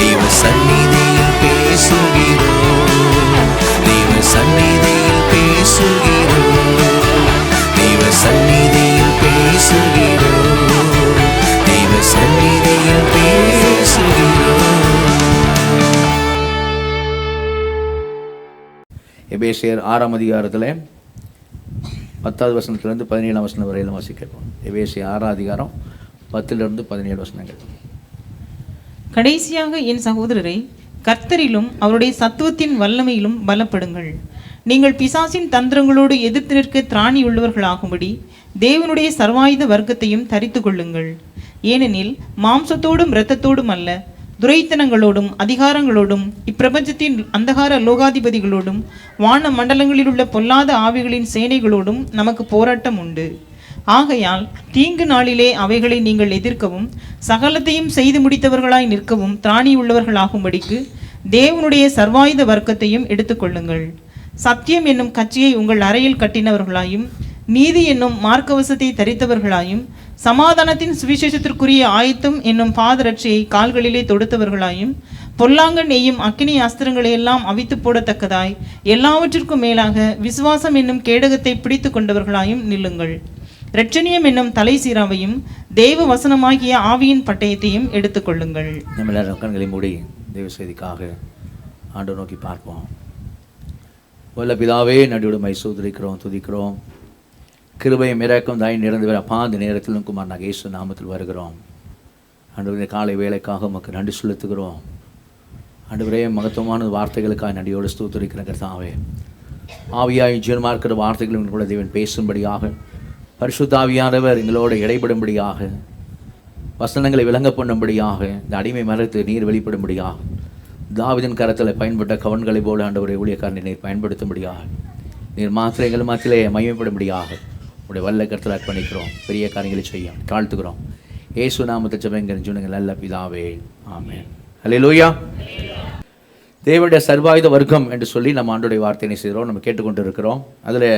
தேவ சந்நிதியில் பேசுகிறோம், தேவ சந்நிதியில் பேசுகிறோம், தேவ சந்நிதியில் பேசுகிறோம், தேவ சந்நிதியில் பேசுகிறோம். எபேசியர் 6ஆம் அதிகாரத்தில் 10வது வசனத்திலிருந்து 17ஆம் வசனம் வரையிலும் வாசிக்கிறோம். எபேசியர் 6ஆம் அதிகாரம் 10லிருந்து 17 வசனங்கள். கடைசியாக என் சகோதரரை, கர்த்தரிலும் அவருடைய சத்துவத்தின் வல்லமையிலும் பலப்படுங்கள். நீங்கள் பிசாசின் தந்திரங்களோடு எதிர்த்து நிற்க திராணி உள்ளவர்களாகும்படி தேவனுடைய சர்வாயுத வர்க்கத்தையும் தரித்து கொள்ளுங்கள். ஏனெனில் மாம்சத்தோடும் இரத்தத்தோடும் அல்ல, துரைத்தனங்களோடும் அதிகாரங்களோடும் இப்பிரபஞ்சத்தின் அந்தகார லோகாதிபதிகளோடும் வான மண்டலங்களில் உள்ள பொல்லாத ஆவிகளின் சேனைகளோடும் நமக்கு போராட்டம் உண்டு. ஆகையால் தீங்கு நாளிலே அவைகளை நீங்கள் எதிர்க்கவும் சகலத்தையும் செய்து முடித்தவர்களாய் நிற்கவும் திராணி உள்ளவர்களாகும்படிக்கு தேவனுடைய சர்வாயுத வர்க்கத்தையும் எடுத்துக்கொள்ளுங்கள். சத்தியம் என்னும் கட்சியை உங்கள் அறையில் கட்டினவர்களாயும் நீதி என்னும் மார்க்கவசத்தை தரித்தவர்களாயும் சமாதானத்தின் சுவிசேஷத்திற்குரிய ஆயத்தம் என்னும் பாதரட்சியை கால்களிலே தொடுத்தவர்களாயும் பொல்லாங்கன் நெய்யும் அக்கினி அஸ்திரங்களையெல்லாம் அவித்து போடத்தக்கதாய் எல்லாவற்றிற்கும் மேலாக விசுவாசம் என்னும் கேடகத்தை பிடித்து கொண்டவர்களாயும் நில்லுங்கள். இரட்சணியம் என்னும் தலை சீராவையும் தேவ வசனமாகிய ஆவியின் பட்டயத்தையும் எடுத்துக்கொள்ளுங்கள். நம்ம எல்லாரும் கண்களை மூடி தேவ செய்திக்காக ஆண்டவரை நோக்கி பார்ப்போம். வல்ல பிதாவே, நடிவுடுமை சோதரிக்கிறோம், துதிக்கிறோம். கிருபையும் இறக்கம் தாய் நிறந்து அப்பா, அந்த நேரத்தில் குமார் நாங்கள் இயேசு நாமத்தில் வருகிறோம். ஆண்டவரே, காலை வேலைக்காக உமக்கு நன்றி செலுத்துகிறோம். ஆண்டவரே, மகத்துவமான வார்த்தைகளுக்காக நன்றியோடு ஸ்தோத்திரிக்கிற கர்த்தாவே, ஆவியாய் ஜீவனமாக இருக்கிற வார்த்தைகள் கூட தேவன் பேசும்படியாக, பரிசுத்த ஆவியானவர் எங்களோடு இடைபடும்படியாக, வசனங்களை விளங்க பண்ணும்படியாக, இந்த அடிமை மரத்து நீர் வெளிப்படும்படியாக, தாவீதின் கரத்தில் பயன்பட்ட கவன்களை போல ஆண்டவரை ஊழியக்காரனை நீர் பயன்படுத்தும்படியாக, நீர் மாத்திரை எங்கள் மாத்திலே மகிமைப்படும்படியாக உடைய வல்ல கருத்தில் அர்ப்பணிக்கிறோம். பெரிய காரியங்களை செய்ய தாழ்த்துக்கிறோம். இயேசு நாமத்தை ஜெபங்கள் ஜீவனங்கள் நல்ல பிதாவே, ஆமென். அல்லேலூயா. தேவனுடைய சர்வாயுத வர்க்கம் என்று சொல்லி நம்ம ஆண்டோடைய வார்த்தையை செய்கிறோம், நம்ம கேட்டுக்கொண்டு இருக்கிறோம். அதில்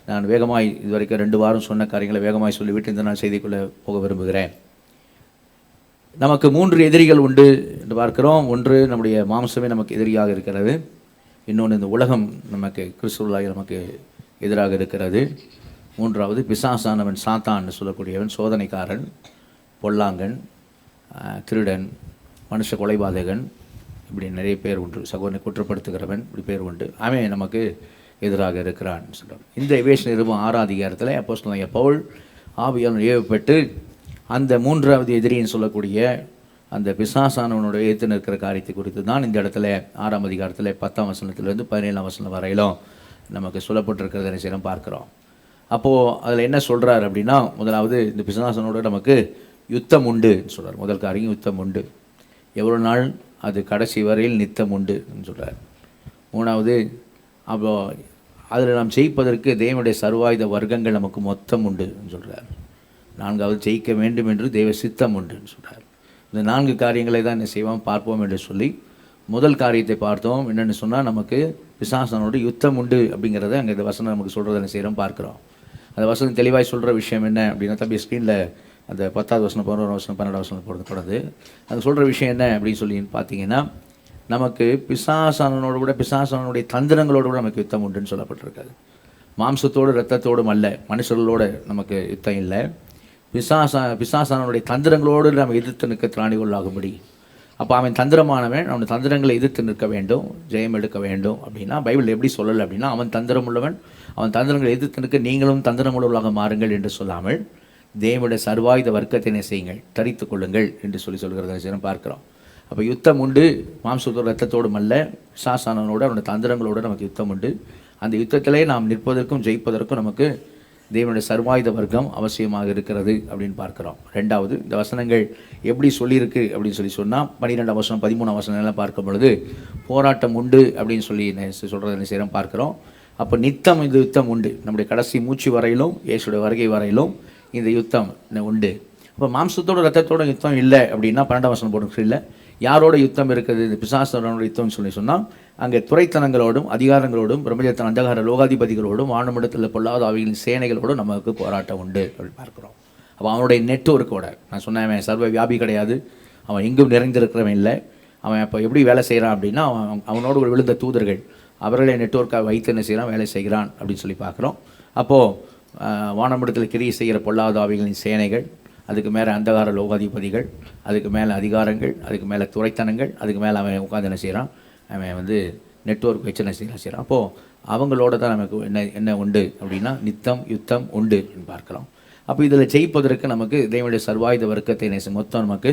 நான் வேகமாய் இதுவரைக்கும் 2 வாரம் சொன்ன காரியங்களை வேகமாய் சொல்லிவிட்டு இந்த நாள் செய்திக்குள்ளே போக விரும்புகிறேன். நமக்கு 3 எதிரிகள் உண்டு என்று பார்க்கிறோம். ஒன்று, நம்முடைய மாம்சமே நமக்கு எதிரியாக இருக்கிறது. இன்னொன்று, இந்த உலகம் நமக்கு கிறிஸ்துவாக நமக்கு எதிராக இருக்கிறது. 3வது, பிசாசானவன், சாத்தான் சொல்லக்கூடியவன், சோதனைக்காரன், பொல்லாங்கன், திருடன், மனுஷ கொலைபாதகன், இப்படி நிறைய பேர் உண்டு. சகோதரனை குற்றப்படுத்துகிறவன், இப்படி பேர் உண்டு. அவன் நமக்கு எதிராக இருக்கிறான் சொல்கிறான். இந்த எபேசியர் 6ஆம் அதிகாரத்தில் அப்போஸ்தலனாகிய பவுல் ஆவியால் ஏவப்பட்டு அந்த 3வது எதிரின்னு சொல்லக்கூடிய அந்த பிசாசானவனுடைய எதிர்த்து நிற்கிற காரியத்தை குறித்து தான் இந்த இடத்துல 6ஆம் அதிகாரத்தில் 10ஆம் வசனத்திலிருந்து 17ஆம் வசனம் வரையிலும் நமக்கு சொல்லப்பட்டிருக்கிறத நிச்சயம் பார்க்குறோம். அப்போது அதில் என்ன சொல்கிறார் அப்படின்னா, முதலாவது இந்த பிசாசானோட நமக்கு யுத்தம் உண்டு சொல்கிறார். முதல் காரியம் யுத்தம் உண்டு. எவ்வளோ நாள்? அது கடைசி வரையில் நித்தம் உண்டு சொல்கிறார். 3வது, அப்போ அதில் நாம் ஜெயிப்பதற்கு தேவனுடைய சர்வாயுத வர்க்கங்கள் நமக்கு மொத்தம் உண்டு சொல்கிறார். 4வது, ஜெயிக்க வேண்டும் என்று தேவ சித்தம் உண்டுன்னு சொல்கிறார். இந்த 4 காரியங்களை தான் என்ன செய்வோம் பார்ப்போம் என்று சொல்லி முதல் காரியத்தை பார்த்தோம். என்னென்னு சொன்னால், நமக்கு பிசாசனோட யுத்தம் உண்டு அப்படிங்கிறத அங்கே இந்த வசனம் நமக்கு சொல்கிறத என்ன செய்கிறோம் பார்க்குறோம். அந்த வசனம் தெளிவாக சொல்கிற விஷயம் என்ன அப்படின்னா, தம்பி ஸ்க்ரீனில் அந்த 10வது வசனம் 11வது வசனம் 12வது வசனம் போடுறது அது சொல்கிற விஷயம் என்ன அப்படின்னு சொல்லி பார்த்தீங்கன்னா, நமக்கு பிசாசானனோடு கூட பிசாசானுடைய தந்திரங்களோடு கூட நமக்கு யுத்தம் உண்டுன்னு சொல்லப்பட்டிருக்காது. மாம்சத்தோடு இரத்தத்தோடும் அல்ல, மனுஷர்களோடு நமக்கு யுத்தம் இல்லை. பிசாசானுடைய தந்திரங்களோடு நம்ம எதிர்த்து நிற்க திராணிகள் ஆகும்படி. அப்போ அவன் தந்திரமானவன், அவன் தந்திரங்களை எதிர்த்து நிற்க வேண்டும், ஜெயம் எடுக்க வேண்டும் அப்படின்னா பைபிள் எப்படி சொல்லலை அப்படின்னா, அவன் தந்திரம் உள்ளவன், அவன் தந்திரங்களை எதிர்த்து நிற்க நீங்களும் தந்திரம் உள்ளவர்களாக மாறுங்கள் என்று சொல்லாமல், தேவனுடைய சர்வாயுத வர்க்கத்தினை செய்யுங்கள், தரித்து கொள்ளுங்கள் என்று சொல்கிறத பார்க்குறோம். அப்போ யுத்தம் உண்டு. மாம்சத்தோடு ரத்தத்தோடும் அல்ல, பிசாசானவனோடு அவனுடைய தந்திரங்களோடு நமக்கு யுத்தம் உண்டு. அந்த யுத்தத்திலே நாம் நிற்பதற்கும் ஜெயிப்பதற்கும் நமக்கு தேவனுடைய சர்வாயுத வர்க்கம் அவசியமாக இருக்கிறது அப்படின்னு பார்க்குறோம். 2வது, இந்த வசனங்கள் எப்படி சொல்லியிருக்கு அப்படின்னு சொன்னால் 12ஆம் வசனம் 13ஆம் வசனம் எல்லாம் பார்க்கும் பொழுது போராட்டம் உண்டு அப்படின்னு சொல்லி சொல்கிறத என்ன செய்கிறோம் பார்க்குறோம். அப்போ நித்தம் இந்த யுத்தம் உண்டு. நம்முடைய கடைசி மூச்சு வரையிலும், இயேசுடைய வருகை வரையிலும் இந்த யுத்தம் உண்டு. அப்போ மாம்சத்தோட ரத்தத்தோட யுத்தம் இல்லை அப்படின்னா 12ஆம் வசனம் போட்டு இல்லை. யாரோட யுத்தம் இருக்குது? இந்த பிசாசனோட யுத்தம்னு சொன்னால் அங்கே துரைத்தனங்களோடும் அதிகாரங்களோடும் பிரபஞ்சத்தின் அந்தகார லோகாதிபதிகளோடும் வானமிடத்தில் பொல்லாத ஆவிகளின் சேனைகளோடும் நமக்கு போராட்டம் உண்டு அப்படின்னு பார்க்குறோம். அப்போ அவனுடைய நெட்வொர்க்கோட, நான் சொன்னேன், சர்வ வியாபி கிடையாது, அவன் எங்கும் நிறைந்திருக்கிறவன் இல்லை. அவன் இப்போ எப்படி வேலை செய்கிறான் அப்படின்னா, அவனோடு ஒரு விழுந்த தூதர்கள் அவர்களை நெட்வொர்க்காக வைத்து என்ன செய்கிறான், வேலை செய்கிறான் அப்படின்னு சொல்லி பார்க்குறோம். அப்போது வானமண்டலத்தில் கிரியை செய்கிற பொல்லாத ஆவிகளின் சேனைகள், அதுக்கு மேலே அந்தகார லோகாதிபதிகள், அதுக்கு மேலே அதிகாரங்கள், அதுக்கு மேலே துறைத்தனங்கள், அதுக்கு மேலே அவன் உட்காந்து என்ன செய்கிறான், அவன் நெட்வொர்க் வச்சு என்ன செய்கிறான். அப்போது அவங்களோட தான் நமக்கு என்ன உண்டு அப்படின்னா, நித்தம் யுத்தம் உண்டு அப்படின்னு பார்க்கலாம். அப்போ இதில் ஜெயிப்பதற்கு நமக்கு தேவனுடைய சர்வாயுத வர்க்கத்தை மொத்தம் நமக்கு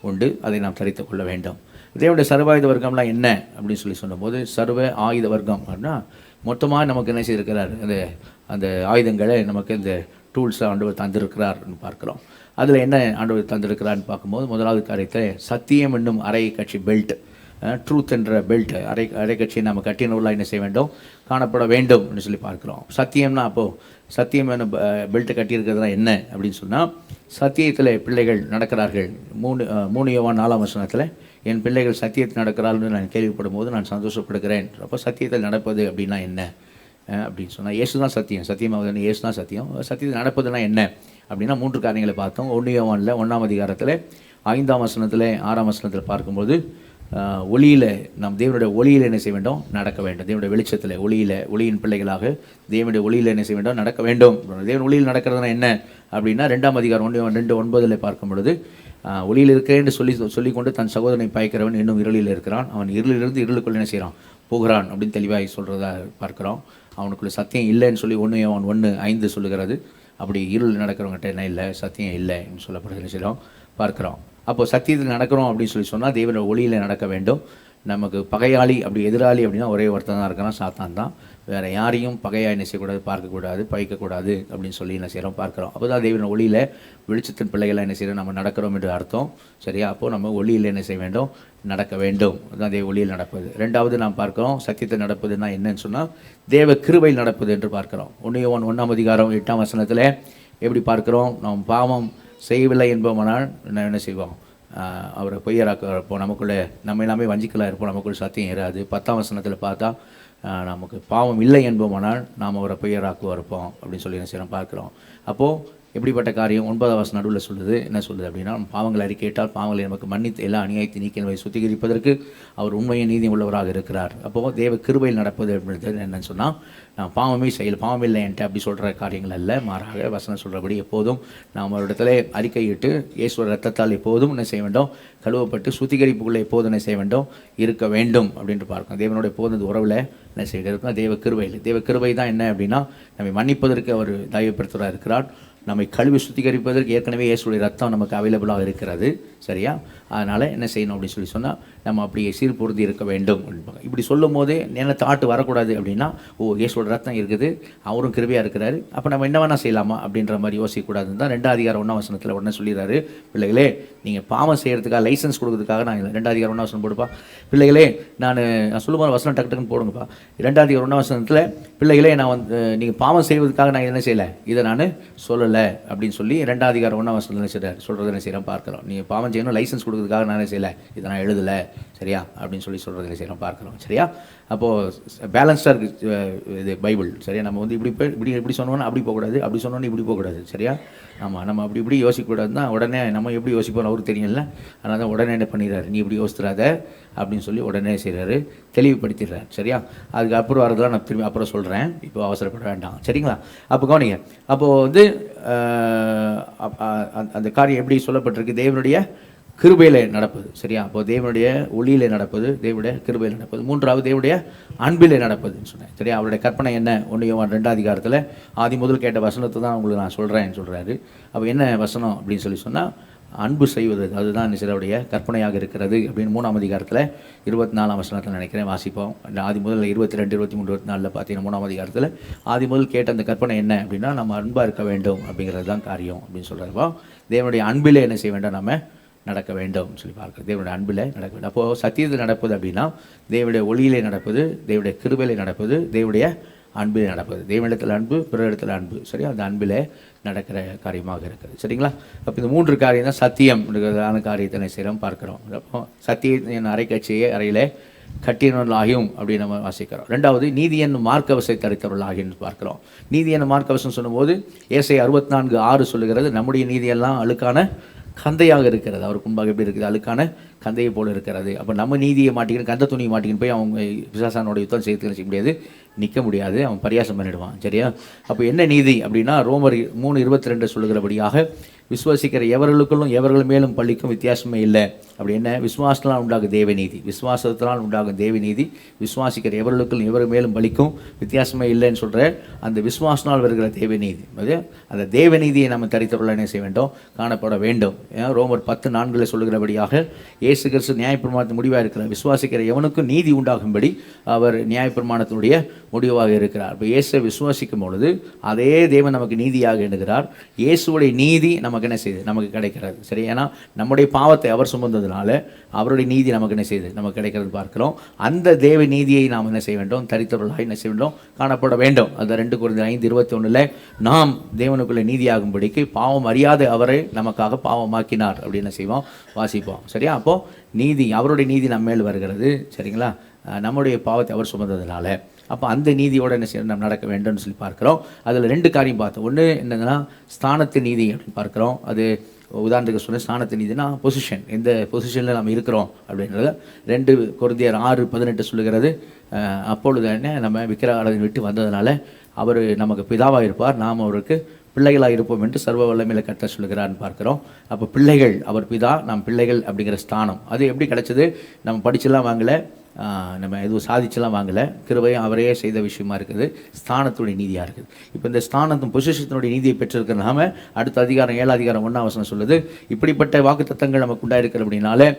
உண்டு, அதை நாம் தரித்து கொள்ள வேண்டும். தேவனுடைய சர்வாயுத வர்க்கம்லாம் என்ன அப்படின்னு சொல்லும்போது, சர்வ ஆயுத வர்க்கம் அப்படின்னா மொத்தமாக நமக்கு என்ன செய்திருக்கிறார், அந்த ஆயுதங்களை நமக்கு இந்த டூல்ஸை ஆண்டவர் தந்திருக்கிறார்னு பார்க்குறோம். அதில் என்ன ஆண்டவர் தந்திருக்கிறார்னு பார்க்கும்போது, முதலாவது காரியத்தை சத்தியம் என்னும் அரை கட்சி பெல்ட், ட்ரூத் என்ற பெல்ட், அரை கட்சியை நம்ம கட்டினவர்களாக என்ன செய்ய வேண்டும், காணப்பட வேண்டும் அப்படின்னு சொல்லி பார்க்குறோம். சத்தியம்னா அப்போது சத்தியம் என்ன பெல்ட்டை கட்டியிருக்கிறதுனா என்ன அப்படின்னு சொன்னால், சத்தியத்தில் பிள்ளைகள் நடக்கிறார்கள். 3 யோவான் 4ஆம் வசனத்தில், என் பிள்ளைகள் சத்தியத்தில் நடக்கிறாள்னு நான் கேள்விப்படும் போது நான் சந்தோஷப்படுகிறேன். அப்போ சத்தியத்தில் நடப்பது அப்படின்னா என்ன அப்படின்னு சொன்னால், இயேசு தான் சத்தியம், சத்தியமாக இயேசு தான் சத்தியம். சத்தியத்தில் நடப்பதுன்னா என்ன அப்படின்னா 3 காரியங்களை பார்த்தோம். 1 யோவானில் 1ஆம் அதிகாரத்தில் 5ஆம் வசனத்தில் 6ஆம் வசனத்தில் பார்க்கும்போது, ஒளியில் நாம் தேவனுடைய ஒளியில் என்ன செய்ய வேண்டும், நடக்க வேண்டும். தேவனுடைய வெளிச்சத்தில் ஒளியின் பிள்ளைகளாக தேவனுடைய ஒளியில் என்ன செய்ய வேண்டும், நடக்க வேண்டும். தேவன் ஒளியில் நடக்கிறதுனா என்ன அப்படின்னா 2ஆம் அதிகாரம் 1:2-9 பார்க்கும் பொழுது, ஒளியில் இருக்கிறேன்னு சொல்லிக்கொண்டு தன் சகோதரனை பாய்க்கிறவன் இன்னும் இருளில் இருக்கிறான், அவன் இருளிலிருந்து இருளுக்குள்ள என்ன செய்கிறான், போகிறான் அப்படின்னு தெளிவாக சொல்கிறதா பார்க்குறோம். அவனுக்குள்ள சத்தியம் இல்லைன்னு சொல்லி 1 யோவான் 1:5 சொல்லுகிறது. அப்படி இருள் நடக்கிறவங்ககிட்ட என்ன இல்லை, சத்தியம் இல்லைன்னு சொல்லப்படுது என்ன செய்கிறோம் பார்க்குறோம். அப்போது சத்தியத்தில் நடக்கிறோம் அப்படின்னு சொன்னால் தேவனோட ஒளியில் நடக்க வேண்டும். நமக்கு பகையாளி அப்படி எதிராளி அப்படின்னா ஒரே ஒருத்தன் தான் இருக்கிறான், சாத்தான் தான். வேறு யாரையும் பகையாக என்ன செய்யக்கூடாது, பார்க்கக்கூடாது, பகைக்கக்கூடாது அப்படின்னு சொல்லி என்ன செய்கிறோம் பார்க்குறோம். அப்போ தான் தேவனோட ஒளியில் வெளிச்சத்தின் பிள்ளைகளை என்ன செய்கிறோம், நம்ம நடக்கிறோம் என்று அர்த்தம். சரியா? அப்போது நம்ம ஒளியில் என்ன செய்ய வேண்டும், நடக்க வேண்டும். அதுதான் தேவ ஒளியில் நடப்பது. 2வது நாம் பார்க்குறோம், சத்தியத்தில் நடப்பதுன்னா என்னன்னு சொன்னால் தேவ கிருபையில் நடப்பது என்று பார்க்குறோம். 1 யோவான் 1ஆம் அதிகாரம் 8ஆம் வசனத்தில் எப்படி பார்க்குறோம், நாம் பாவம் செய்யவில்லை என்போமானால் என்ன செய்வோம், அவரை பொய்யராக்க இருப்போம், நமக்குள்ளே நம்ம எல்லாமே வஞ்சிக்கலாக இருப்போம், நமக்குள்ளே சத்தியம் ஏறாது. 10ஆம் வசனத்தில் பார்த்தா நமக்கு பாவம் இல்லை என்போமானால் நாம் அவரை பொய்யராக்குவா இருப்போம் அப்படின்னு சொல்லி என்ன செய்யணும் பார்க்குறோம். அப்போது எப்படிப்பட்ட காரியம் 9ஆம் வசனம் நடுவில் சொல்லுது, என்ன சொல்லுது அப்படின்னா, பாவங்களை அறிக்கையிட்டால் பாவங்களை நமக்கு மன்னித்து எல்லா அநியாயத்தை நீக்கி என்பதை சுத்திகரிப்பதற்கு அவர் உண்மையை நீதி உள்ளவராக இருக்கிறார். அப்போது தேவ கிருபையில் நடப்பது அப்படின்றது என்னன்னு சொன்னால், நான் பாவமே செய்யலை, பாவம் இல்லை என்கிட்ட அப்படி சொல்கிற காரியங்கள் அல்ல. மாறாக வசனம் சொல்கிறபடி எப்போதும் நாம் ஒரு இடத்துல அறிக்கையிட்டு இயேசுவோட ரத்தத்தால் எப்போதும் என்ன செய்ய வேண்டும், கழுவப்பட்டு சுத்திகரிப்புக்குள்ளே எப்போதும் என்ன செய்ய வேண்டும், இருக்க வேண்டும் அப்படின்ட்டு பார்க்கணும். தேவனுடைய எப்போதும் உறவில் என்ன செய்ய இருக்கும், தேவ கிருபையில். தேவ கிருபை தான் என்ன அப்படின்னா, நம்மை மன்னிப்பதற்கு அவர் தயவுப்படுத்துவராக இருக்கிறார். நம்மை கழுவி சுத்திகரிப்பதற்கு ஏற்கனவே இயேசுடைய ரத்தம் நமக்கு அவைலபிளாக இருக்கிறது. சரியா? அதனால் என்ன செய்யணும் அப்படின்னு சொன்னால், நம்ம அப்படியே சீர்பொருந்தி இருக்க வேண்டும். இப்படி சொல்லும் போதே என்ன தாட்டு வரக்கூடாது அப்படின்னா, ஓ இயேசுவோட ரத்தம் இருக்குது, அவரும் கிருபையாக இருக்கிறாரு, அப்போ நம்ம என்ன வேணால் செய்யலாமா அப்படின்ற மாதிரி யோசிக்கக்கூடாதுன்னு தான் 2ஆம் அதிகாரம் 1ஆம் வசனத்தில் உடனே சொல்லிடுறாரு, பிள்ளைகளே நீங்கள் பாவம் செய்கிறதுக்காக லைசன்ஸ் கொடுக்கறதுக்காக நான் 2ஆம் அதிகாரம் 1ஆம் வசனம் போடுப்பா, பிள்ளைகளே நான் சொல்லும்போது வசனம் டக்குன்னு போடுங்கப்பா. 2ஆம் அதிகாரம் 1ஆம் வசனத்தில், பிள்ளைகளே நான் நீங்கள் பாவம் செய்வதற்காக நான் என்ன செய்யலை, இதை நான் சொல்லலை அப்படின்னு சொல்லி 2ஆம் அதிகாரம் 1ஆம் வசனத்தில் சொல்கிறது என்ன செய்கிறோம் பார்க்குறோம். நீங்கள் பாவம் செய்யணும் லைசன்ஸ் கொடுக்கறதுக்காக நான் என்ன செய்யலை, இதை நான் எழுதலை. சரியா? அப்படின்னு சொல்கிறது என்ன செய்யணும் பார்க்குறோம். சரியா? அப்போது பேலன்ஸாக இருக்குது இது பைபிள். சரியா? நம்ம இப்படி சொன்னோன்னா அப்படி போகக்கூடாது, அப்படி சொன்னோன்னு இப்படி போகக்கூடாது. சரியா? நம்ம அப்படி யோசிக்கக்கூடாதுன்னா உடனே நம்ம எப்படி யோசிப்போம் அவருக்கு தெரியல. அதனால் தான் உடனே என்ன பண்ணிடுறாரு, நீ இப்படி யோசித்துறாத அப்படின்னு சொல்லி உடனே செய்கிறாரு, தெளிவுபடுத்திடுறாரு. சரியா? அதுக்கு அப்புறம் வரதெல்லாம் நான் திரும்பி அப்புறம் சொல்கிறேன், இப்போ அவசரப்பட வேண்டாம். சரிங்களா? அப்போ கவனிங்க. அப்போது அந்த காரியம் எப்படி சொல்லப்பட்டிருக்கு, தேவனுடைய கிருபையில் நடப்பது. சரியா? அப்போ தேவனுடைய ஒளியில் நடப்பது, தேவனுடைய கிருபையில் நடப்பது. 3வது தேவனுடைய அன்பிலே நடப்பதுன்னு சொன்னேன். சரியா? அவருடைய கற்பனை என்ன, 1 யோவான் 2ஆம் அதிகாரத்தில் ஆதி முதல் கேட்ட வசனத்தை தான் உங்களுக்கு நான் சொல்கிறேன்னு சொல்கிறாரு. அப்போ என்ன வசனம் அப்படின்னு சொன்னால், அன்பு செய்வது, அதுதான் சிலருடைய கற்பனையாக இருக்கிறது அப்படின்னு 3ஆம் அதிகாரத்தில் 24ஆம் வசனத்தில் நினைக்கிறேன் வாசிப்போம். ஆதி முதல் 22, 23, 24 பார்த்தீங்கன்னா 3ஆம் அதிகாரத்தில் ஆதி முதல் கேட்ட அந்த கற்பனை என்ன அப்படின்னா, நம்ம அன்பாக இருக்க வேண்டும் அப்படிங்கிறது தான் காரியம் அப்படின்னு சொல்கிறப்போ, தேவனுடைய அன்பிலே என்ன செய்ய வேண்டும், நம்ம நடக்க வேண்டும் சொல்லி பார்க்குறது. தேவனுடைய அன்பில் நடக்க வேண்டும். அப்போது சத்தியத்தில் நடப்பது அப்படின்னா தேவனுடைய ஒளியிலே நடப்பது, தேவனுடைய கிருபையிலே நடப்பது, தேவனுடைய அன்பிலே நடப்பது. தேவனிடத்தில் அன்பு, பிற இடத்துல அன்பு. சரியா? அந்த அன்பில் நடக்கிற காரியமாக இருக்குது. சரிங்களா? அப்போ இந்த 3 காரியம் தான் சத்தியம் இருக்கிறதான காரியத்தை செய்கிறோம் பார்க்குறோம். அப்போ சத்தியத்தின் அரைக்கட்சியை அறையில் கட்டினவர்களாகியும் அப்படின்னு நம்ம வாசிக்கிறோம். 2வது நீதி என்னும் மார்க்கவசை தரித்தவர்களாகின்னு பார்க்குறோம். நீதி என்னும் மார்க்கவசம் சொல்லும்போது ஏசாயா 64:6 சொல்லுகிறது, நம்முடைய நீதியெல்லாம் அழுக்கான கந்தையாக இருக்கிறது. அவருக்கு முன்பாக எப்படி இருக்குது? அழுக்கான கந்தையை போல இருக்கிறது. அப்போ நம்ம நீதியை மாட்டிக்கின்னு கந்த துணியை மாட்டிக்கின்னு போய் அவங்க பிசாசானோட யுத்தம் செய்ய முடியாது, நிற்க முடியாது, அவன் பரியாசம் பண்ணிடுவான். சரியா? அப்போ என்ன நீதி அப்படின்னா ரோமர் 3:22 சொல்லுகிறபடியாக விசுவாசிக்கிற எவர்களுக்குள்ளும் எவர்கள் மேலும் பள்ளிக்கும் வித்தியாசமே இல்லை. அப்படி என்ன? விசுவாசத்தினால் உண்டாகும் தேவநீதி, விசுவாசத்தினால் உண்டாகும் தேவநீதி விசுவாசிக்கிற எவர்களுக்கும் எவர் மேலும் பலிக்கும் வித்தியாசமே இல்லைன்னு சொல்கிற அந்த விசுவாசனால் வருகிற தேவநீதி, அது அந்த தேவநீதியை நம்ம தரித்தவர்கள் என்ன செய்ய வேண்டும்? காணப்பட வேண்டும். ரோமர் 10:4 சொல்லுகிறபடியாக இயேசு கிறிஸ்து நியாயப்பிரமாணத்தின் முடிவாக இருக்கிறார். விசுவாசிக்கிற எவனுக்கும் நீதி உண்டாகும்படி அவர் நியாயப்பிரமாணத்தினுடைய முடிவாக இருக்கிறார். இப்போ இயேசை விசுவாசிக்கும் பொழுது அதே தேவன் நமக்கு நீதியாக எண்ணுகிறார். இயேசுடைய நீதி நமக்கு என்ன செய்யுது? நமக்கு கிடைக்கிறது. சரி, ஏன்னா நம்முடைய பாவத்தை அவர் சுமந்ததுனால அவருடைய நீதி நமக்கு என்ன செய்யுது? நமக்கு கிடைக்கிறது பார்க்கிறோம். அந்த தேவ நீதியை நாம் என்ன செய்ய வேண்டும்? தரித்தவர்களாக என்ன செய்ய வேண்டும்? காணப்பட வேண்டும். அந்த 2 Corinthians 5:21 நாம் தேவனுக்குள்ள நீதியாகும்படிக்கு பாவம் அறியாத அவரை நமக்காக பாவமாக்கினார் அப்படின்னு செய்வோம், வாசிப்போம். சரியா? அப்போது நீதி, அவருடைய நீதி நம்ம மேல் வருகிறது. சரிங்களா? நம்முடைய பாவத்தை அவர் சுமந்ததுனால அப்போ அந்த நீதியோடு என்ன செய்யணும்? நம்ம நடக்க வேண்டும்னு சொல்லி பார்க்குறோம். அதில் 2 காரியம் பார்த்தோம். ஒன்று என்னதுன்னா ஸ்தானத்து நீதி அப்படின்னு பார்க்குறோம். அது உதாரணத்துக்கு சொன்ன ஸ்தானத்து நீதினா பொசிஷன், எந்த பொசிஷனில் நம்ம இருக்கிறோம் அப்படின்றத 2 Corinthians 6:18 சொல்லுகிறது. அப்பொழுது என்ன? நம்ம விக்கிரகாராதனை விட்டு வந்ததுனால அவர் நமக்கு பிதாவாக இருப்பார், நாம் அவருக்கு பிள்ளைகளாக இருப்போம் என்று சர்வ வல்லமையில் கர்த்தர் சொல்லுகிறான்னு பார்க்குறோம். அப்போ பிள்ளைகள், அவர் பிதா, நாம் பிள்ளைகள் அப்படிங்கிற ஸ்தானம் அது எப்படி கிடச்சிது? நம்ம படிச்செல்லாம் வாங்கலை, நம்ம எதுவும் சாதிச்செல்லாம் வாங்கலை, கிருபையும் அவரே செய்த விஷயமா இருக்குது. ஸ்தானத்துடைய நீதியாக இருக்குது. இப்போ இந்த ஸ்தானத்தின் பொசிஷத்தினுடைய நீதியை பெற்றிருக்கிற நாம அடுத்த அதிகாரம் 7 அதிகாரம் 1 வசனம் சொல்லுது, இப்படிப்பட்ட வாக்கு தத்தங்கள் நமக்கு உண்டாயிருக்கிற அப்படின்னால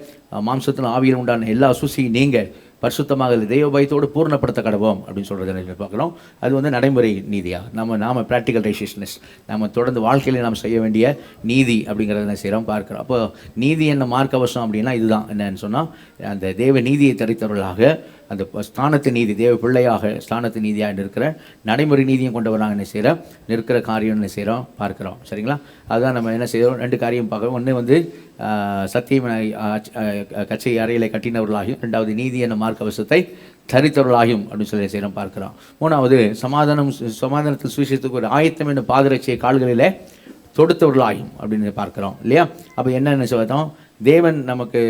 மாம்சத்தின் ஆவியில் உண்டான எல்லா அசூசியும் நீங்கள் பரிசுத்தமாக தெய்வ பயத்தோடு பூர்ணப்படுத்த கடவோம் அப்படின்னு சொல்கிறத பார்க்குறோம். அது வந்து நடைமுறை நீதியாக நாம ப்ராக்டிக்கல் ரைசியஸ்னஸ், நம்ம தொடர்ந்து வாழ்க்கையில் நாம் செய்ய வேண்டிய நீதி அப்படிங்கிறத என்ன செய்கிறோம் பார்க்குறோம். அப்போ நீதி என்ன மார்க்க அவசரம் அப்படின்னா இதுதான். என்னன்னு சொன்னால் அந்த தேவ நீதியை தரித்தவர்களாக, அந்த ஸ்தானத்து நீதி, தேவ பிள்ளையாக ஸ்தானத்து நீதியாக இருக்கிற நடைமுறை நீதியும் கொண்டவராக என்ன செய்கிறோம்? நிற்கிற காரியம் என்ன செய்கிறோம் பார்க்குறோம். சரிங்களா? அதுதான் நம்ம என்ன செய்கிறோம்? 2 காரியம் பார்க்குறோம். ஒன்று வந்து சத்தியம் கச்சை அறையில் கட்டினவர்களாகியும், 2வது நீதி என்ன மார்க்க அவசரத்தை தரித்தவர்களாகியும் அப்படின்னு சொல்லி செய்கிறோம் பார்க்குறோம். 3வது சமாதானத்தில் சுவிசேஷத்துக்கு ஒரு ஆயத்தம் என்ற பாதரட்சியை கால்களிலே தொடுத்தவர்களாயும் அப்படின்னு பார்க்குறோம் இல்லையா? அப்போ என்னென்ன சொல்லிட்டோம்? தேவன் நமக்கு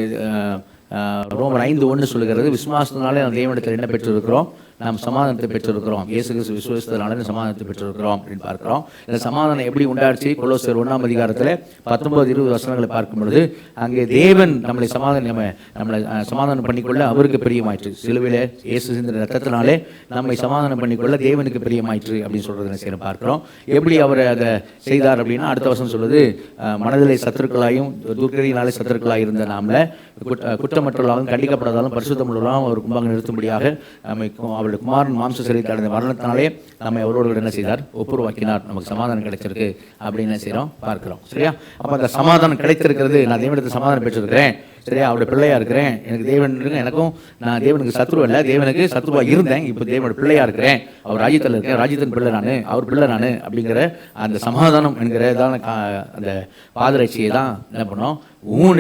ரோமர் 5:1 சொல்லுகிறது, விசுவாசத்தினாலே நாம் தேவனிடத்தில் என்ன பெற்றிருக்கிறோம்? நாம் சமாதானத்தை பெற்றிருக்கிறோம். இயேசு கிறிஸ்து விசுவாசத்தினாலே சமாதானத்தை பெற்றிருக்கிறோம் அப்படின்னு பார்க்கிறோம். இந்த சமாதானம் எப்படி உண்டாச்சு? கொலோசியர் 1 அதிகாரத்தில் 19-20 வசனங்களை பார்க்கும் பொழுது அங்கே தேவன் நம்மளை சமாதானம் பண்ணிக்கொள்ள அவருக்கு பிரியமாயிற்று. சிலுவையிலே இயேசு சிந்தின ரத்தத்தினாலே நம்மை சமாதானம் பண்ணிக்கொள்ள தேவனுக்கு பிரியமாயிற்று அப்படின்னு சொல்றதை செய்ய பார்க்கிறோம். எப்படி அவர் அதை செய்தார் அப்படின்னா அடுத்த வசனம் சொல்லுது, மனதிலே சத்துருக்களாயும் துர்க்கதியினாலே சத்துருக்களாக இருந்த நாமள குற்றமற்றவர்களாகவும் கண்டிக்கப்படாதாலும் பரிசுத்தமுள்ளவர்களாகவும் அவர் கும்பாக நிறுத்தும்படியாக நம்மை அவருடைய குமாரன் மாம்ச சரீரத்தை அடைந்த மரணத்தினாலே நம்மை அவரோடு என்ன செய்தார்? ஒப்புரவாக்கினார். நமக்கு சமாதானம் கிடைச்சிருக்கு அப்படின்னு என்ன செய்கிறோம் பார்க்கிறோம். சரியா? அப்போ அந்த சமாதானம் கிடைத்திருக்கிறது. நான் தேவனிடத்தில் சமாதானம் பெற்றிருக்கிறேன். சரியா? அவருடைய பிள்ளையா இருக்கிறேன். எனக்கு தேவன் இருக்கு. எனக்கும் நான் தேவனுக்கு சத்ரு இல்லை, தேவனுக்கு சத்ருவா இருந்தேன். இப்போ தேவனோட பிள்ளையா இருக்கிறேன். அவர் ராஜ்யத்தில் இருக்கேன், ராஜ்யத்தின் பிள்ளை நான், அவர் பிள்ளை நான் அப்படிங்கிற அந்த சமாதானம் என்கிறதான அந்த பாதரட்சியை தான் என்ன பண்ணோம்?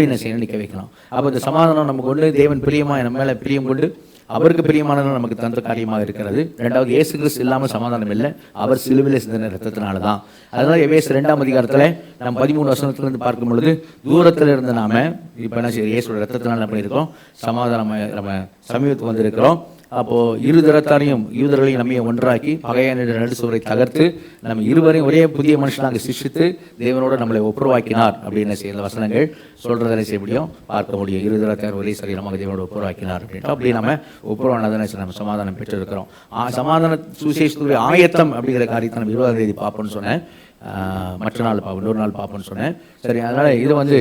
என்ன செய்யணும்? நிற்க வைக்கணும். அப்போ இந்த சமாதானம் நமக்கு கொண்டு தேவன் பிரியமாக நம்ம மேலே பிரியம் கொண்டு அவருக்கு பிரியமானது நமக்கு தந்த காரியமாக இருக்கிறது. 2வது இயேசு கிறிஸ்து இல்லாமல் சமாதானம் இல்லை, அவர் சிலுவையில் சிந்தின ரத்தத்தினால தான். அதனால எபேசியர் 2 அதிகாரத்தில் நம்ம 13 வசனத்திலிருந்து பார்க்கும் பொழுது தூரத்தில் இருந்த நாம இப்போ என்ன செய்ய? இயேசுவோட ரத்தத்தினால நம்ம இருக்கோம், சமாதானம் நம்ம சமீபத்துக்கு வந்திருக்கிறோம். அப்போது இரு தரத்தாரையும் யூதர்களையும் நம்மையை ஒன்றாக்கி பகையான நடுசுவரை தகர்த்து நம்ம இருவரையும் ஒரே புதிய மனுஷனாக சிருஷ்டித்து தேவனோடு நம்மளை ஒப்புரவாக்கினார் அப்படின்னு செய்ய வசனங்கள் சொல்றதை செய்ய முடியும், பார்க்க முடியும். இரு தரத்தார் ஒரே சரீரமாக தேவனோட ஒப்புரவாக்கினார் அப்படின்ட்டு அப்படி நம்ம ஒப்புரவானதான நம்ம சமாதானம் பெற்றிருக்கிறோம். சமாதான சுவிசேஷத்துடைய ஆயத்தம் அப்படிங்கிற காரியத்தை நம்ம 20ஆம் தேதி பார்ப்போம்னு சொன்னேன். மற்ற நாள் பார்ப்போம், இன்னொரு நாள் பார்ப்போம்னு சொன்னேன். சரி, அதனால் இது வந்து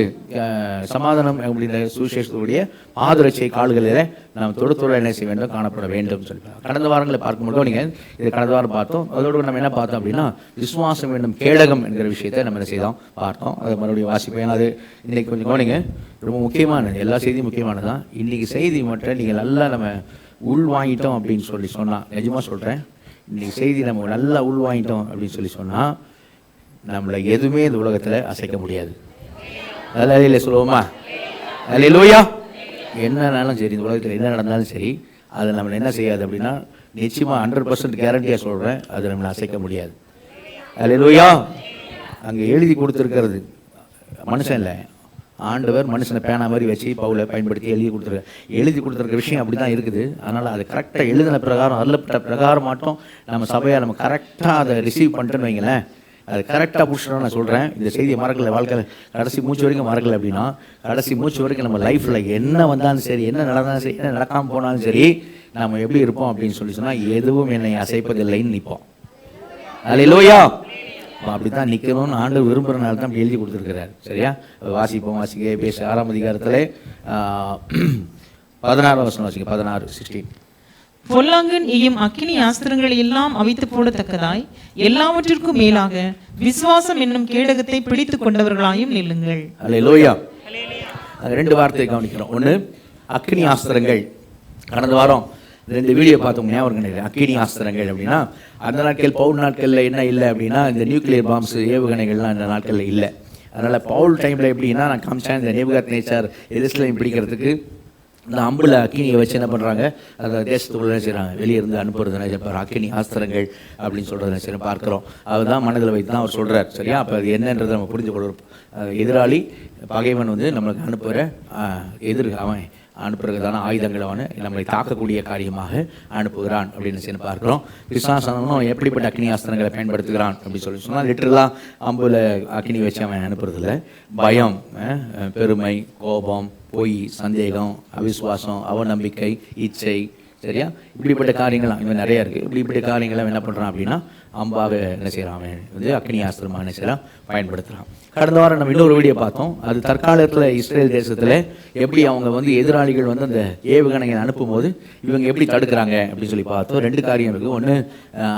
சமாதானம் அப்படின்ற சுவிசேஷத்துடைய பாதரட்சியை கால்களில் நாம் தொடுத்தோடு என்ன செய்ய வேண்டும்? காணப்பட வேண்டும் சொல்லிக்கலாம். கடந்த வாரங்களை பார்க்கும்போது நீங்கள் இது கடந்த வாரம் பார்த்தோம். அதோடு நம்ம என்ன பார்த்தோம் அப்படின்னா விசுவாசம் வேண்டும் கேடகம் என்கிற விஷயத்தை நம்ம என்ன செய்தோம் பார்த்தோம். அதை மறுபடியும் வாசிப்போம். ஏன்னா அது இன்றைக்கி கொஞ்சம் கவனிங்க, ரொம்ப முக்கியமானது. எல்லா செய்தியும் முக்கியமானது தான். இன்றைக்கி செய்தி மட்டும் நீங்கள் நல்லா நம்ம உள் வாங்கிட்டோம் அப்படின்னு சொல்லி சொன்னால், நிஜமாக சொல்கிறேன், இன்றைக்கி செய்தி நம்ம நல்லா உள் வாங்கிட்டோம் அப்படின்னு சொல்லி சொன்னால் நம்மளை எதுவுமே இந்த உலகத்தில் அசைக்க முடியாது. அல்லேலூயா சொல்லுவோமா? அல்லேலூயா. என்னன்னாலும் சரி, இந்த உலகத்தில் என்ன நடந்தாலும் சரி, அதை நம்மளை என்ன செய்யாது அப்படின்னா நிச்சயமாக 100% கேரண்டியாக சொல்கிறேன், அது நம்மளை அசைக்க முடியாது. அல்லேலூயா. அங்கே எழுதி கொடுத்துருக்கிறது மனுஷன் இல்லை, ஆண்டவர் மனுஷனை பேனா மாதிரி வச்சு பவுலை பயன்படுத்தி எழுதி கொடுத்துருக்க விஷயம் அப்படி தான் இருக்குது. அதனால் அது கரெக்டாக எழுதின பிரகாரம் அருளப்பட்ட பிரகாரம் மட்டும் நம்ம சபையாக நம்ம கரெக்டாக அதை ரிசீவ் பண்ணிட்டேன்னு வைங்களேன், அது கரெக்டாக பிடிச்சிட்டோம். நான் சொல்கிறேன், இந்த செய்தியை மறக்கலை, வாழ்க்கையில் கடைசி மூச்சு வரைக்கும் மறக்கலை அப்படின்னா கடைசி மூச்சு வரைக்கும் நம்ம லைஃப்பில் என்ன வந்தாலும் சரி, என்ன நடந்தாலும் சரி, என்ன நடக்காமல் போனாலும் சரி, நம்ம எப்படி இருப்போம் அப்படின்னு சொன்னால் எதுவும் என்னை அசைப்பதில்லைன்னு நிற்போம். அல்லேலூயா. அப்படி தான் நிற்கணும்னு ஆண்டவர் விரும்புகிறனால தான் அப்படி எழுதி கொடுத்துருக்கிறார். சரியா? வாசிப்போம். வாசிக்க பேச 6ஆம் அதிகாரத்தில் 16 வசனம் வாசிக்க. 16:16. பொல்லாங்கன் எய்யும் அக்கினி ஆஸ்திரங்களை எல்லாம் அவித்து போடத்தக்கதாய் எல்லாவற்றிற்கும் மேலாக விசுவாசம் என்னும் கேடகத்தை பிடித்து கொண்டவர்களாயும் நில்லுங்கள். அல்லேலூயா. ரெண்டு வார்த்தையை கவனிக்கிறோம். ஒன்று அக்கினி ஆஸ்திரங்கள். கடந்த வாரம் 2 வீடியோ பார்த்தோம், ஞாபகம் நினைக்கிறேன். அக்கினி ஆஸ்திரங்கள் அப்படின்னா அந்த நாட்கள் பவுல் நாட்களில் என்ன இல்லை அப்படின்னா இந்த நியூக்ளியர் பாம்ஸ் ஏவுகணைகள்லாம் இந்த நாட்களில் இல்லை. அதனால் பவுல் டைமில் எப்படின்னா நான் காமிச்சேன், இந்த நேபுகாத்நேச்சார் எருசலேம் பிடிக்கிறதுக்கு இந்த அம்பில் அக்கினியை வச்சு என்ன பண்ணுறாங்க, அதை தேசத்துக்குள்ள செய்கிறாங்க, வெளியே இருந்து அனுப்புறது அக்கினி ஆஸ்திரங்கள் அப்படின்னு சொல்கிறத சரி பார்க்குறோம். அதுதான் மனதில் வைத்து தான் அவர் சொல்கிறார். சரியா? அப்போ அது என்னன்றதை நம்ம புரிஞ்சு கொள்கிறோம். எதிராளி பகைவன் நம்மளுக்கு அனுப்புகிற அவன் அனுப்புறதுக்கான ஆயுதங்களை நம்மளை தாக்கக்கூடிய காரியமாக அனுப்புகிறான் அப்படின்னு சொல்லி பார்க்குறோம். பிசாசனும் எப்படிப்பட்ட அக்னி ஆஸ்திரங்களை பயன்படுத்துகிறான் அப்படின்னு சொல்லி சொன்னால் லிட்டரலாக அம்புல அக்னி வச்சு அவன் அனுப்புறதில்ல. பயம், பெருமை, கோபம், பொய், சந்தேகம், அவிசுவாசம், அவநம்பிக்கை, இச்சை, சரியா, இப்படிப்பட்ட காரியங்கள்லாம் இவன் நிறையா இருக்குது. இப்படிப்பட்ட காரியங்கள்லாம் என்ன பண்ணுறான் அப்படின்னா அம்பாக என்ன செய்கிறான், அக்னி ஆஸ்திரமாக என்ன செய்கிறான், பயன்படுத்துகிறான். கடந்த வாரம் நம்ம இன்னொரு வீடியோ பார்த்தோம். அது தற்காலத்தில் இஸ்ரேல் தேசத்தில் எப்படி அவங்க எதிராளிகள் அந்த ஏவுகணையை அனுப்பும்போது இவங்க எப்படி தடுக்கிறாங்க அப்படின்னு சொல்லி பார்த்தோம். 2 காரியம் இருக்குது. ஒன்று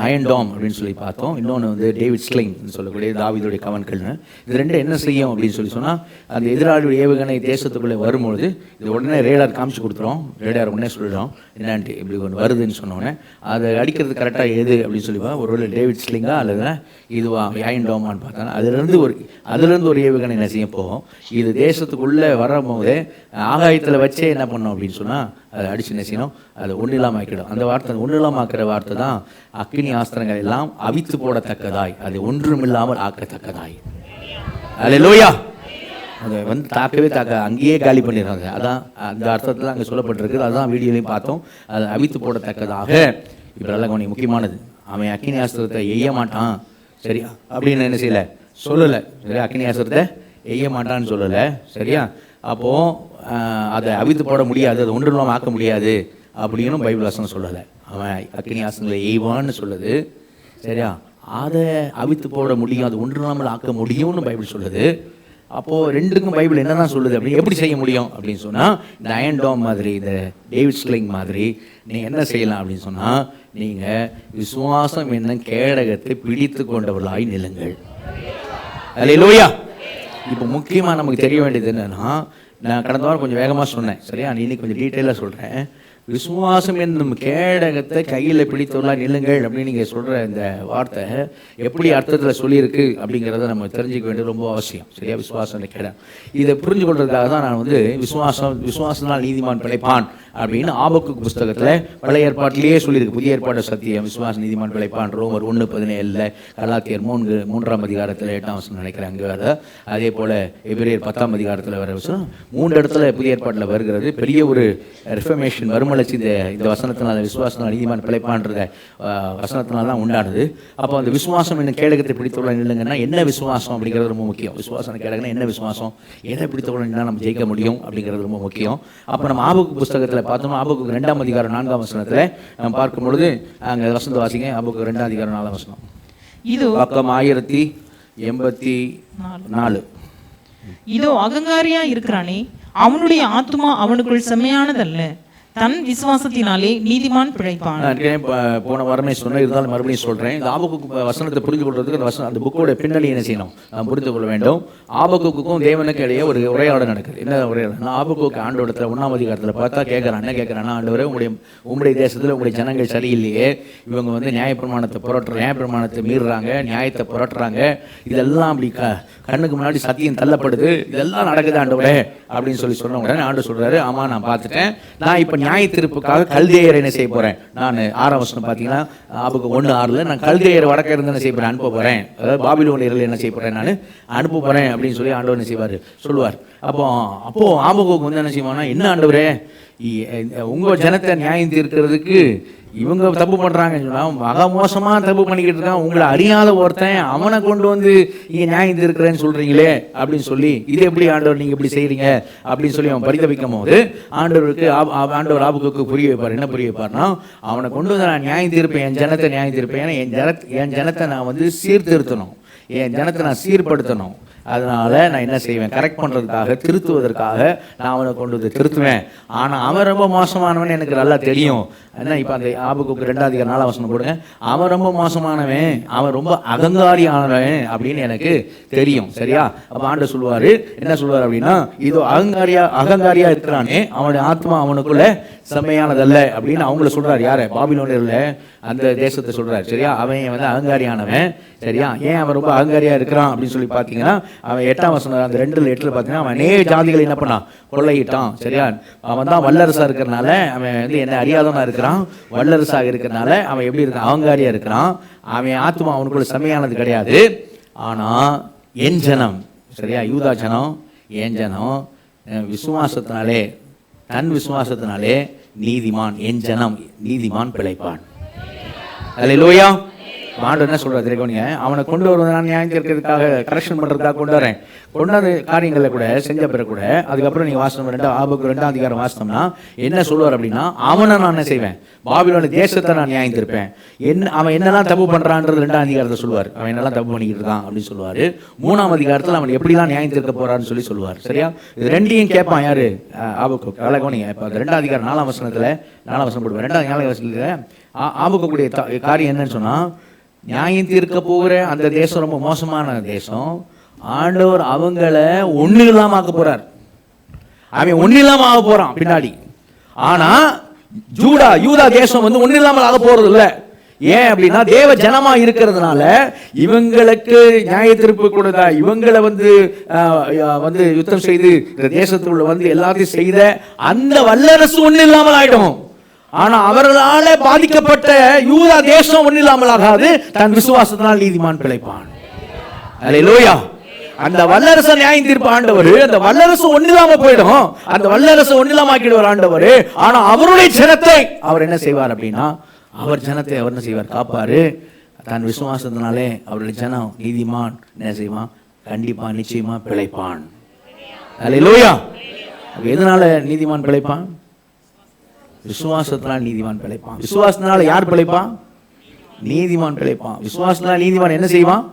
அயன் டாம் அப்படின்னு சொல்லி பார்த்தோம். இன்னொன்று டேவிட் ஸ்லிங் சொல்லக்கூடிய தாவீதுடைய கவன்கள்னு. இது 2 என்ன செய்யும் அப்படின்னு சொல்லி சொன்னால் அந்த எதிராளியுடைய ஏவுகணை தேசத்துக்குள்ளே வரும்பொழுது இது உடனே ரேடார் காமிச்சு கொடுத்துரும். ரேடார் உடனே சொல்லிடும் என்னான்ட்டு இப்படி ஒன்று வருதுன்னு சொன்னோடனே அதை அடிக்கிறது கரெக்டாக எது அப்படின்னு சொல்லி ஒருவேளை டேவிட் ஸ்லிங்கா அல்லது இதுவா அயன் டாமான்னு பார்த்தாங்க. அதுலேருந்து ஒரு ஏவுகணை என்ன செய்ய போகும். இது தேசத்துக்குள்ளே வரும்போதே ஆகாயத்தில் வச்சே என்ன பண்ணோம் அப்படின்னு சொன்னால் அதை அடிச்சு என்ன செய்யணும், அதை ஒன்றில்லாமல் ஆக்கிடும். அந்த வார்த்தை ஒன்றில்லாமல் ஆக்கிற வார்த்தை தான் அக்கினி ஆஸ்திரங்கள் எல்லாம் அவித்து போடத்தக்கதாய், அது ஒன்றுமில்லாமல் ஆக்கத்தக்கதாய். அல்லேலூயா. அதை தாக்கவே அங்கேயே காலி பண்ணிடுறாங்க. அதான் அந்த அர்த்தத்தில் அங்கே சொல்லப்பட்டிருக்குது. அதுதான் வீடியோலையும் பார்த்தோம். அதை அவித்து போடத்தக்கதாக. இப்பெல்லாம் கொஞ்சம் முக்கியமானது, அவன் அக்கினி ஆஸ்திரத்தை எய்ய மாட்டான் சரியா அப்படின்னு என்ன செய்யலை, சொல்லலை. சரியா? அக்கினி ஆஸ்திரத்தை எய்ய மாட்டான்னு சொல்லலை. சரியா? அப்போது அதை அவித்து போட முடியாது, அதை ஒன்று இல்லாமல் ஆக்க முடியாது அப்படின்னு பைபிள் வசனம் சொல்லலை. அவன் அக்கினி ஆஸ்திரங்களை எய்வான்னு சொல்லுது. சரியா? அதை அவித்து போட முடியும், அது ஒன்று இல்லாமல் ஆக்க முடியும்னு பைபிள் சொல்லுது. அப்போது 2க்கும் பைபிள் என்ன தான் சொல்லுது அப்படின்னு எப்படி செய்ய முடியும் அப்படின்னு சொன்னால் இந்த அயன் டாம் மாதிரி, இந்த டேவிட் ஸ்லிங் மாதிரி நீங்கள் என்ன செய்யலாம் அப்படின்னு சொன்னால் நீங்கள் விசுவாசம் என்ன கேடகத்தை பிடித்து கொண்டவர்களாய் நில்லுங்கள். அல்லேலூயா. இப்போ முக்கியமாக நமக்கு தெரிய வேண்டியது என்னென்னா, நான் கடந்த வாரம் கொஞ்சம் வேகமாக சொன்னேன். சரியா? இன்னைக்கு கொஞ்சம் டீட்டெயிலாக சொல்கிறேன். விசுவாசம் என்னும் கேடகத்தை கையில் பிடித்தவர்களாக நில்லுங்கள் அப்படின்னு நீங்கள் சொல்கிற இந்த வார்த்தை எப்படி அர்த்தத்தில் சொல்லியிருக்கு அப்படிங்கிறத நம்ம தெரிஞ்சுக்க வேண்டியது ரொம்ப அவசியம். சரியா? விசுவாசம் கேடகம் இதை புரிஞ்சு கொள்றதுக்காக தான் நான் விசுவாசனால் நீதிமான் பிழைப்பான் அப்படின்னு ஆபக்குக் புஸ்தகத்தில் பழைய ஏற்பாட்டிலேயே சொல்லியிருக்கு. புதிய ஏற்பாடு சத்தியம், விசுவாச நீதிமான் பிழைப்பான். ரோமர் 1:17, கலாத்தியர் 3ஆம் அதிகாரத்தில் 8ஆம் வசனம் நினைக்கிறேன் அங்கே வர. அதே போல் எபிரேயர் 10ஆம் அதிகாரத்தில் வர வசனம் 3 இடத்துல புதிய ஏற்பாட்டில் வருகிறது. பெரிய ஒரு ரிஃபர்மேஷன் மறுமலர்ச்சி இந்த வசனத்தினால், விசுவாசனால் நீதிமான் பிழைப்பான்றத வசனத்தினால தான் உண்டானது. அப்போ அந்த விசுவாசம் என்ன கேடகத்தை பிடித்தவர்களாக நில்லுங்கன்னா என்ன விசுவாசம் அப்படிங்கிறது ரொம்ப முக்கியம். விசுவாசம் கேடகம்னா என்ன விசுவாசம், எதை பிடித்தவர்களாக நம்ம ஜெயிக்க முடியும் அப்படிங்கிறது ரொம்ப முக்கியம். அப்போ நம்ம ஆபக்குக் புஸ்தகத்தில் பார்த்தோம்னா ஆபக்குக் 2ஆம் அதிகாரம் 4ஆம் வசனத்தில் நம்ம பார்க்கும் பொழுது அங்கே வசனத்தை வாசிங்க. ஆபக்குக் 2ஆம் அதிகாரம் 4ஆம் வசனம். இது பக்கம் 1084. இதோ அகங்காரியா இருக்கிறானே, அவனுடைய ஆத்துமா அவனுக்குள் செம்மையானதல்ல, தன் விசுவாசத்தினாலே நீதிமான் பிழைப்பான். போன வாரமே சொன்னேன், இருந்தாலும் மறுபடியும் சொல்கிறேன். இந்த ஆபக்குக் வசனத்தை புரிந்து கொள்றதுக்கு அந்த புக்கோட பின்னணி என்ன செய்யணும், நாம் புரிந்து கொள்ள வேண்டும். ஆபக்குக்கும் தேவனுக்கு இடையே ஒரு உரையாடல் நடக்குது. என்ன உரையாடல்? ஆபக்குக் ஆண்டவரத்தில் 1ஆம் அதிகாரத்தில் பார்த்தா கேட்குறான். என்ன கேட்குறான்னா, ஆண்டவரே உங்களுடைய தேசத்தில் உங்களுடைய ஜனங்கள் சரியில்லையே, இவங்க நியாயப்பிரமாணத்தை மீறுறாங்க, நியாயத்தை புரட்டுறாங்க, இதெல்லாம் அப்படி கண்ணுக்கு முன்னாடி சத்தியம் தள்ளப்படுது, இதெல்லாம் நடக்குது ஆண்டவரே அப்படின்னு சொன்ன உடனே ஆண்டு சொல்கிறாரு, ஆமாம் நான் பார்த்துட்டேன், நான் இப்போ நியாய தீர்ப்புக்காக கல்தேயரை என்ன செய்ய போகிறேன். நான் 6ஆம் வசனம் பார்த்தீங்கன்னா ஆபக்குக் 1:6 நான் கல்தேயர் வடக்க இருந்து என்ன செய்ய போகிறேன், அனுப்ப போகிறேன். அதாவது பாபிலோனியர்கள் என்ன செய்ய போகிறேன், நான் அனுப்ப போகிறேன் அப்படின்னு சொல்லி ஆண்டவர் என்ன செய்வார், சொல்லுவார். அப்போ ஆபகுக்கு வந்து என்ன செய்வானா, என்ன ஆண்டவரே உங்க ஜனத்தை நியாயம் தீர்க்கிறதுக்கு இவங்க தப்பு பண்றாங்கன்னு சொன்னா, மகா மோசமா தப்பு பண்ணிக்கிட்டு இருக்கான், உங்களை அறியாத ஒருத்தன் அவனை கொண்டு வந்து நீங்க நியாயம் தீர்க்கிறேன்னு சொல்றீங்களே அப்படின்னு சொல்லி, இது எப்படி ஆண்டவர் நீங்க இப்படி செய்றீங்க அப்படின்னு சொல்லி அவன் பரிதவிக்கும் போது ஆண்டவர் ஆபகுக்கு புரிய வைப்பார். என்ன புரிய வைப்பார்னா, அவனை கொண்டு வந்து நான் நியாயம் தீர்ப்பேன், என் ஜனத்தை நியாயம் தீர்ப்பேன், என் ஜனத்தை நான் வந்து சீர்திருத்தணும், என் ஜனத்தை நான் சீர்படுத்தணும். அதனால நான் என்ன செய்வேன், கரெக்ட் பண்ணுறதுக்காக, திருத்துவதற்காக நான் அவனை கொண்டு வந்து திருத்துவேன். ஆனால் அவன் ரொம்ப மோசமானவன் எனக்கு நல்லா தெரியும். என்ன இப்போ அந்த ஆபகுக்கு 2:4 போடுங்க. அவன் ரொம்ப மோசமானவன், அவன் ரொம்ப அகங்காரியானவன் அப்படின்னு எனக்கு தெரியும். சரியா? அப்போ ஆண்டவர் சொல்லுவார், என்ன சொல்லுவார் அப்படின்னா, இதோ அகங்காரியா இருக்கிறானே அவனுடைய ஆத்மா அவனுக்குள்ள செம்மையானதல்ல அப்படின்னு அவங்கள சொல்றாரு. யாரு? பாபிலோனியர்ல அந்த தேசத்தை சொல்றாரு. சரியா? அவன் வந்து அகங்காரியானவன். சரியா? ஏன் அவன் ரொம்ப அகங்காரியா இருக்கிறான் அப்படின்னு சொல்லி பார்த்தீங்கன்னா, அவன் 8ஆம் வசனம் அந்த 2:8 பார்த்தீங்கன்னா, அவன் அநேக ஜாதிகளை என்ன பண்ணான், கொள்ளையிட்டான். சரியா? அவன் தான் வல்லரசா இருக்கிறனால, அவன் வந்து என்ன அறியாதவனா இருக்கிறான், வல்லரசாக இருக்கிறனால அவன் எப்படி இருக்கான், அகங்காரியா இருக்கிறான். அவன் ஆத்மா அவனுக்குள்ள செம்மையானது கிடையாது. ஆனா என் ஜனம், சரியா, யூதா ஜனம், என் ஜனம் விசுவாசத்தினாலே, தன் விசுவாசத்தினாலே நீதிமான், என் ஜனம் நீதிமான் பிழைப்பான். அல்லேலூயா. ஆண்டவர் என்ன சொல்றாரு தெரியுங்க, அவனை கொண்டு வருவது நான் நியாயம் தீர்க்கிறதுக்காக, கரெக்ஷன் பண்றதுக்காக கொண்டு வரேன். கொண்டாத காரியங்களை கூட செஞ்ச பிறகு கூட அதுக்கப்புறம் நீங்க வாசனம் ஆபகுக்கு 2ஆம் அதிகாரம் வாசனம்னா என்ன சொல்லுவார் அப்படின்னா, அவனை நான் என்ன செய்வேன், பாபிலோன் தேசத்தை நான் நியாயம் தீர்ப்பேன். அவன் என்னெல்லாம் தப்பு பண்றான்றது 2ஆம் அதிகாரத்தை சொல்லுவார். அவன் என்னெல்லாம் தப்பு பண்ணிக்கிட்டு இருக்கான் அப்படின்னு சொல்லுவாரு. 3ஆம் அதிகாரத்தில் அவன் எப்படிலாம் நியாயம் தீர்க்க போறான்னு சொல்லி சொல்லுவார். சரியா? இது ரெண்டையும் கேட்பான் யாரு, ஆபகுக்கு. அழகோனிங்க இப்போ 2ஆம் அதிகாரம் 4ஆம் வசனத்துல 4ஆம் வசனம் போடுவார். 2ஆம் வசனத்துல ஆபகுடைய காரியம் என்னன்னு சொன்னா, நியாயம் தீர்க்க போகிற அந்த தேசம் ரொம்ப மோசமான தேசம். ஆண்டவர் அவங்கள ஒண்ணு இல்லாம ஆக்க போறார். அவன் ஒண்ணு இல்லாம ஆக போறான் பின்னாடி. ஆனா யூதா தேசம் வந்து ஒண்ணு இல்லாமல் ஆக போறது இல்ல. ஏன் அப்படின்னா, தேவ ஜனமா இருக்கிறதுனால இவங்களுக்கு நியாய தீர்ப்பு கொடுத்தா, இவங்களை வந்து யுத்தம் செய்து இந்த தேசத்துக்குள்ள வந்து எல்லாத்தையும் செய்த அந்த வல்லரசு ஒண்ணு இல்லாமல் ஆயிடும். ஆனா அவர்களால பாதிக்கப்பட்ட யூதா தேசம் ஒண்ணு இல்லாமல் ஆகாது, தன் விசுவாசத்தினால் நீதிமான் பிழைப்பான். அல்லேலூயா. அந்த வல்லரச நியாயம் தீர்ப்பு ஆண்டவர், அந்த வல்லரசு ஒண்ணில்லாம போயிடும், அந்த வல்லரசு ஒண்ணில்லாம ஆக்கிடுவார் ஆண்டவர். ஆனா அவருடைய ஜனத்தை அவர் என்ன செய்வார் அப்படின்னா, அவர் ஜனத்தை அவர் என்ன செய்வார், காப்பாரு. தன் விசுவாசத்தினாலே அவருடைய ஜனம் நீதிமான் என்ன செய்வான், கண்டிப்பா நிச்சயமா பிழைப்பான். அல்லேலூயா. எதனால நீதிமான் பிழைப்பான்? விசுவாசத்தினால் நீதிமான் பிழைப்பான். விசுவாசத்தினால யார் பிழைப்பான்? நீதிமான் பிழைப்பான். விசுவாசத்தினால் நீதிமான் என்ன செய்வான்,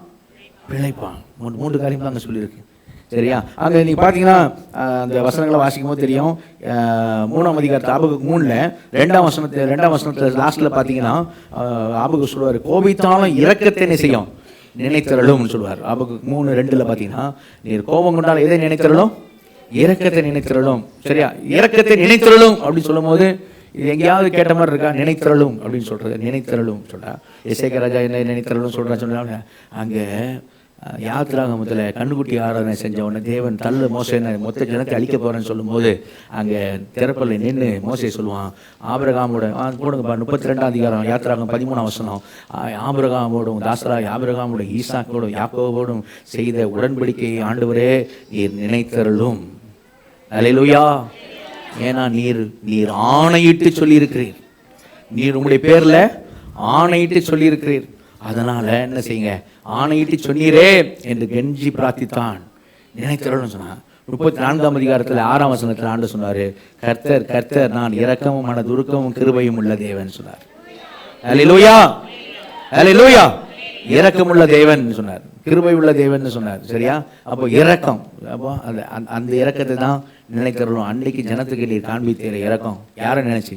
பிழைப்பான். 3 காரியம் தான் அங்கே சொல்லியிருக்கு. சரியா? அங்கே நீங்கள் பார்த்தீங்கன்னா அந்த வசனங்களை வாசிக்கும் போது தெரியும். 3ஆம் அதிகாரத்தில் ஆபகுக்கு 3ல் 2ஆம் வசனத்தில் லாஸ்ட்டில் பார்த்தீங்கன்னா ஆபகு சொல்லுவார், கோபித்தாலும் இரக்கத்தை என்ன செய்யும், நினைத்தரலும் சொல்லுவார். ஆபகுக்கு 3:2 பார்த்தீங்கன்னா, நீர் கோபம் கொண்டால் எதை நினைத்தரலும், இரக்கத்தை நினைத்தரலும். சரியா? இரக்கத்தை நினைத்தரலும் அப்படின்னு சொல்லும் போது இது எங்கேயாவது கேட்ட மாதிரி இருக்கா? நினைத்தரலும் அப்படின்னு சொல்றது, நினைத்தரலும் சொல்றா. எசேக்கியா ராஜா என்ன நினைத்தரலும் சொல்றாங்க. அங்கே யாத்திராகமத்தில் கண்ணுக்குட்டி ஆராதனை செஞ்ச உடனே தேவன் மோசே மொத்த ஜனத்தை அழிக்க போறேன்னு சொல்லும் போது அங்கே திறப்பல்ல நின்று மோசே சொல்லுவான், ஆபிரகாமோட போடுங்கப்பா 32ஆம் அதிகாரம் யாத்திராகம் 13ஆம் வசனம், ஆபிரகாமோடும் தாசராய் ஆபிரகாமோட ஈசாக்கோடும் யாக்கோவோடும் செய்த உடன்படிக்கையை ஆண்டவரே நீர் நினைத்தருளும். அல்லேலூயா. ஏன்னா நீர் ஆணையிட்டு சொல்லியிருக்கிறீர், நீர் உங்களுடைய பேர்ல ஆணையிட்டு சொல்லியிருக்கிறீர். அதனால என்ன செய்யுங்க, ஆணையிட்டு சொன்னீரே என்று கெஞ்சி பிரார்த்தித்தான். நினைத்தருளும் சொன்னான். 34ஆம் அதிகாரத்தில் 6ஆம் வசனத்தில் ஆண்டு சொன்னாரு, கர்த்தர் கர்த்தர் நான் இரக்கமும் மனதுருக்கமும் கிருபையும் உள்ள தேவன் சொன்னார். அல்லேலூயா. அல்லேலூயா. இரக்கமுள்ள தேவன் சொன்னார், கிருபை உள்ள தேவன் சொன்னார். சரியா? அப்போ இரக்கம், அப்போ அந்த இரக்கத்தை தான் நினைத்தருளும். அன்னைக்கு ஜனத்துக்கு நீர் காண்பித்தீர இரக்கம் யாரை நினைச்சு,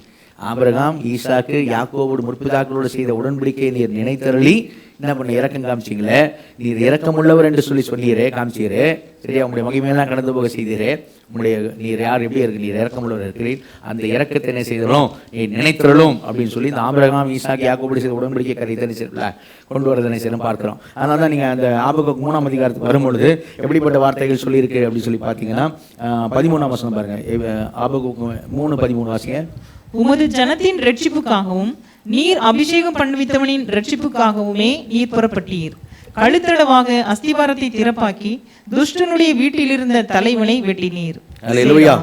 ஆபிரகாம் ஈசாக்கு யாக்கோவோடு முற்பிதாக்களோடு செய்த உடன்படிக்கையை நீர் நினைத்தருளி என்ன பண்ண, இரக்கம் காமிச்சிங்களே. நீர் இரக்கம் உள்ளவர் என்று சொன்னீரே, காமிச்சீரே. சரியா? உங்களுடைய மகிமையெல்லாம் கடந்து போக செய்தீரே. நீர் யார் எப்படி இருக்கு, நீர் இரக்கம் உள்ளவர் இருக்கிறீர். அந்த இரக்கத்தை என்ன செய்தரும், நீ நினைத்தருளும் அப்படின்னு சொல்லி இந்த ஆபிரகாம் ஈசாக்கு யாக்கோவோடு செய்த உடன்படிக்கை கரைத்தனை செய்யல கொண்டு வரதனை செய்யணும் பார்க்கிறோம். அதனால தான் நீங்கள் அந்த ஆபகுக்கு 3ஆம் அதிகாரத்துக்கு வரும்பொழுது எப்படிப்பட்ட வார்த்தைகள் சொல்லியிருக்கு அப்படின்னு சொல்லி பார்த்தீங்கன்னா 13ஆம் வசனம் பாருங்க. ஆபகுக்கு 3:13 வாசிங்க. உமது ஜனத்தின் ரட்சிப்புக்காகவும் நீர் அபிஷேகம் பண்ணுவித்தவனின் ரட்சிப்புக்காகவுமே நீர் புறப்பட்டீர். கழுத்தளவாக அஸ்திபாரத்தை திறப்பாக்கி துஷ்டனுடைய வீட்டிலிருந்த தலைவனை வெட்டினீர். அல்லேலூயா.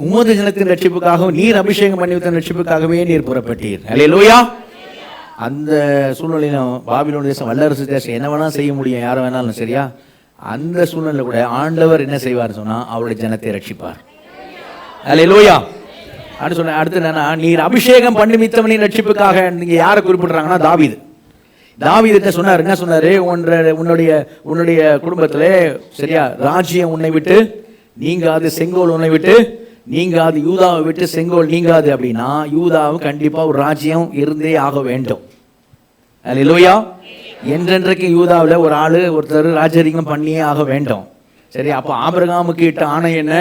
உமது ஜனத்தின் ரட்சிப்புக்காகவும் நீர் அபிஷேகம் பண்ணி வைத்த ரட்சிப்புக்காகவே நீர் புறப்பட்டீர். அல்லேலூயா. அந்த சூழ்நிலையிலும் பாபிலோன் தேசம் வல்லரசு தேசம் என்ன வேணாலும் செய்ய முடியும், யாரை வேணாலும், சரியா? அந்த சூழ்நிலை கூட ஆண்டவர் என்ன செய்வார் சொன்னா அவருடைய ஜனத்தை ரட்சிப்பார். அல்லேலூயா. அப்படின்னு சொன்ன அடுத்து என்னன்னா, நீர் அபிஷேகம் பண்ணி மித்தவனின் ரட்சிப்புக்காக நீங்க யாரை குறிப்பிடுறாங்கன்னா தாவீது. தாவீதுட்ட சொன்னார், என்ன சொன்னாரு? உன்னுடைய குடும்பத்திலே, சரியா, ராஜ்யம் உன்னை விட்டு நீங்காது, செங்கோல் உன்னை விட்டு நீங்காது, யூதாவை விட்டு செங்கோல் நீங்காது. அப்படின்னா யூதாவு கண்டிப்பா ஒரு ராஜ்யம் இருந்தே ஆக வேண்டும். அல்லேலூயா. என்றென்றைக்கு யூதாவில் ஒரு ஆளு ஒருத்தர் ராஜரிகம் பண்ணியே ஆக வேண்டும். சரி, அப்போ ஆபிரகாமுக்கு இட்ட ஆணை என்ன?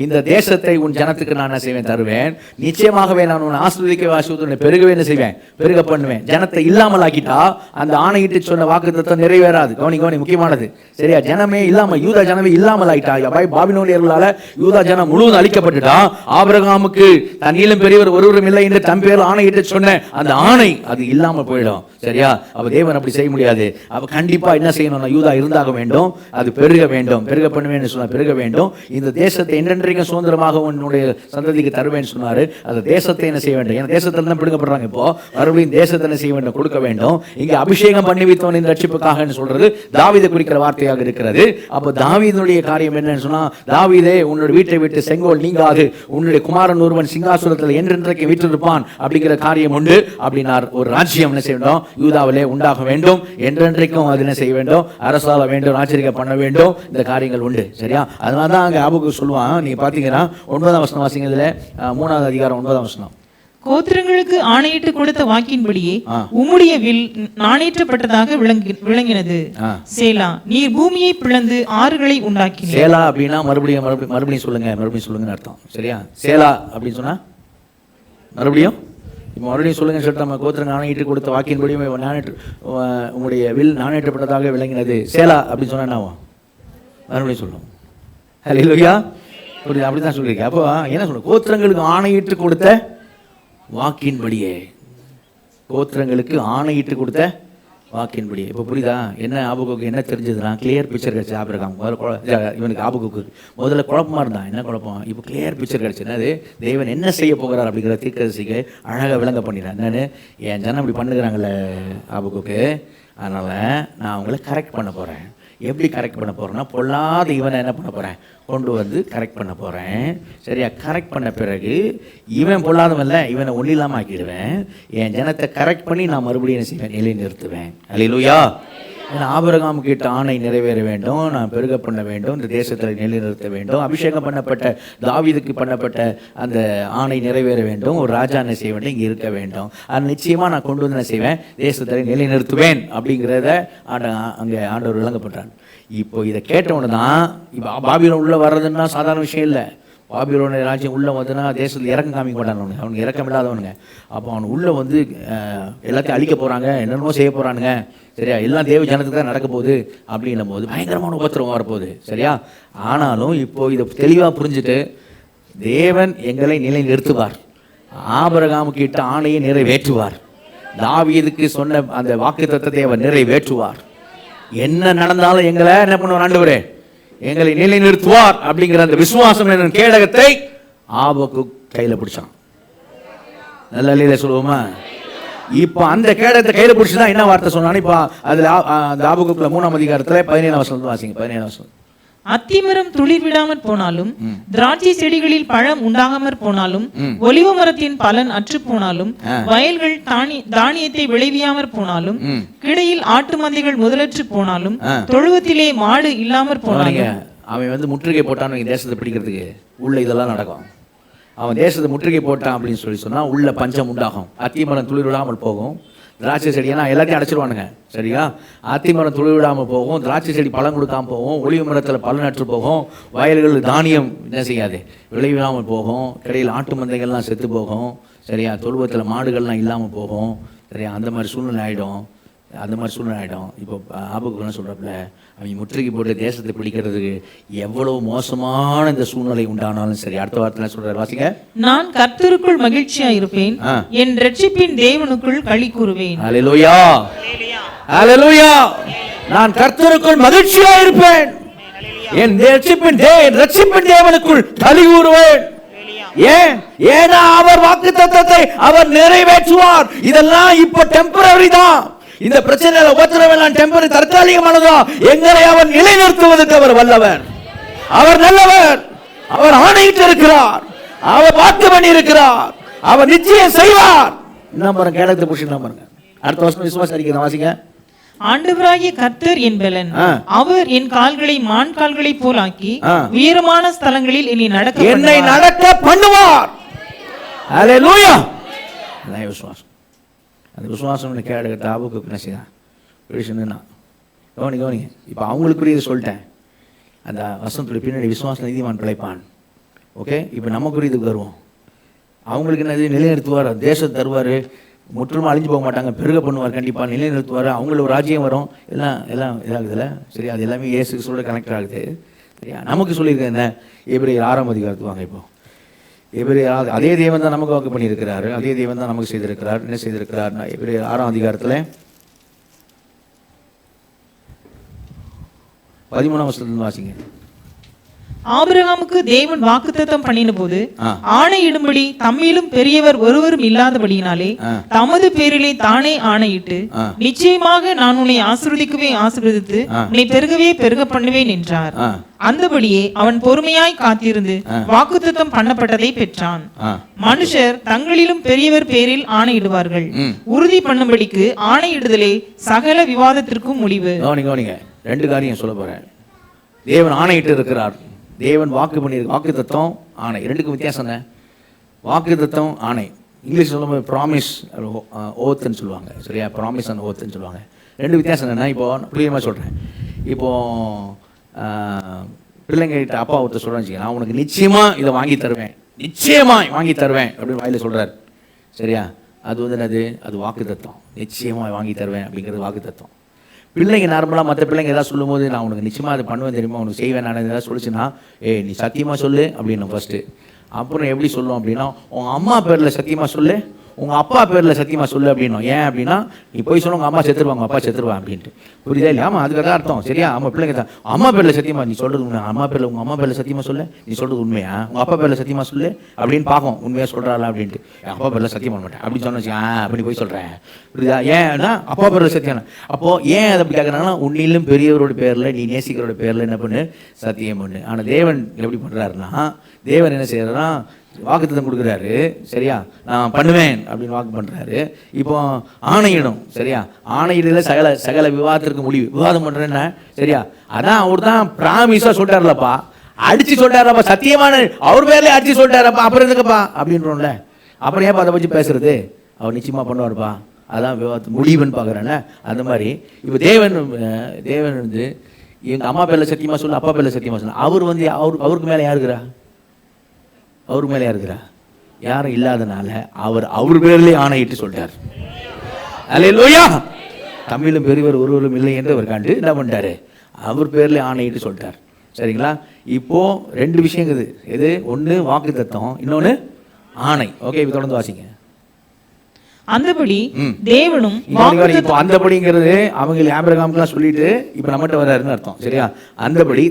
இந்த தேசத்தை உன் ஜனத்துக்கு நான் என்ன செய்வேன்? தருவேன். நிச்சயமாகவே நான் உன்னை ஆசீர்வதிக்க ஆசீர்வதித்து பெருகவே என்ன செய்வேன்? பெருக பண்ணுவேன். ஜனத்தை இல்லாமல் ஆக்கிட்டா அந்த ஆணையிட்டு சொன்ன வாக்குத்தத்தம் நிறைவேறாது. கவனி முக்கியமானது, சரியா? ஜனமே இல்லாம, யூதா ஜனமே இல்லாமல் ஆயிட்டா, பாபிலோனியர்களால யூதா ஜனம் முழுவதும் அழிக்கப்பட்டுட்டா, ஆபிரகாமுக்கு தன்னிலும் பெரியவர் ஒருவரும் இல்லை என்று தன் பேர் ஆணையிட்டு சொன்ன அந்த ஆணை அது இல்லாம போயிடும். சரியா? அப்ப தேவன் அப்படி செய்ய முடியாது. அப்ப கண்டிப்பா என்ன செய்யணும்னா யூதா இருந்தாக வேண்டும், அது பெருக வேண்டும். பெருக பண்ணுவேன்னு சொன்னா பெருக வேண்டும். இந்த தேசத்தை என்றென்றைக்கும் சுதந்திரமாக உன்னுடைய சந்ததிக்கு தருவேன்னு சொன்னாரு. அந்த தேசத்தை என்ன செய்ய வேண்டும்? ஏன்னா தேசத்துல தான் பிடுங்கப்படுறாங்க. இப்போ மறுபடியும் தேசத்தை என்ன செய்ய வேண்டும்? கொடுக்க வேண்டும். இங்க அபிஷேகம் பண்ணி வைத்தவன் இந்த ரட்சிப்புக்காக சொல்றது தாவீதை குறிக்கிற வார்த்தையாக இருக்கிறது. அப்ப தாவீதுடைய காரியம் என்னன்னு சொன்னா, தாவீதே உன்னுடைய வீட்டை விட்டு செங்கோல் நீங்காது, உன்னுடைய குமாரன் ஒருவன் சிங்காசனத்தில் என்றென்றைக்கு வீற்றிருப்பான் அப்படிங்கிற காரியம் உண்டு. அப்படின்னார். ஒரு ராஜ்யம் என்ன செய்ய வேண்டும்? யூதாவிலே உண்டாக வேண்டும். என்றென்றைக்கும் அது என்ன செய்ய வேண்டும்? அரசாள வேண்டும், ராஜரிகம் பண்ண வேண்டும். இந்த காரியங்கள் உண்டு. சரியா? அதனால தான் அங்க ஆபுக்கு சொல்லுவான். நீங்க பாத்தீங்கன்னா 9ஆம் வசனம் வாசிங்க. இதுல 3வது அதிகாரம் 9ஆம் வசனம். கோத்திரங்களுக்கு ஆணையிட்டு கொடுத்த வாக்கின்படியே உம்முடைய வில் நாணேற்றப்பட்டதாக விளங்கினது. சேலா. நீர் பூமியை பிளந்து ஆறுகளை உண்டாக்கினீர். சேலா அப்படின்னா மறுபடியும் சொல்லுங்க அர்த்தம். சரியா? சேலா அப்படின்னு சொன்னா மறுபடியும் சொல்லுங்க சொல்லிட்டு நம்ம கோத்திரங்க ஆணையிட்டு கொடுத்த வாக்கின்படி உங்களுடைய வில் நாணேற்றப்பட்டதாக விளங்கினது. சேலா அப்படின்னு சொன்னா என்ன ஆகும்? மறுபடியும் சொல்லணும். அல்லேலூயா. புரியுது? அப்படிதான் சொல்லியிருக்கேன். அப்போ என்ன சொல்ல? கோத்திரங்களுக்கு ஆணையிட்டு கொடுத்த வாக்கின்படியே, கோத்திரங்களுக்கு ஆணையிட்டு கொடுத்த வாக்கின்படியே. இப்போ புரியுதா? என்ன ஆபுக்கு என்ன தெரிஞ்சதுன்னா, கிளியர் பிக்சர் கிடைச்சு ஆபிரகாம். இவனுக்கு ஆபுக்கு முதல்ல குழப்பமா இருந்தான். என்ன குழப்பம்? இப்போ கிளியர் பிக்சர் கிடைச்சு. என்னது? தேவன் என்ன செய்ய போகிறார் அப்படிங்கிற தீர்க்கதரிசிக்கு அழகாக விளங்க பண்ணிடுறேன். என்னன்னு? என் ஜனம் இப்படி பண்ணுகிறாங்கல்ல ஆபுக்கு, அதனால நான் அவங்கள கரெக்ட் பண்ண போறேன். எப்படி கரெக்ட் பண்ண போறேன்னா, பொல்லாத இவனை என்ன பண்ண போறேன்? கொண்டு வந்து கரெக்ட் பண்ண போறேன். சரியா? கரெக்ட் பண்ண பிறகு இவன் பொல்லாதவன் இல்லை, இவனை ஒன்றும் இல்லாமல் ஆக்கிடுவேன். என் ஜனத்தை கரெக்ட் பண்ணி நான் மறுபடியும் என்ன செய்வேன்? நிலை நிறுத்துவேன். அல்லேலூயா. ஏன்னா ஆபிரகாம் கிட்ட ஆணை நிறைவேற வேண்டும், நான் பெருக பண்ண வேண்டும், இந்த தேசத்தில் நிலைநிறுத்த வேண்டும். அபிஷேகம் பண்ணப்பட்ட தாவீதுக்கு பண்ணப்பட்ட அந்த ஆணை நிறைவேற வேண்டும். ஒரு ராஜா என்ன செய்ய வேண்டும்? இங்கே இருக்க வேண்டும். அது நிச்சயமா நான் கொண்டு வந்து என்ன செய்வேன்? தேசத்தில் நிலைநிறுத்துவேன் அப்படிங்கிறத அங்கே ஆண்டவர் விளங்கப்பட்டான். இப்போ இதை கேட்டவனு தான், இப்போ பாபிலோன் உள்ள வர்றதுன்னா சாதாரண விஷயம் இல்லை. பாபிலோனிய ராஜ்யம் உள்ளே வந்துன்னா தேசத்தில் இறக்கம் காமிக்க மாட்டானுங்க, அவனுக்கு இறக்கம் இல்லாதவனுங்க. அப்போ அவன் உள்ளே வந்து எல்லாத்தையும் அழிக்க போகிறாங்க, என்னென்னமோ செய்ய போகிறானுங்க. சரியா? எல்லாம் தேவ ஜனத்துக்கு தான் நடக்க போகுது அப்படின்னும் போது பயங்கரமான உபத்திரவம் வரப்போகுது. சரியா? ஆனாலும் இப்போ இதை தெளிவாக புரிஞ்சுட்டு தேவன் எங்களை நிலை நிறுத்துவார். ஆபிரகாமுக்கு இட்ட ஆணையை நிறைவேற்றுவார். தாவீதுக்கு சொன்ன அந்த வாக்குத்தத்தத்தை அவர் நிறைவேற்றுவார். என்ன நடந்தாலும் எங்களை என்ன பண்ணுவார்? ஆண்டவரே எங்களை நிலை நிறுத்துவார் அப்படிங்கிற அந்த விசுவாசம் என்ற கேடகத்தை ஆபுக்கு கையில பிடிச்சான். நல்ல இல்லையில சொல்லுவோமா? இப்ப அந்த கேடகத்தை கையில பிடிச்சுதான் என்ன வார்த்தை சொன்னான்னு இப்ப அதுல அந்த ஆபுக்குள்ள 3ஆம் அதிகாரத்துல 17ஆம் வசனம் வாசிங்க. 17ஆம் வசனம். அத்திமரம் துளிர் விடாமற் போனாலும், திராட்சை செடிகளில் பழம் உண்டாகாமற் போனாலும், ஒலிவ மரத்தின் பலன் அற்று போனாலும், வயல்கள் தானியத்தை விளைவியாமற் போனாலும், கிடையில் ஆட்டு மந்தைகள் முதலற்று போனாலும், தொழுவத்திலே மாடு இல்லாமற் போனாலும். அவன் வந்து முற்றுகை போட்டான் தேசத்தை பிடிக்கிறதுக்கு, உள்ள இதெல்லாம் நடக்கும். அவன் தேசத்தை முற்றுகை போட்டான் அப்படின்னு சொல்லி சொன்னா உள்ள பஞ்சம் உண்டாகும். அத்திமரம் துளிர் விடாமல் போகும். திராட்சை செடியெல்லாம் எல்லாத்தையும் அடைச்சிருவானுங்க. சரியா? அத்திமரம் துளிர் விடாமல் போகும், திராட்சை செடி பழம் கொடுக்காம போகும், ஒளிவு மரத்தில் பலன் அற்று போகும், வயல்கள் தானியம் என்ன செய்யாது? விளைவிடாமல் போகும், கடையில் ஆட்டு மந்தைகள்லாம் செத்து போகும். சரியா? தொழுவத்தில் மாடுகள்லாம் இல்லாமல் போகும். சரியா? அந்த மாதிரி சூழ்நிலை ஆகிடும். இப்போ ஆபுக்கு என்ன சொல்கிறப்பல, அவங்க முற்றுகை போட்டு தேசத்தை பிடிக்கிறதுக்கு எவ்வளவு மோசமான இந்த சூழ்நிலை உண்டானாலும் சரி, அடுத்த வாரத்தில் சொல்றாரு வாசிங்க. நான் கர்த்தருக்குள் மகிழ்ச்சியா இருப்பேன், என் ரட்சிப்பின் தேவனுக்குள் களி கூறுவேன். அல்லேலூயா. ஹalleluya. நான் கர்த்தருக்குள் மகிழ்ச்சியா இருப்பேன், என் ரட்சிப்பின் தேவனுக்குள் களி கூறுவேன். ஏன்? ஏன்னா அவர் வாக்குத்தத்தத்தை அவர் நிறைவேற்றுவார். இதெல்லாம் இப்ப டெம்பரரி தான். இந்த பிரச்சனையில உபத்திரவம் எல்லாம் டெம்பரரி, தற்காலிகமானதா. எங்களை அவர் நிலைநிறுத்துவதற்கு அவர் வல்லவர், அவர் நல்லவர், அவர் ஆணையிட்டு இருக்கிறார், அவர் வாக்கு பண்ணி இருக்கிறார், அவர் நிச்சயம் செய்வார். என்ன பாருங்க, கேடகத்தை புடிச்சு பாருங்க. அடுத்த வருஷம் விசுவாசம் அறிக்கை வாசிங்க. ஆண்டவராகிய கர்த்தர் என் பலன், அவர் என் கால்களை மான் கால்களை போலாக்கி உயரமான ஸ்தலங்களில் என்னை நடக்க பண்ணுவார். ஹalleluya. அதான் விசுவாசம். அந்த விசுவாசம் கேடகத்தை ஆபுக்கு பேசிதான் பேசுனா கவனிங்க. இப்போ அவங்களுக்குரியது சொல்லிட்டேன். அந்த வசனத்துடைய பின்னாடி விசுவாசம் நீதிமான் பிழைப்பான். ஓகே, இப்போ நமக்குரியதுக்கு வருவோம். அவங்களுக்கு என்னது? நிலைநிறுத்துவார், தேசத்தை தருவார், முற்றிலும் அழிஞ்சு போக மாட்டாங்க, பெருக பண்ணுவார், கண்டிப்பாக நிலைநிறுத்துவார், அவங்களுக்கு ஒரு ராஜ்யம் வரும். எல்லாம் இதாகுதுல்ல, சரி. அது எல்லாமே இயேசு கிறிஸ்துவோட கனெக்ட் ஆகுது, சரியா? நமக்கு சொல்லியிருக்கேன் என்ன? எபிரேயர் 6ஆம் அதிகாரத்துக்கு வாங்க. இப்போ எபிரேயர் அதே தேவன் தான் நமக்கு வாக்கு பண்ணியிருக்கிறாரு, அதே தேவன் தான் நமக்கு செய்திருக்கிறார். என்ன செய்திருக்கிறார்? எபிரேயர் 6ஆம் அதிகாரத்தில் 13ஆம் வசனத்திலிருந்து வாசிங்க. ஆபிரகாமுக்கு தேவன் வாக்குத்தத்தம் பண்ணின போது ஆணையிடும்படி தம்மிலும் பெரியவர் ஒருவரும் இல்லாதபடியினாலே தமது பேரிலே தானே ஆணையிட்டு, நிச்சயமாக நான் உன்னை ஆசீர்வதித்து உன்னை பெருகவே பெருக பண்ணுவேன் என்றார். அந்தபடியே அவன் பொறுமையாய் காத்திருந்து வாக்குத்தத்தம் பண்ணப்பட்டதை பெற்றான். மனுஷர் தங்களிலும் பெரியவர் பேரில் ஆணையிடுவார்கள், உறுதி பண்ணும்படிக்கு ஆணையிடுதலே சகல விவாதத்திற்கும் முடிவு. ரெண்டு காரியம் சொல்ல போறேன். தேவன் ஆணையிட்டு இருக்கிறார், தேவன் வாக்கு பண்ணியிருக்கு. வாக்கு தத்துவம், ஆணை, ரெண்டுக்கும் வித்தியாசம் என்ன? வாக்கு தத்துவம், ஆணை இங்கிலீஷ் சொல்லும்போது ப்ராமிஸ் ஓத்துன்னு சொல்லுவாங்க, சரியா? ப்ராமிஸ் அண்ட் ஓத்துன்னு சொல்லுவாங்க. ரெண்டு வித்தியாசம் என்னென்னா, இப்போ புரியுமா சொல்கிறேன். இப்போது பிள்ளைங்கிட்ட அப்பா ஒருத்தர் சொல்கிறேன்னு வச்சுக்கோங்க, நான் உனக்கு நிச்சயமாக இதை வாங்கி தருவேன், நிச்சயமாக வாங்கி தருவேன் அப்படின்னு வாயில் சொல்கிறார், சரியா? அது வந்து என்னது? அது வாக்கு தத்துவம். நிச்சயமாக வாங்கி தருவேன் அப்படிங்கிறது வாக்கு தத்துவம். பிள்ளைங்க நார்மலாக மற்ற பிள்ளைங்க எதாவது சொல்லும்போது, நான் உனக்கு நிச்சயமாக அதை பண்ணுவேன் தெரியுமா, உனக்கு செய்வேன் நான் எதாவது சொல்லிச்சுன்னா, நீ சத்தியமாக சொல்லு அப்படின்னு ஃபஸ்ட்டு. அப்புறம் எப்படி சொல்லுவோம் அப்படின்னா, உங்கள் அம்மா பேரில் சத்தியமாக சொல்லு, உங்கள் அப்பா பேரில் சத்தியமாக சொல்லு அப்படின்னும். ஏன் அப்படின்னா, நீ போய் சொல்ல உங்கள் அம்மா செத்துருவாங்க, அப்பா செத்துருவான் அப்படின்ட்டு. புரியுதா இல்லையா? ஆமாம், அதுக்கு தான் அர்த்தம், சரியா? ஆமாம், பிள்ளைங்க தான் அம்மா பேரில் சத்தியமாக நீ சொல்கிறது உண்மை, அம்மா பேரில் உங்கள் அம்மா பேரில் சத்தியமாக சொல்லு, நீ சொல்கிறது உண்மையா? உங்கள் அப்பா பேரில் சத்தியமாக சொல்லு அப்படின்னு பார்க்கும், உண்மையாக சொல்கிறாளா அப்படின்ட்டு. என் அப்பா பேரில் சத்தியம் பண்ண மாட்டேன் அப்படின்னு சொன்னா அப்படி போய் சொல்கிறேன், புரியுதா? ஏன்னா அப்பா பேரில் சத்தியம். அப்போது ஏன் அதை அப்படி கேட்குறாங்கன்னா, உன்னிலும் பெரியவரோட பேரில், நீ நேசிக்கிறோட பேரில் என்ன பண்ணு? சத்தியம் பண்ணு. ஆனால் தேவன் எப்படி பண்ணுறாருன்னா, தேவன் என்ன செய்யறாருன்னா, வாக்குத்தத்தம் கொடுக்குறாரு, சரியா? நான் பண்ணுவேன் அப்படின்னு வாக்கு பண்ணுறாரு. இப்போ ஆணையிடும், சரியா? ஆணையிடல சகல விவாதத்திற்கு முடிவு. விவாதம் பண்ணுறேன்னா, சரியா? அதான் அவர் தான் ப்ராமிஸாக சொல்லிட்டார்லப்பா, அடிச்சு சொல்லிட்டாரப்பா, சத்தியமான அவர் பேர்லேயே அடிச்சு சொல்லிட்டாரப்பா, அப்புறம் எதுக்குப்பா அப்படின்றோம்ல. அப்புறம் ஏப்பா அதை பற்றி பேசுறது? அவர் நிச்சயமாக பண்ணுவார்ப்பா, அதான் விவாதத்து முடிவுன்னு பார்க்குறேன்ல. அந்த மாதிரி இப்போ தேவன் வந்து எங்கள் அம்மா பேரில் சத்தியமாக சொல்லு, அப்பா பேரில் சத்தியமாக சொல்லு. அவர் வந்து அவருக்கு மேலே யாருக்குறா? அவருக்கு மேலே இருக்கிறா? யாரும் இல்லாதனால அவர் பேர்லேயே ஆணையிட்டு சொல்லிட்டார். அல்லேலூயா. தமிழும் பெரியவர் ஒருவரும் இல்லை என்று அவர் கண்டு என்ன பண்ணிட்டாரு? அவர் பேர்லேயே ஆணையிட்டு சொல்லிட்டார், சரிங்களா? இப்போ ரெண்டு விஷயம் இருக்குது. எது? ஒன்று வாக்கு தத்துவம், இன்னொன்று ஆணை. ஓகே, இப்போ தொடர்ந்து வாசிங்க. அந்தபடி தேவனும் இப்போ அந்தபடிங்கிறது அவங்க ஆபிரகாமுக்குலாம் சொல்லிட்டு இப்போ நம்மகிட்ட வர்றாருன்னு அர்த்தம், சரியா? அந்தபடி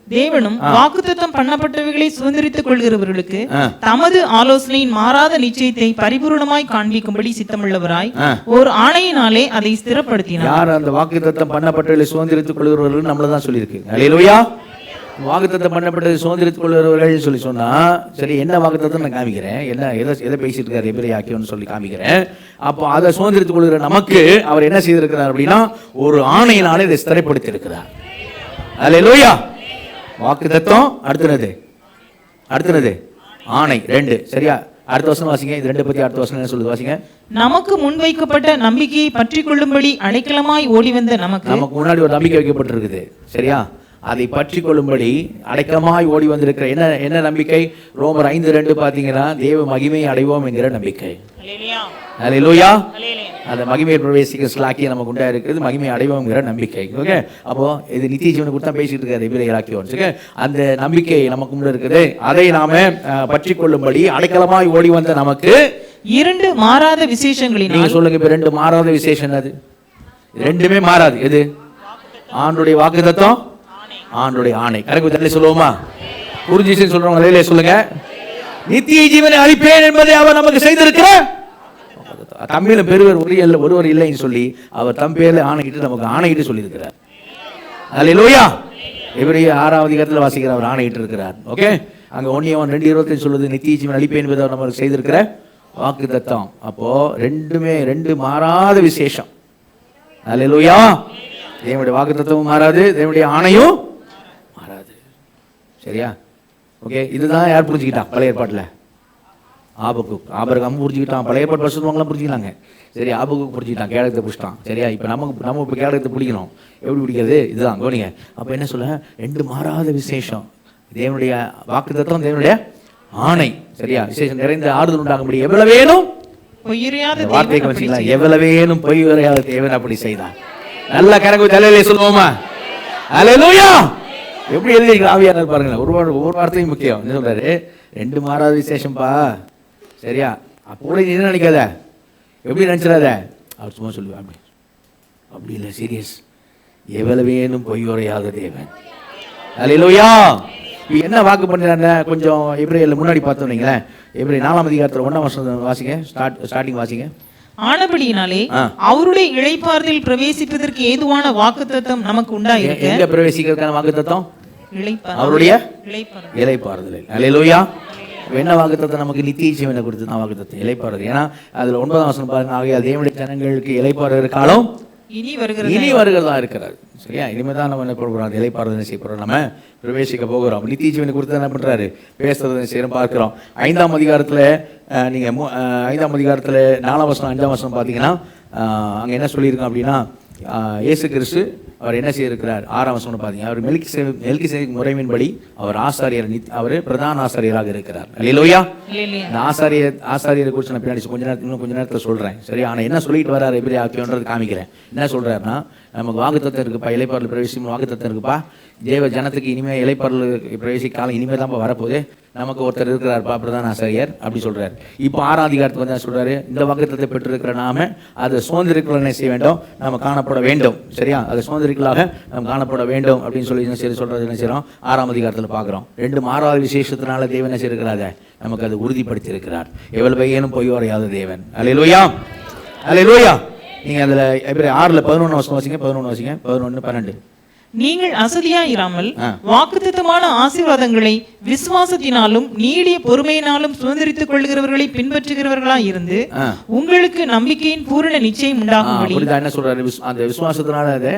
தேவனும் வாக்குத்தத்தம் பண்ணப்பட்டவைகளை சுதந்திரித்துக் கொள்கிறவர்களுக்கு தமது ஆலோசனையின் மாறாத நிச்சயத்தை பரிபூர்ணமாய் காண்பிக்கும்படி சித்தமுள்ளவராய் ஒரு ஆணையினாலே அதை ஸ்திரப்படுத்தினார். யார் அந்த வாக்குத்தத்தம் பண்ணப்பட்டவர்களை சுதந்திரித்துக் கொள்கிறவர்கள்? நம்மளதான் சொல்லியிருக்கு. அல்லேலூயா. வாக்குத்தத்தம் பண்ணப்பட்டதை சுதந்திரித்துக் கொள்கிறவர்கள் சொல்லி சொன்னா, சரி, என்ன வாக்குத்தத்தம் நான் காமிக்கிறேன், என்ன எதை பேசிட்டு இருக்காரு எபிரேயர்னு சொல்லி காமிக்கிறேன். அப்போ அதை சுதந்திரித்துக் கொள்கிற நமக்கு அவர் என்ன செய்திருக்கிறார் அப்படின்னா, ஒரு ஆணையினாலே இதை ஸ்திரப்படுத்தி இருக்கிறார். அல்லேலூயா. வாக்கு தத்துவம், அடுத்தது ஆணை, ரெண்டு, சரியா? அடுத்த வருஷம் வாசிங்க. இது ரெண்டு பத்தி அடுத்த வருஷம் என்ன சொல்லுது? வாசிங்க. நமக்கு முன்வைக்கப்பட்ட நம்பிக்கையை பற்றி கொள்ளும்படி அடைக்கலமாய் ஓடி வந்த நமக்கு முன்னாடி ஒரு நம்பிக்கை வைக்கப்பட்டிருக்குது, சரியா? அதை பற்றி கொள்ளும்படி அடைக்கலமாய் ஓடி வந்திருக்கிற என்ன நம்பிக்கை? ரோமர் 5:2 பார்த்தீங்கன்னா, தேவ மகிமையை அடைவோம் என்கிற நம்பிக்கை. அல்லேலூயா. அந்த மகிமையை பிரவேசிக்க ஸ்லாக்கியம் நமக்கு உண்டா இருக்குது, மகிமையை அடைவோம்ங்கிற நம்பிக்கை. ஓகே, அப்போ இது நித்திய ஜீவனை குறித்து தான் பேசிட்டு இருக்காரு எபிரேயர். அந்த நம்பிக்கை நமக்கு முன்னாடி இருக்குது. அதை நாம பற்றி கொள்ளும்படி அடைக்கலமாய் ஓடி வந்த நமக்கு இரண்டு மாறாத விசேஷங்களினால். நீங்க சொல்லுங்க, இப்ப ரெண்டு மாறாத விசேஷம் அது ரெண்டுமே மாறாது. எது? ஆண்டுடைய வாக்குத்தத்தம், ஆண்டுடைய ஆணை. கரெக்ட் சொல்லுவோமா? புரிஞ்சிச்சு சொல்றவங்க லைலே சொல்லுங்க. நித்திய ஜீவனை அளிப்பேன் என்பதை அவர் நமக்கு செய்திருக்கிற தம்மையில பெருவர் ஒருவர் இல்லைன்னு சொல்லி அவர் தம் பேர்ல ஆணையிட்டு நமக்கு ஆணையிட்டு சொல்லி இருக்கிறார். அல்லேலூயா. எபிரேய 6ஆம் அதிகாரத்தில் வாசிக்கிற அவர் ஆணையிட்டு இருக்கிறார். ஓகே, அங்க 1 யோவான் 2:25 சொல்லுது நித்திய ஜீவன் அளிப்பேன் என்பதை அவர் நமக்கு செய்திருக்கிற வாக்கு தத்தம். அப்போ ரெண்டு மாறாத விசேஷம். அல்லேலூயா. தேவனுடைய வாக்கு தத்தமும் மாறாது, தேவனுடைய ஆணையும் மாறாது. சரியா? ஓகே, இதுதான் யார் புரிஞ்சுக்கிட்டா பழைய ஏற்பாட்டில்? ஆபிரகாம் புரிஞ்சுக்கிட்டான். பழைய ஏற்பாடு பரிசுத்தவான்களாம் புரிஞ்சுக்கிட்டாங்க. சரி, ஆபகுக்கு புரிஞ்சுக்கிட்டான், கேடகத்தை பிடிச்சிட்டான். சரியா? இப்போ நம்ம இப்போ கேடகத்தை பிடிக்கணும். எப்படி பிடிக்கிறது? இதுதான் கவனிங்க. அப்போ என்ன சொல்ல? ரெண்டு மாறாத விசேஷம். தேவனுடைய வாக்கு தத்தம், தேவனுடைய ஆணை. சரியா? விசேஷம் நிறைந்த ஆறுதல் உண்டாகும்படி எவ்வளவேனும் வார்த்தை கவனிச்சிங்களா? எவ்வளவேனும் பொய் உரையாத தேவன் அப்படி செய்தான். நல்ல கரங்கு தலையிலே சொல்லுவோமா? அல்லேலூயா. எப்படி எழுதிருக்க ஆவியானவர் பாருங்களேன். ஒவ்வொரு வார்த்தையும் முக்கியம். என்ன சொல்றாரு? ரெண்டு மாறாத விசேஷம்பா. சரியா? அப்போ நீ என்ன நினைக்காத, எப்படி நினைச்சிடாத. அவர் சும்மா சொல்லுவேன், அப்படி இல்லை, சீரியஸ். எவ்வளவேனும் பொய் உரையாத தேவன். அல்லேலூயா. என்ன வாக்கு பண்ணுறாங்க? கொஞ்சம் எபிரேயர்ல முன்னாடி பார்த்தோம் நீங்களேன். எபிரேயர் 4ஆம் அதிகாரத்தில் 1ஆம் வசனம் வாசிங்க. ஸ்டார்டிங் வாசிங்க. ஆனபடியினாலே அவருடைய இளைப்பாறுதல் பிரவேசிப்பதற்கு ஏதுவான வாக்குத்தத்தம் நமக்கு உண்டாயிருக்கு. எங்க பிரவேசிக்கிறதுக்கான வாக்குத்தத்தம்? அவருடைய இளைப்பாறுதல். அல்லேலூயா. என்ன வாக்குத்தத்தம்? நமக்கு நித்திய ஜீவனை கொடுத்து தான் வாக்குத்தத்தம், இளைப்பாறுதல். ஏன்னா அதுல 9ஆம் வசனம் பாருங்க. ஆகையால் தேவனுடைய ஜனங்களுக்கு இளைப்பாறுகிற காலம் இனி வருகிறதா இருக்கிறார். சரியா? இனிமேல் தான் நம்ம என்ன பண்ணுறோம்? இளைப்பாறுதல் செய்ய போகிறோம், நம்ம பிரவேசிக்க போகிறோம். நித்திய ஜீவனை கொடுத்து என்ன பண்ணுறாரு? பேசுறதை செய்யணும் பார்க்கிறோம். 5ஆம் அதிகாரத்தில் நீங்கள் 5ஆம் அதிகாரத்தில் 4ஆம் வசனம் 5ஆம் வசனம் பார்த்தீங்கன்னா அங்கே என்ன சொல்லியிருக்கோம் அப்படின்னா, இயேசு கிறிஸ்து அவர் என்ன செய்திருக்கிறார்? 6ஆம் வசனம் பார்த்தீங்கன்னா, அவர் மெல்கிசேதேக்கு முறைமையின்படி அவர் ஆசாரியர், அவர் பிரதான ஆசாரியராக இருக்கிறார். அல்லேலூயா. இந்த ஆசாரியரை குறித்து நான் பின்னாடி கொஞ்ச நேரத்தில் சொல்கிறேன். சரி? ஆனால் என்ன சொல்லிட்டு வர்றாரு எப்படி ஆக்கியோன்றது காமிக்கிறேன். என்ன சொல்கிறாருன்னா, நமக்கு வாக்குத்தத்தம் இருக்குப்பா, இளைப்பாறுதல் பிரவேசிக்கும் வாக்குத்தத்தம் இருக்குப்பா. தேவ ஜனத்துக்கு இனிமேல் இளைப்பாறுதல் பிரவேசிக்க காலம் இனிமேல் தான்ப்பா வரப்போகுது. நமக்கு ஒருத்தர் இருக்கிறார்ப்பா, பிரதான ஆசாரியர் அப்படி சொல்கிறார். இப்போ 6ஆம் அதிகாரத்துக்கு வந்து என்ன சொல்கிறாரு? இந்த வாக்குத்தத்தத்தை பெற்றிருக்கிற நாம அதை சுதந்திரிக்கலாக என்ன செய்ய வேண்டும்? நம்ம காணப்பட வேண்டும். சரியா? அதை சுதந்திரிக்கலாக நம்ம காணப்பட வேண்டும் அப்படின்னு சொல்லி என்ன சரி சொல்கிறது என்ன செய்கிறோம்? 6ஆம் அதிகாரத்தில் பார்க்குறோம். ரெண்டு மாறாத விசேஷத்தினால தேவன் என்ன செய்திருக்கிறாரு? நமக்கு அதை உறுதிப்படுத்தி இருக்கிறார். எவ்வளவு பையனும் பொய் உரையாத தேவன். அல்லேலூயா. அல்லேலூயா. நீங்கள் அதில் எப்படி 6ல் 11 வசனம் வாசிங்க. 11 வாசிங்க. 11, 12. நீங்கள் அசதியாயிராமல் வாக்குத்தத்தமான ஆசீர்வாதங்களை விசுவாசத்தினாலும் நீடிய பொறுமையினாலும் சுதந்திரித்துக் கொள்கிறவர்களை பின்பற்றுகிறவர்களாய் இருந்து உங்களுக்கு நம்பிக்கையின் பூரண நிச்சயம் உண்டாகும்படி. என்ன சொல்றாரு? அந்த விசுவாசத்தினால அதை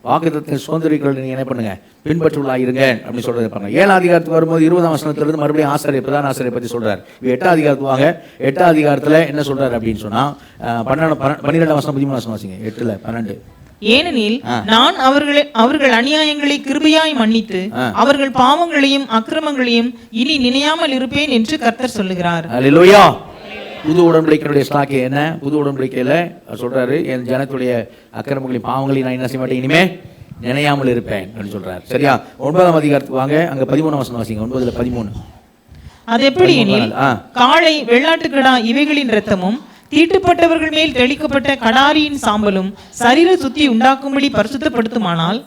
வாக்குத்தத்தத்தின் சுதந்திரிகள் நீங்க என்ன பண்ணுங்க? பின்பற்றுள்ளாயிருங்க அப்படின்னு சொல்றது பாருங்க. 7ஆம் அதிகாரத்துக்கு வரும்போது 20ஆம் வசனத்திலிருந்து மறுபடியும் ஆசாரியர், பிரதான ஆசாரியரை பற்றி சொல்றாரு. 8ஆம் அதிகாரத்துக்கு வாங்க. 8ஆம் அதிகாரத்துல என்ன சொல்றாரு அப்படின்னு சொன்னா 12ஆம் வசனம் 13ஆம் வசனம் வாசிங்க. 8ல் 12. ஏனெனில் நான் அவர்கள் அநியாயங்களை கிருபையாய் மன்னித்து அவர்கள் பாவங்களையும் அக்கிரமங்களையும் இனி நினையாமல் இருப்பேன் என்று கர்த்தர் சொல்லுகிறார். அல்லேலூயா. புது உடன்படிக்கையுடைய ஸ்டாக்கே என்ன? புது உடன்படிக்கையில சொல்றாரு, என் ஜனத்துடைய அக்கிரமங்களையும் பாவங்களையும் நான் என்ன செய்ய மாட்டேன், இனிமே நினையாமல் இருப்பேன் அப்படின்னு சொல்றாரு. சரியா? 9ஆம் அதிகாரத்துக்கு வாங்க. அங்க 13ஆம் வசனம் வாசிங்க. 9ல் 13. அது எப்படி எனில் காளை, வெள்ளாட்டுக்கடா இவைகளின் இரத்தமும் தீட்டுப்பட்டவர்கள் மேல் தெளிக்கப்பட்ட கடாரியின் சாம்பலும் சரீர சுத்தி உண்டாக்கும்படி பரிசுத்தப்படுத்துமானால்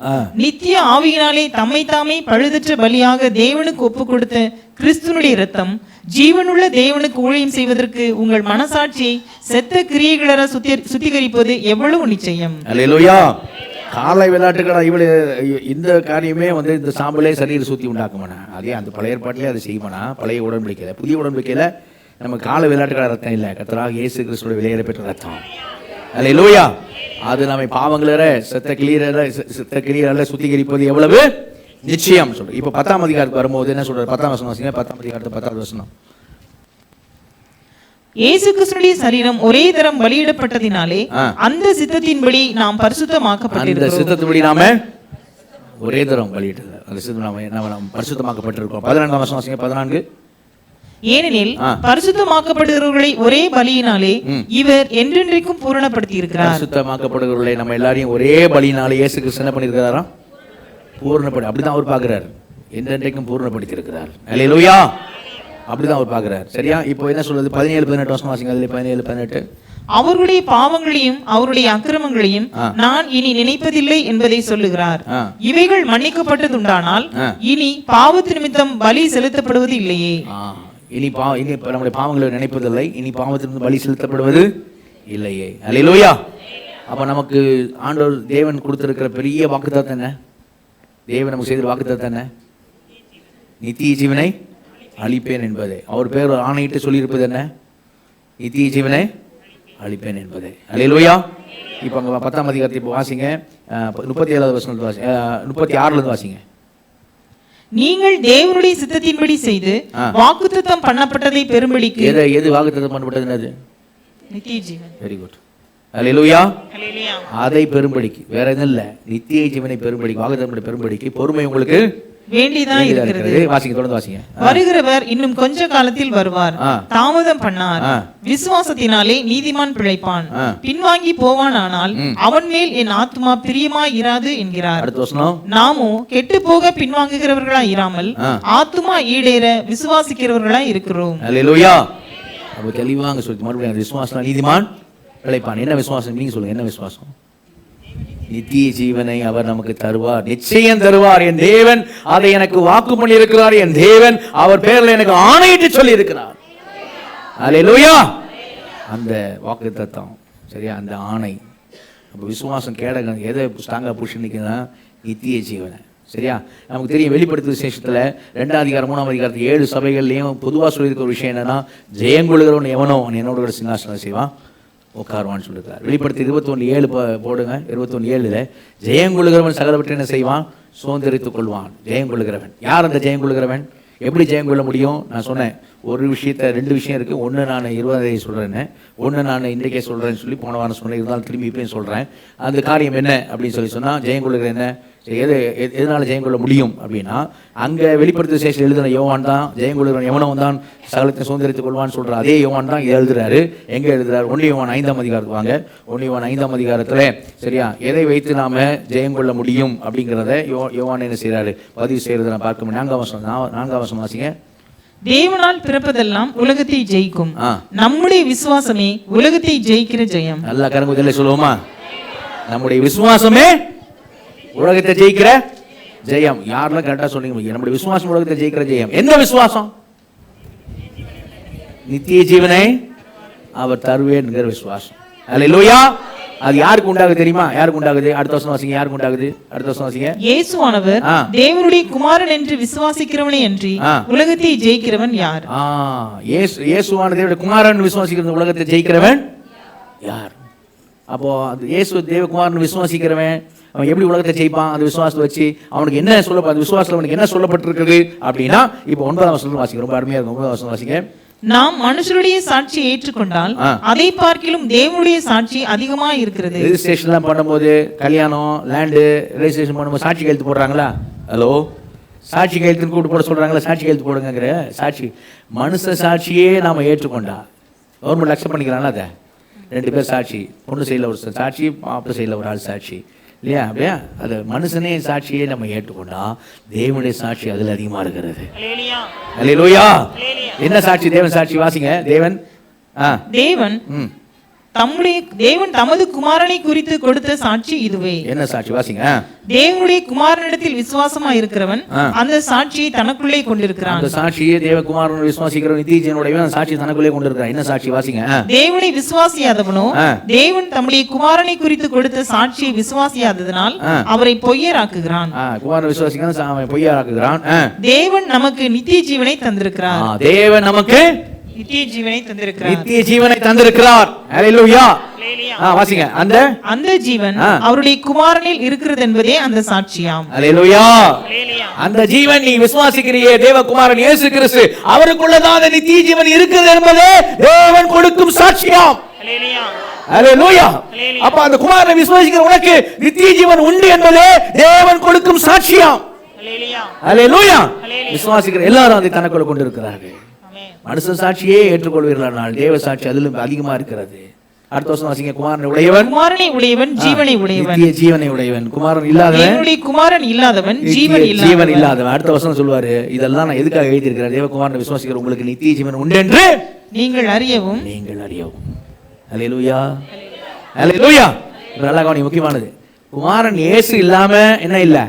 நித்திய ஆவியினாலே தம்மை தாமே பழுதற்ற பலியாக தேவனுக்கு ஒப்பு கொடுத்த கிறிஸ்துனுடைய இரத்தம் ஜீவனுள்ள தேவனுக்கு ஊழியம் செய்வதற்கு உங்கள் மனசாட்சியை செத்த கிரியைகளர சுத்திகரிப்பது எவ்வளவு நிச்சயம். அல்லேலூயா. காளை, வெள்ளாட்டுக்கடா இந்த காரியமே வந்து இந்த சாம்பலே சரீர சுத்தி உண்டாக்குமானா? அதே அந்த பழைய ஏற்பாட்டிலே அதை செய்யுமானா? பழைய உடன்படிக்கையில. புதிய உடன்படிக்கையில நம்ம கால விளையாட்டுக்கார ரத்தம் இல்லை, கர்த்தராகிய இயேசு கிறிஸ்துவோட விலையேற பெற்ற ரத்தம். அல்லேலூயா. அது நம்ம பாவங்கள செத்த கிளியரல சுத்திகரிப்பது எவ்வளவு நிச்சயம் சொல்ற. இப்போ 10ஆம் அதிகாரத்துக்கு வரும்போது என்ன சொல்றாரு? 10ஆம் வசனம் வாசிங்க. 10ஆம் அதிகாரத்து 10வது வசனம். இயேசு கிறிஸ்துவின் சரீரம் ஒரே தரம் பலியிடப்பட்டதினாலே அந்த சித்தத்தின்படி நாம் பரிசுத்தமாக்கப்பட்டிருக்கிறோம். அந்த சித்தத்தின்படி நாம ஒரே தரம் பலியிட்டது, அந்த சித்தம் நாம பரிசுத்தமாக்கப்பட்டிருக்கிறோம். 14ஆம் வசனம் வாசிங்க. 14. ஏனெனில் பரிசுத்தமாக்கப்படுகிறவர்களை ஒரே பலியினாலே இவர் என்றென்றைக்கும் பூரணப்படுத்தி இருக்கிறார். பரிசுத்தமாக்கப்படுகிறவர்களை நம்ம எல்லாரையும் ஒரே பலியினாலே இயேசு கிறிஸ்து என்ன பண்ணியிருக்கிறாரா? பூரணப்படி. அப்படிதான் அவர் பார்க்கிறார். என்றென்றைக்கும் பூரணப்படுத்தி இருக்கிறார். அல்லேலூயா. அப்படிதான் அவர் பார்க்கிறார். சரியா? இப்போ என்ன சொல்றது? 17, 18 வசனம் வாசிங்க. அதில் 17, 18. அவர்களுடைய பாவங்களையும் அவருடைய அக்கிரமங்களையும் நான் இனி நினைப்பதில்லை என்பதை சொல்லுகிறார். இவைகள் மன்னிக்கப்பட்டதுண்டானால் இனி பாவத்து நிமித்தம் பலி செலுத்தப்படுவது இல்லையே. இனி நம்முடைய பாவங்களை நினைப்பதில்லை, இனி பாவத்திலிருந்து பலி செலுத்தப்படுவது இல்லையே. அல்லேலூயா. அப்ப நமக்கு ஆண்டவர் தேவன் கொடுத்திருக்கிற பெரிய வாக்குத்தத்தம் என்ன? தேவன் நமக்கு செய்த வாக்குத்தத்தம் என்ன? நித்திய ஜீவனை அளிப்பேன் என்பதை. அவர் பேர் ஆணையிட்டு சொல்லியிருப்பது என்ன? நித்திய ஜீவனை அளிப்பேன் என்பதை. அல்லேலூயா. இப்போ அங்கே 10ஆம் அதிகாரத்தை இப்போ வாசிங்க, 37வது வசனத்தை வாசிங்க, 36லேருந்து வாசிங்க. நீங்கள் தேவனுடைய சித்தத்தின்படி செய்து வாக்குத்தத்தம் பண்ணப்பட்டதை பெரும்படிக்கு. எது வாக்குத்தத்தம் பண்ணப்பட்டது? நித்திய ஜீவன். Very good. அல்லேலூயா. அதை பெரும்படிக்கு, வேற எதுவும் இல்லை, நித்திய ஜீவனை பெரும்படிக்கு, வாக்குத்தத்தம் பெரும்படிக்கு பொறுமை உங்களுக்கு வேண்டிதான் இருக்கிறது. வாசிங்க, தொடர்ந்து வாசிங்க. வருகிறவர் இன்னும் கொஞ்ச காலத்தில் வருவார், தாமதம் பண்ணார். விசுவாசத்தினாலே நீதிமான் பிழைப்பான். பின்வாங்கி போவான், ஆனால் அவன் மேல் என் ஆத்மா பிரியமாய் இராது என்கிறார். நாமோ கெட்டு போக பின்வாங்குகிறவர்களா இராமல் ஆத்மா ஈடேற விசுவாசிக்கிறவர்களா இருக்கிறோம். அல்லேலூயா. அப்ப தெளிவாங்க சொல்லி மறுபடியும் விசுவாசம் நீதிமான் பிழைப்பான். என்ன விசுவாசம்? நீங்க சொல்லுங்க, என்ன விசுவாசம்? நித்திய ஜீவனை அவர் நமக்கு தருவார், நிச்சயம் தருவார். என் தேவன் அதை எனக்கு வாக்கு பண்ணி இருக்கிறார். என் தேவன் அவர் பேர்ல எனக்கு ஆணையிட்டு சொல்லி இருக்கிறார். அல்லேலூயா. அந்த வாக்குத்தத்தம், சரியா, அந்த ஆணை. அப்ப விசுவாசம் கேடக எதை ஸ்ட்ராங்கா புஷ் நிற்குதுன்னா நித்திய ஜீவனை. சரியா, நமக்கு தெரியும் வெளிப்படுத்தும் விசேஷத்துல 2ஆம் அதிகாரம் 3ஆம் அதிகாரத்தில் 7 சபைகள்லையும் பொதுவாக சொல்லியிருக்கிற ஒரு விஷயம் என்னன்னா, ஜெயங்கொள்கிறவன் எவனோ அவன் என்னோட கூட சிங்காசனம் செய்வான், உட்காருவான்னு சொல்லியிருக்கார். வெளிப்படுத்தி 21:7 போடுங்க. 21:7 ஜெயங்கொள்கிறவன் சகலவற்றை என்ன செய்வான்? சுதந்திரித்துக் கொள்வான். ஜெயங்கொள்கிறவன் யார்? அந்த ஜெயங்கொள்கிறவன் எப்படி ஜெயங்கொள்ள முடியும்? நான் சொன்னேன், ஒரு விஷயத்த 2 விஷயம் இருக்குது. ஒன்று நான் 20 சொல்கிறேன்னு, ஒன்று நான் இன்றைக்கே சொல்கிறேன்னு சொல்லி போன வாரம் சொன்னேன். இருந்தாலும் திரும்பி இப்பயும் சொல்கிறேன். அந்த காரியம் என்ன அப்படின்னு சொல்லி சொன்னால், ஜெயங்கொள்கிற என்ன, எதனால் ஜெயங்கொள்ள முடியும் அப்படின்னா, அங்கே வெளிப்படுத்த விசேஷம் எழுதின யோவான் தான் ஜெயங்கொள்கிறவன் எவனவன் தான் சகலத்தை சுதந்திரித்துக் கொள்வான்னு சொல்கிற அதே யோவான் தான் எழுதுறாரு. எங்கே எழுதுறாரு? 1 யோவான் 5ஆம் அதிகாரத்துக்கு வாங்க. 1 யோவான் 5ஆம் அதிகாரத்தில், சரியா, எதை வைத்து நாம் ஜெயங்கொள்ள முடியும் அப்படிங்கிறத யோவான் என்ன செய்கிறாரு? பதிவு செய்கிறத நான் பார்க்க முடியும். 4ஆம் வசனம் வாசிங்க. தேவனால் பிறப்பதெல்லாம் உலகத்தை ஜெயிக்கும், நம்முடைய விசுவாசமே உலகத்தை ஜெயிக்கிற ஜெயம். நல்லா கரங்குதலை சொல்லுவோமா? நம்முடைய விசுவாசமே உலகத்தை ஜெயிக்கிற ஜெயம். யாரெல்லாம் கரெக்டா சொன்னீங்க? நம்முடைய விசுவாசம் உலகத்தை ஜெயிக்கிற ஜெயம். எந்த விசுவாசம்? நித்திய ஜீவனை அவர் தருவேன்கிற விசுவாசம். அல்லேலூயா. அது யாருக்கு உண்டாகுது தெரியுமா? யாருக்கு உண்டாகுது? அடுத்த வருஷம் வாசிங்க. யாருக்கு உண்டாகுது? அடுத்த வருஷம் வாசிங்க. இயேசுவானவர் தேவனுடைய குமாரன் என்று விசுவாசிக்கிறவனே அன்றி உலகத்தை ஜெயிக்கிறவன் யார்? இயேசுவான தேவனுடைய குமாரன் விசுவாசிக்கிறவன் உலகத்தை ஜெயிக்கிறவன் யார்? அப்போ அந்த இயேசு தேவகுமாரன் விசுவாசிக்கிறவன் அவன் எப்படி உலகத்தை ஜெயிப்பான்? அந்த விசுவாசத்தை வச்சு அவனுக்கு என்ன சொல்ல, அந்த விசுவாசத்தில் அவனுக்கு என்ன சொல்லப்பட்டிருக்கிறது அப்படின்னா, இப்போ 9ஆம் வசனம் வாசிக்க. ரொம்ப அருமையா இருக்கும். 9ஆம் வசனம் வாசிங்க. நாம் மனுஷருடைய சாட்சியை ஏற்றுக்கொண்டால் அதை பார்க்கிலும் தேவனுடைய சாட்சி அதிகமாக இருக்கிறது. ரெஜிஸ்ட்ரேஷன்லாம் பண்ணும்போது, கல்யாணம், லேண்டு ரெஜிஸ்ட்ரேஷன் பண்ணும்போது சாட்சி கையெழுத்து போடுறாங்களா? ஹலோ, சாட்சி கையெழுத்துன்னு கூப்பிட்டு போட சொல்றாங்களா? சாட்சி கையெழுத்து போடுங்கிற சாட்சி, மனுஷ சாட்சியே நாம ஏற்றுக்கொண்டா கவர்மெண்ட் அக்செப்ட் பண்ணிக்கிறாங்களா? அதை 2 பேர் சாட்சி, பொண்ணு சைடில் ஒரு சாட்சி, மாப்பிள்ளை சைடில் ஒரு ஆள் சாட்சி, இல்லையா? அப்படியா? அது மனுஷனே சாட்சியே நம்ம ஏற்றுக்கொண்டா தேவனுடைய சாட்சி அதில் அதிகமாக இருக்கிறது. அல்லேலூயா. என்ன சாட்சி? தேவன் சாட்சி. வாசிங்க. தேவன் தமது குமாரனை குறித்து கொடுத்த சாட்சி இதுவே. என்ன சாட்சி? வாசிங்க. தேவனுடைய குமாரனிடத்தில் விசுவாசமா இருக்கிறவன் அந்த சாட்சியை தனக்குள்ளே கொண்டிருக்கிறான். அந்த சாட்சியை தேவகுமாரனை விசுவாசிக்கிறவன் நித்திய ஜீவனுடையவன் அந்த சாட்சியை தனக்குள்ளே கொண்டிருக்கிறான். என்ன சாட்சி? வாசிங்க. தேவனை விசுவாசியாதவனோ தேவன் தம்முடைய குமாரனை குறித்து கொடுத்த சாட்சியை விசுவாசியாததனால் அவரை பொய்யராக்குகிறான். குமாரனை விசுவாசிக்கிறான், அவன் பொய்யராக்குகிறான். தேவன் நமக்கு நித்திய ஜீவனை தந்திருக்கிறார். தேவன் நமக்கு நித்திய ஜீவனை தந்திருக்கிறார். நித்திய ஜீவனை தந்திருக்கிறார். அல்லேலூயா. வாசிங்க. அந்த ஜீவன் அவருடைய குமாரனில் இருக்கிறது என்பதே அந்த சாட்சியாம். அல்லேலூயா. அந்த ஜீவன் நீ விசுவாசிக்கிறியே, தேவகுமாரன் இயேசு கிறிஸ்து, அவருக்குள்ளதான் அந்த நித்திய ஜீவன் இருக்குது என்பதே தேவன் கொடுக்கும் சாட்சியாம். அல்லேலூயா. அப்ப அந்த குமாரனை விசுவாசிக்கிற உனக்கு நித்திய ஜீவன் உண்டு என்பதே தேவன் கொடுக்கும் சாட்சியாம். அல்லேலூயா. விசுவாசிக்கிற எல்லாரும் அதை தனக்குள்ள கொண்டிருக்கிறார்கள். மனுஷ சாட்சியே ஏற்றுக்கொள்வீர்களானால் தேவ சாட்சி அதிலும் அதிகமா இருக்கிறது. அடுத்த வருஷம் வாசிங்க. குமாரனை உடையவன் ஜீவனை உடையவன். நித்திய ஜீவனை உடையவன். குமாரன் இல்லாதவன் ஜீவன் இல்லாதவன். அடுத்த வருஷம் சொல்லுவாரு, இதெல்லாம் நான் எதுக்காக எழுதியிருக்கிறேன்? தேவகுமாரனை விசுவாசிக்கிற உங்களுக்கு நித்திய ஜீவன் உண்டு என்று நீங்கள் அறியவும். அல்லேலூயா, அல்லேலூயா. நல்லா கவனி, முக்கியமானது. குமாரன் இயேசு இல்லாம என்ன இல்லை?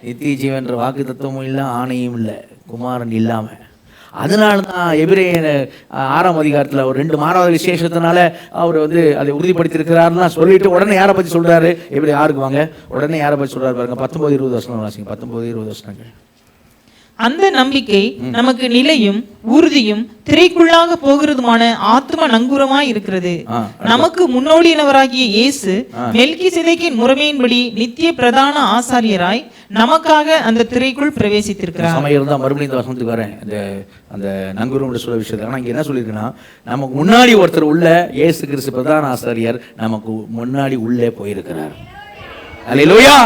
நித்திய ஜீவன்ற வாக்கு தத்துவமும் இல்லை, ஆணையும் இல்லை, குமாரன் இல்லாம. அதனால தான் எபிரேயர் 6ஆம் அதிகாரத்தில் ஒரு 2 மாறாத விசேஷத்தினால அவர் அதை உறுதிப்படுத்தியிருக்கிறாருன்னா சொல்லிட்டு உடனே யாரை பற்றி சொல்றாரு? எபிரேயர் 6க்கு வாங்க. உடனே யாரை பற்றி சொல்றாரு பாருங்க. 19-20 வசனம் வாசிங்க. 19-20 வசனங்கள். அந்த நம்பிக்கை நமக்கு நிலையும் உறுதியும் திரைக்குள்ளாக போகிறதுமான ஆத்ம நங்கூரமாய் இருக்கிறது. நமக்கு முன்னோடியினவராகிய இயேசு மெல்கிசேதேக்கின் முறைமையின்படி நித்திய பிரதான ஆசாரியராய் நமக்காக அந்த திரைக்குள் பிரவேசித்திருக்கிறார். சமயம் தான் மறுபடியும் இந்த வசனத்துக்கு வரேன். அந்த நங்கூரம் சொல்ல விஷயத்தை. ஆனால் இங்கே என்ன சொல்லியிருக்குன்னா, நமக்கு முன்னாடி ஒருத்தர் உள்ள இயேசு கிறிஸ்து பிரதான ஆசாரியர் நமக்கு முன்னாடி உள்ளே போயிருக்கிறார். அல்லேலூயா.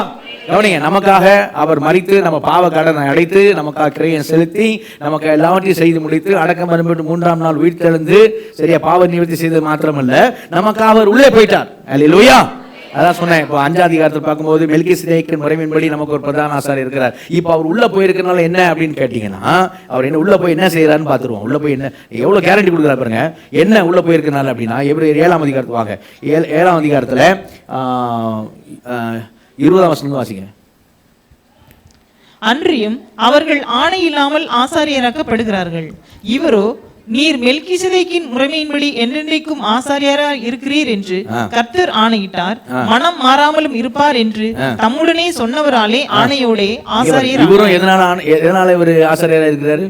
கவனிங்க, நமக்காக அவர் மரித்து நம்ம பாவ கடனை அடைத்து நமக்காக கிரையம் செலுத்தி நமக்கு எல்லாவற்றையும் செய்து முடித்து அடக்கம் மறுபடி 3ஆம் நாள் உயிர்த்தெழுந்து சரியா பாவ நிவர்த்தி செய்தது மாத்திரமல்ல, நமக்காக அவர் உள்ளே போயிட்டார். அல்லேலூயா. அதான் சொன்னேன். இப்போ 5ஆம் அதிகாரத்தில் பார்க்கும்போது மெல்கிசேதேக்கின் முறைமையின்படி நமக்கு ஒரு பிரதான ஆசாரியர் இருக்கிறார். இப்போ அவர் உள்ள போயிருக்கிறனால என்ன அப்படின்னு கேட்டீங்கன்னா, அவர் என்ன உள்ள போய் என்ன செய்யறாருன்னு பார்த்துருவோம். உள்ள போய் என்ன எவ்வளவு கேரண்டி கொடுக்குறாரு பாருங்க. என்ன உள்ள போயிருக்கிறனால அப்படின்னா, எபிரேயர் 7ஆம் அதிகாரத்துக்கு வாங்க. 7ஆம் அதிகாரத்தில் 20ஆம் வசனம் வாசிங்க. அன்றியும் அவர்கள் ஆணை இல்லாமல் ஆசாரியராக்கப்படுகிறார்கள். இவரோ நீர் மெல்கிசேதேக்கின் முறைமையின்படி என்றென்றைக்கும் ஆசாரியராய் இருக்கிறீர் என்று கர்த்தர் ஆணையிட்டார், மனம் மாறாமலும் இருப்பார் என்று தம்முடனே சொன்னவராலே ஆணையோடே ஆசாரியர். இவரும் எதனால இவர் ஆசாரியராக இருக்கிறாரு?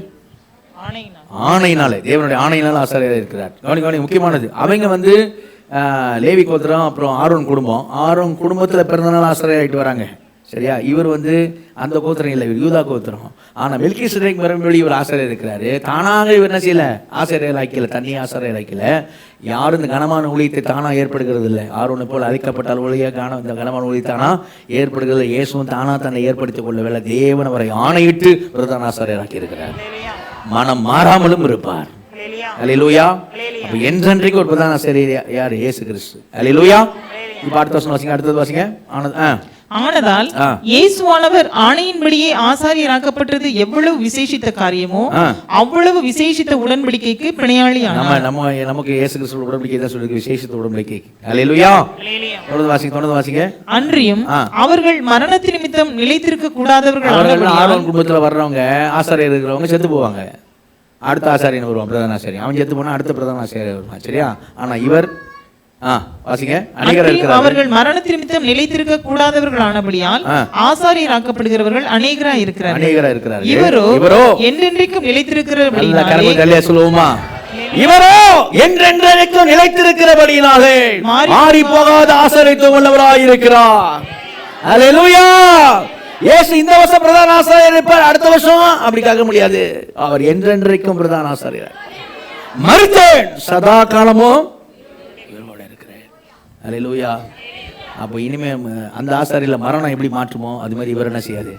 ஆணையினாலே, தேவனுடைய ஆணையினால ஆசாரியராக இருக்கிறார். கவனி, முக்கியமானது. அவங்க லேவி கோத்திரம், அப்புறம் ஆரோன் குடும்பம். ஆரோன் குடும்பத்தில் பிறந்தனால ஆசிரியராகிட்டு வராங்க. சரியா? இவர் அந்த கோத்திரம் இல்லை, இவர் யூதா கோத்திரம். ஆனால் மெல்கிசேதேக் முறைமையின்படி இவர் ஆசிரியர் இருக்கிறாரு. தானாக இவர் என்ன செய்யல? ஆசிரியர் ஆக்கல, தண்ணி ஆசிரியர் ஆக்கல. யாரும் இந்த கனமான ஊழியத்தை தானாக ஏற்படுகிறது இல்லை. ஆரோனை போல் அழைக்கப்பட்டால் ஒழிய இந்த கனமான ஊழியத்தை தானா ஏற்படுகிறது. இயேசுவும் தானா தன்னை ஏற்படுத்திக் கொள்ளவில்லை. தேவன் அவரை ஆணையிட்டு பிரதான ஆசிரியராக்கி இருக்கிறார். மனம் மாறாமலும் இருப்பார். அல்லேலூயா. அப்ப என்றென்றைக்கு ஒரு பிரதான ஆசாரியர் யார்? இயேசு கிறிஸ்து. அல்லேலூயா. இப்ப அடுத்த வசனம் வாசிங்க. அடுத்தது வாசிங்க. ஆனதால் இயேசுவானவர் ஆணையின்படியே ஆசாரியராக்கப்பட்டது எவ்வளவு விசேஷித்த காரியமோ அவ்வளவு விசேஷித்த உடன்படிக்கைக்கு பிணையாளியானார். நமக்கு இயேசு கிறிஸ்து உடன்படிக்கை தான் சொல்லிருக்கு, விசேஷித்த உடன்படிக்கை. அல்லேலூயா. தொடர்ந்து வாசிங்க. அன்றியும் அவர்கள் மரணத்தின் நிமித்தம் நிலைத்திருக்க கூடாதவர்கள். ஆரோன் குடும்பத்துல வர்றவங்க, ஆசாரியர் இருக்கிறவங்க செத்து போவாங்க. அடுத்த ஆசாரியன் வருவான், பிரதான ஆசாரியன். அவன் செத்து போனா அடுத்த பிரதான ஆசாரியர் வருவான். சரியா? ஆனா இவர் வாசிங்க. அவர்கள் மரணத்தின் நிமித்தம் நிலைத்திருக்க கூடாதவர்கள் ஆனபடியால் ஆசாரியராக்கப்படுகிறவர்கள் அநேகராய் இருக்கிறார்கள். இவரோ என்றென்றைக்கும் நிலைத்திருக்கிறபடியாலே சொல்லுவோமா? இவரோ என்றென்றைக்கும் நிலைத்திருக்கிறபடியினாலே மாறி போகாத ஆசாரியத்துவம் உள்ளவராய் இருக்கிறார். அல்லேலூயா. இயேசு இந்த வருஷம் பிரதான ஆசாரியர் இருப்பார், அடுத்த வருஷம் அப்படி கேட்க முடியாது. அவர் என்றென்றைக்கும் பிரதான ஆசாரியர். மரித்தேன், சதா காலமும் இருக்கிறேன். அல்லேலூயா. அப்போ இனிமே அந்த ஆசாரியில் மரணம் எப்படி மாற்றுமோ அது மாதிரி இவர் என்ன செய்யாது?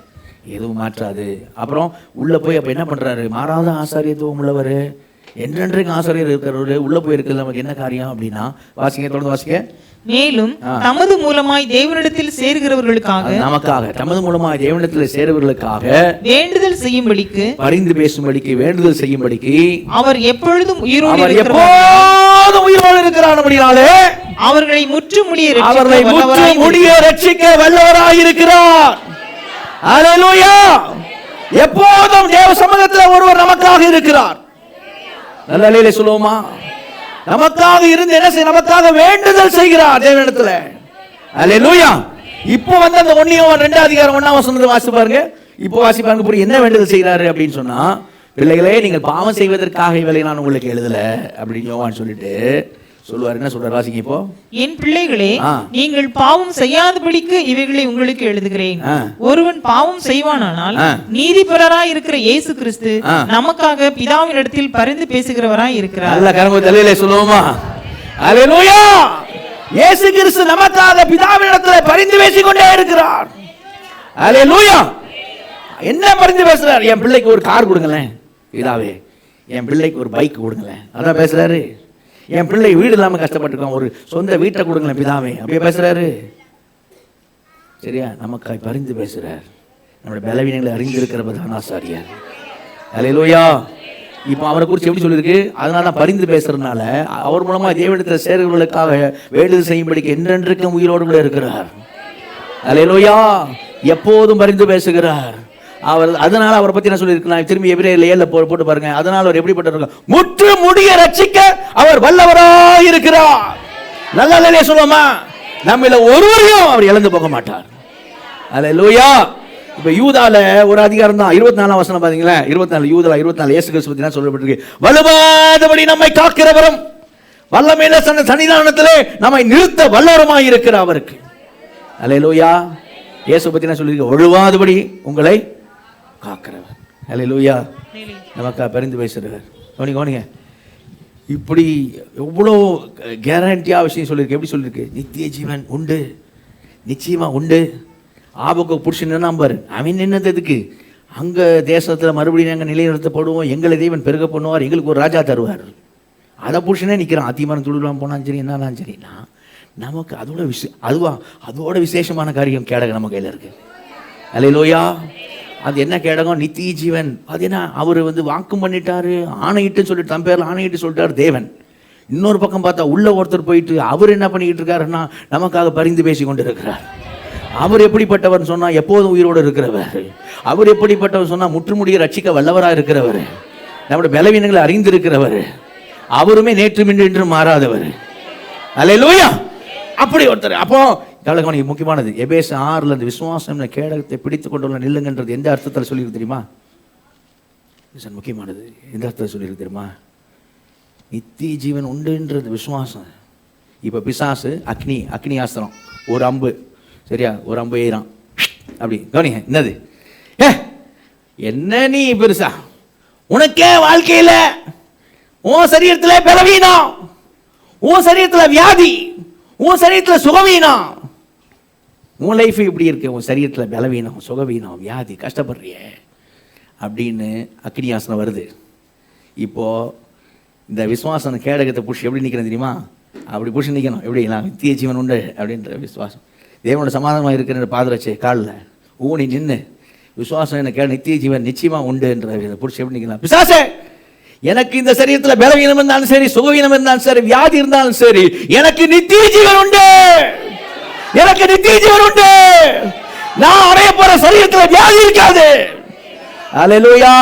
எதுவும் மாற்றாது. அப்புறம் உள்ள போய் அப்ப என்ன பண்றாரு? மாறாத ஆசாரியத்துவம் உள்ளவர், என்றென்றைக்கும் ஆசாரியர் இருக்கிறவரு உள்ள போய் இருக்கிறது நமக்கு என்ன காரியம் அப்படின்னா, வாசிங்க, தொடர்ந்து வாசிங்க. மேலும் தமது மூலமாய் தேவனிடத்தில் சேருகிறவர்களுக்காக, நமக்காக தமது மூலமாய் தேவனிடத்தில் சேருவர்களுக்காக வேண்டுதல் செய்யும்படிக்கு, பரிந்து பேசும்படிக்கு, வேண்டுதல் செய்யும்படிக்கு அவர் எப்பொழுதும் உயிரோடு இருக்கிறார். அவர்களை முற்றுமுடிய ரட்சிக்க வல்லவராய் இருக்கிறார். அல்லேலூயா. எப்போதும் தேவ சமூகத்தில் ஒருவர் நமக்காக இருக்கிறார். நல்ல அல்லேலூயா சொல்லுவோமா? நமக்காக இருந்து என்ன செய்ய? நமக்காக வேண்டுதல் செய்கிறார் தேவனிடத்துல. அல்லேலூயா. இப்போ அந்த 1 யோவான் 2ஆம் அதிகாரம் 1ஆம் வசனத்தை வாசி பாருங்க. இப்போ வாசி பாருங்க, புரிய என்ன வேண்டுதல் செய்கிறாரு அப்படின்னு சொன்னா, பிள்ளைகளே நீங்கள் பாவம் செய்வதற்காக இவளை நான் உங்களுக்கு எழுதல அப்படின்னு யோவான் சொல்லிட்டு சொல்லுவார். என்ன சொல்றாரு? வாசிங்க. இப்போ என் பிள்ளைகளே, நீங்கள் பாவம் செய்யாதபடிக்கு இவைகளை உங்களுக்கு எழுதுகிறேன். ஒருவன் பாவம் செய்வானானால் நீதிபரராய் இருக்கிற இயேசு கிறிஸ்து நமக்காக பிதாவின் இடத்தில் பரிந்து பேசுகிறவராய் இருக்கிறார். நல்ல கரம தலையிலே சொல்லுவோமா? அல்லேலூயா. இயேசு கிறிஸ்து நமக்காக பிதாவின் இடத்தில் பரிந்து பேசிக்கொண்டே இருக்கிறார். அல்லேலூயா. என்ன பரிந்து பேசுறார்? என் பிள்ளைக்கு ஒரு கார் கொடுங்களேன் பிதாவே, என் பிள்ளைக்கு ஒரு பைக் கொடுங்களேன். அதான் பேசுறாரு. என் பிள்ளை வீடு இல்லாமல் கஷ்டப்பட்டுருக்கோம், ஒரு சொந்த வீட்டை கொடுங்களேன் பிதாவே, அப்படியே பேசுறாரு. சரியா? நமக்காய் பரிந்து பேசுறார். நம்முடைய பலவீனங்களை அறிந்திருக்கிற பிரதான ஆசாரியர். அல்லேலூயா. இப்போ அவரை குறித்து எப்படி சொல்லியிருக்கு? அதனால தான் பரிந்து பேசுறதுனால அவர் மூலமா தேவனிடத்தில் சேர்கிறவர்களுக்காக வேண்டுதல் செய்யும்படிக்கு என்றென்றைக்கும் உயிரோடு கூட இருக்கிறார். அல்லேலூயா. எப்போதும் பரிந்து பேசுகிறார் அவர். அதனால அவரை பத்தி என்ன சொல்லியிருக்கிறார்? திரும்பி எபிரேயர் 7 போட்டு பாருங்க. அதனால அவர் எப்படிப்பட்டிருக்கார்? முற்று முடிய ரட்சிக்க அவர் வல்லவராய் இருக்கிறார். நல்ல சொல்லுவோமா? நம்மள ஒருவரையும் அவர் இழந்து போக மாட்டார். அல்லேலூயா. இப்ப யூதால ஒரு அதிகாரம் தான் 24 வசனம் பாத்தீங்களா? 24 யூதா 24 இயேசு கிறிஸ்து பத்தி சொல்லப்பட்டிருக்கு. வலுவாதபடி நம்மை காக்கிறவரும் வல்லமையில சன்னிதானத்திலே நம்மை நிறுத்த வல்லவருமாய் இருக்கிற அவருக்கு. அல்லேலூயா. இயேசு பத்தி என்ன சொல்லிருக்கு? வலுவாதபடி உங்களை காக்கிறவர். அல்லேலூயா. நமக்கு பரிந்து பேசுகிறார். கவனிங்க, இப்படி எவ்வளோ கேரண்டியா விஷயம் சொல்லியிருக்கு. எப்படி சொல்லியிருக்கு? நித்திய ஜீவன் உண்டு, நிச்சயமா உண்டு. ஆபக்கு புருஷன் பாரு, அவன் என்னதுக்கு அங்கே தேசத்தில் மறுபடியும் நாங்கள் நிலைநிறுத்தப்படுவோம், எங்களை தேவன் பெருக பண்ணுவார், எங்களுக்கு ஒரு ராஜா தருவார். அதை புருஷனே நிற்கிறான். அத்திமரம் துடுலாம் போனாலும் சரி, என்னன்னாலும் சரிண்ணா, நமக்கு அதோட விசேஷமான காரியம் கேடகம் நம்ம கையில் இருக்கு. அல்லேலூயா. அது என்ன கேடகம்? நித்திய ஜீவன். அது என்ன? அவர் வாக்கும் பண்ணிட்டாரு, ஆணையிட்டுன்னு சொல்லிட்டு, தன் பேரில் ஆணையிட்டு சொல்லிட்டாரு தேவன். இன்னொரு பக்கம் பார்த்தா உள்ள ஒருத்தர் போயிட்டு அவர் என்ன பண்ணிக்கிட்டு இருக்காருன்னா நமக்காக பரிந்து பேசி கொண்டு இருக்கிறார். அவர் எப்படிப்பட்டவர் சொன்னா எப்போதும் உயிரோடு இருக்கிறவர். அவர் எப்படிப்பட்டவர் சொன்னா முற்றுமுடிய ரட்சிக்க வல்லவராக இருக்கிறவர். நம்முடைய பலவீனங்களை அறிந்திருக்கிறவர். அவருமே நேற்று இன்று மாறாதவர். அல்லேலூயா. அப்படி ஒருத்தர். அப்போ கவனிக்க முக்கியமானது எபேசு 6 அந்த விசுவாசம் கேடகத்தை பிடித்துக் கொண்டுள்ள நில்லுங்கன்றது எந்த அர்த்தத்தில் சொல்லியிருக்கு தெரியுமா? முக்கியமானது எந்த அர்த்தத்தில் சொல்லியிருக்கு தெரியுமா? நித்திய ஜீவன் உண்டுன்றது விசுவாசம். இப்போ பிசாசு அக்னி ஆஸ்திரம், ஒரு அம்பு, சரியா? ஒரு அம்பு ஏறான் அப்படி. கவனிங்க, என்னது? என்ன நீ பெருசா? உனக்கே வாழ்க்கையில் உன் சரீரத்தில் பலவீனம், உன் சரீரத்தில் வியாதி, உன் சரீரத்தில் சுகவீனம். உன் லைஃப் இப்படி இருக்கு, உன் சரீரத்தில் பலவீனம், சுகவீனம், வியாதி, கஷ்டப்படுறிய அப்படின்னு அக்னியாசனம் வருது. இப்போ இந்த விசுவாசம் கேடகத்தை புஷ் எப்படி நிற்கிறேன் தெரியுமா? அப்படி புஷ் நிற்கணும். எப்படி? நான் நித்திய ஜீவன் உண்டு அப்படின்ற விசுவாசம், தேவனோட சமாதானமாக இருக்கிற பாதரட்சே காலில் ஊனி நின்று விசுவாசம் என்ன நித்திய ஜீவன் நிச்சயமா உண்டு என்ற புடிச்சு எப்படி நிற்கலாம்? பிசாசே, எனக்கு இந்த சரீரத்தில் பலவீனம் இருந்தாலும் சரி, சுகவீனம் இருந்தாலும் சரி, வியாதி இருந்தாலும் சரி, எனக்கு நித்திய ஜீவன் உண்டு, எனக்கு நித்திய ஜீவன் உண்டு. நான் அடைய போற சரீரத்தில் வியாதி இருக்காது. அல்லேலூயா.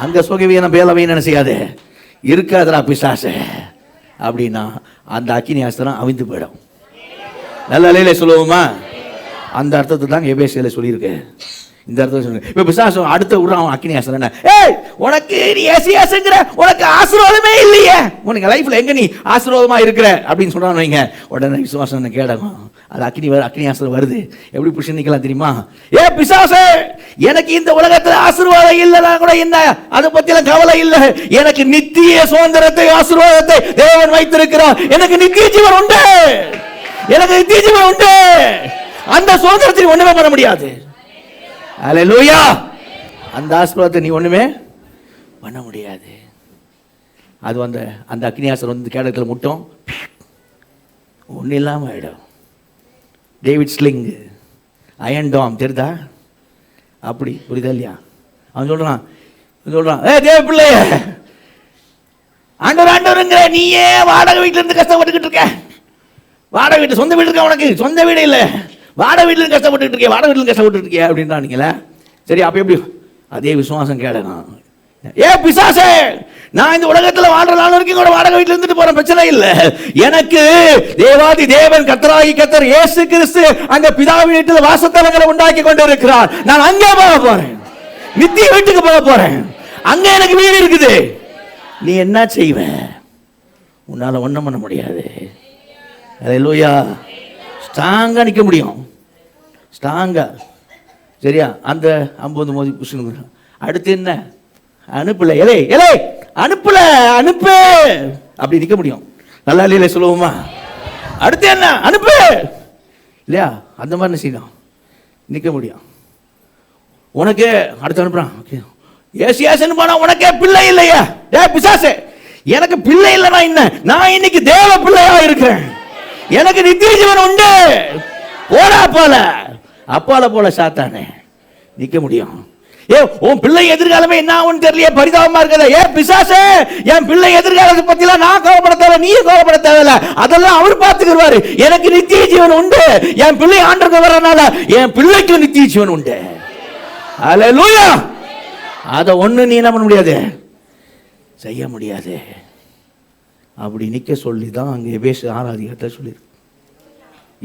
அங்க சுகவீனம் பலவீனம் என்ன செய்யாது, இருக்காதுடா பிசாசே அப்படின்னா அந்த அக்கினி ஆஸ்திரம் அவிந்து போயிடும். நல்ல அலையில சொல்லுவோமா? அந்த அர்த்தத்தை தான் எபேசியில சொல்லியிருக்கேன். இந்த அர்த்தம் சொல்லுங்க. இப்போ பிசாசு அடுத்த விடுறான் அக்கினி ஆஸ்திரம். என்ன? ஏய், உனக்கு நீ ஏசியாசுங்கிற, உனக்கு ஆசீர்வாதமே இல்லையே, உனக்கு லைஃப்ல எங்க நீ ஆசீர்வாதமா இருக்கிற அப்படின்னு சொல்றான்னு வைங்க. உடனே விசுவாசம் கேடகம் அது அக்கினி ஆஸ்திரம் வருது. எப்படி புருஷன் நிக்கலாம் தெரியுமா? ஏ பிசாசே, எனக்கு இந்த உலகத்துல ஆசீர்வாதம் இல்லைன்னா கூட என்ன, அதை பத்தி எல்லாம் கவலை இல்லை. எனக்கு நித்திய சுதந்திரத்தை, ஆசீர்வாதத்தை தேவன் வைத்திருக்கிறார். எனக்கு நித்திய ஜீவன் உண்டு, எனக்கு நித்திய ஜீவன் உண்டு. அந்த சுதந்திரத்தை ஒண்ணுமே பண்ண முடியாது. அல்லேலூயா. அந்த ஆசீர்வாதத்தை நீ ஒண்ணுமே பண்ண முடியாது. அது அந்த அக்னியாசர் கேடகத்தில் முட்டும் ஒன்றும் இல்லாமல் ஆயிடும். டேவிட் ஸ்லிங், அயன் டாம் தெரியுதா? அப்படி புரியுதா இல்லையா? அவன் சொல்றான் ஏ தேவ பிள்ளை, ஆண்டவருங்கிற நீயே வாடகை வீட்டில இருந்து கஷ்டப்பட்டுக்கிட்டு இருக்க. வாடகை வீட்டு, சொந்த வீடு இருக்க, உனக்கு சொந்த வீடு இல்லை, வாடகை வீட்டில் கஷ்டப்பட்டு இருக்கே, வாடகை வீட்டில் கஷ்டப்பட்டு இருக்கே அப்படின்றானுங்களே. சரி, அப்போ எப்படி? அதே விசுவாசம் கேடணும். ஏ பிசாசே, நான் இந்த உலகத்தில் வாழ்றதால வரைக்கும் கூட வாடகை வீட்டில் இருந்துட்டு போறேன், பிரச்சனை இல்லை. எனக்கு தேவாதி தேவன் கர்த்தராகி கர்த்தர் இயேசு கிறிஸ்து அந்த பிதாவின் வீட்டில் வாசத்தலங்களை உண்டாக்கி கொண்டு இருக்கிறார். நான் அங்கே போக போறேன், நித்திய வீட்டுக்கு போக போறேன். அங்க எனக்கு வீடு இருக்குது. நீ என்ன செய்வ? உன்னால ஒண்ணும் பண்ண முடியாது. அல்லேலூயா. ஸ்ட்ராங்கா நிற்க முடியும், ஸ்ட்ராங்கா. சரியா? அந்த 50 மோதி புஷ். அடுத்து என்ன? அனுப்பல, எலே எலே அனுப்பல, அனுப்பு அப்படி நிற்க முடியும். நல்லா இல்லையில சொல்லுவோமா? அடுத்து என்ன? அனுப்பு இல்லையா? அந்த மாதிரி செய்யணும், நிற்க முடியும். உனக்கு அடுத்து அனுப்புறான். ஏசியாசன் போனா உனக்கே பிள்ளை இல்லையா? டே பிசாசே, எனக்கு பிள்ளை இல்லைனா என்ன? நான் இன்னைக்கு தேவ பிள்ளையா இருக்கிறேன், எனக்கு நித்திய ஜீவன் உண்டு. போல அப்பால போல சாத்தானே நிற்க முடியும். உன் பிள்ளை எதிர்காலமே என்ன ஆகும் தெரியல, பரிதாபமா இருக்கிற. பிசாசே, என் பிள்ளை எதிர்காலத்தை பத்திலாம் நான் கவலைப்பட தேவை, நீ கவலைப்பட தேவையில்ல, அதெல்லாம் அவர் பார்த்துக்குவாரு. எனக்கு நித்திய ஜீவன் உண்டு. என் பிள்ளை ஆண்டவருக்கு வரனால என் பிள்ளைக்கு நித்திய ஜீவன் உண்டு. அல்லேலூயா. அதை ஒண்ணு நீ என்ன பண்ண முடியாது, செய்ய முடியாது. அப்படி நிக்க சொல்லி தான் அங்கே எபேசு 6 சொல்லியிருக்கு.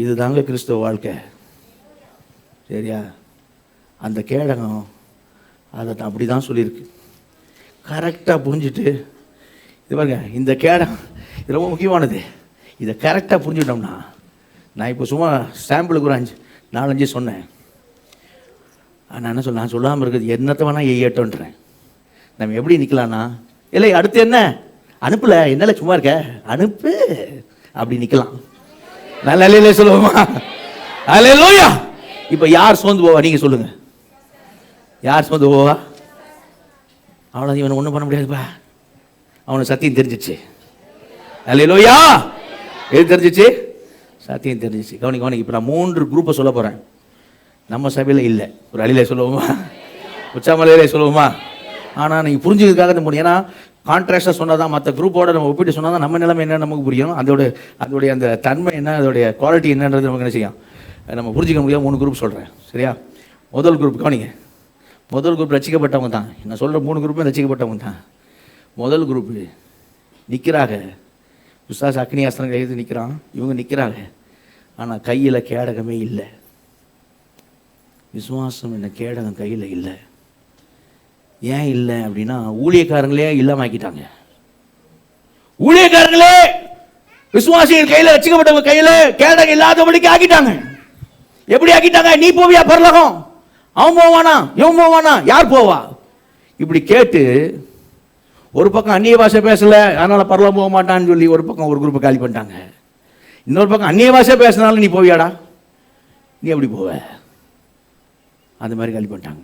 இதுதாங்க கிறிஸ்தவ வாழ்க்கை. சரியா? அந்த கேடகம் அதை அப்படி தான் சொல்லியிருக்கு. கரெக்டாக புரிஞ்சுட்டு இது பாருங்க, இந்த கேடகம் இது ரொம்ப முக்கியமானது. இதை கரெக்டாக புரிஞ்சுட்டோம்னா, நான் இப்போ சும்மா சாம்பிளுக்கு ஒரு 4-5 சொன்னேன். நான் என்ன சொல்ல, நான் சொல்லாமல் இருக்குது என்னத்தை வேணா ஏட்டோன்றேன். நம்ம எப்படி நிற்கலான்னா, இல்லை அடுத்து என்ன அனுப்பல, என்னால சும்மா இருக்க, அனுப்பு, அப்படி நிற்கலாம். நல்ல சொல்லுவோமா? அல்லேலூயா. இப்போ யார் சோர்ந்து போவா? நீங்க சொல்லுங்க, யார் சோர்ந்து போவா? அவனை இவனை ஒன்றும் பண்ண முடியாதுப்பா, அவனுக்கு சத்தியம் தெரிஞ்சிச்சு. அல்லேலூயா. எது தெரிஞ்சிச்சு? சத்தியம் தெரிஞ்சிச்சு. கவனிக்க. இப்போ நான் 3 குரூப்பை சொல்ல போகிறேன். நம்ம சபையில் இல்லை, ஒரு அழிலே சொல்லுவோமா, உச்சாமலையிலே சொல்லுவோமா. ஆனால் நீங்கள் புரிஞ்சுக்கிறதுக்காக தான் முடியும். ஏன்னா கான்ட்ராஸ்டாக சொன்னால் தான், மற்ற குரூப்போட நம்ம ஒப்பிட்டு சொன்னால் தான் நம்ம நிலைமை என்ன நமக்கு புரியும், அதோடைய அந்த தன்மை என்ன, அதோடைய குவாலிட்டி என்னன்றது நமக்கு என்ன செய்யும், நம்ம புரிஞ்சிக்க முடியாது. 3 குரூப் சொல்கிறேன், சரியா? முதல் குரூப் கவனிங்க. முதல் குரூப் ரசிக்கப்பட்டவங்க தான். நான் சொல்கிற 3 குரூப்பும் ரசிக்கப்பட்டவங்க தான். முதல் குரூப்பு நிற்கிறாங்க, பிசாசு அக்னி அஸ்திரங்களை எழுதி நிற்கிறான், இவங்க நிற்கிறாங்க. ஆனால் கையில் கேடகமே இல்லை. விசுவாசம் என்ன கேடகம் கையில் இல்லை. ஏன் இல்லை அப்படின்னா, ஊழியக்காரங்களே இல்லாம ஆக்கிட்டாங்க. ஊழியக்காரங்களே விசுவாசிகள் கையில் வச்சுக்கப்பட்டவங்க கையில் கேடகம் இல்லாதபடிக்கு ஆக்கிட்டாங்க. எப்படி ஆக்கிட்டாங்க? நீ போவியா பரலோகம்? அவன் போவானா, இவன் போவானா, யார் போவா? இப்படி கேட்டு ஒரு பக்கம் அந்நிய பாஷை பேசல, அதனால பரலோகம் போக மாட்டான்னு சொல்லி ஒரு பக்கம் ஒரு குரூப்பை காலி பண்ணிட்டாங்க. இன்னொரு பக்கம் அந்நிய பாஷை பேசினாலும் நீ போவியாடா, நீ எப்படி போவ, அந்த மாதிரி காலி பண்ணிட்டாங்க.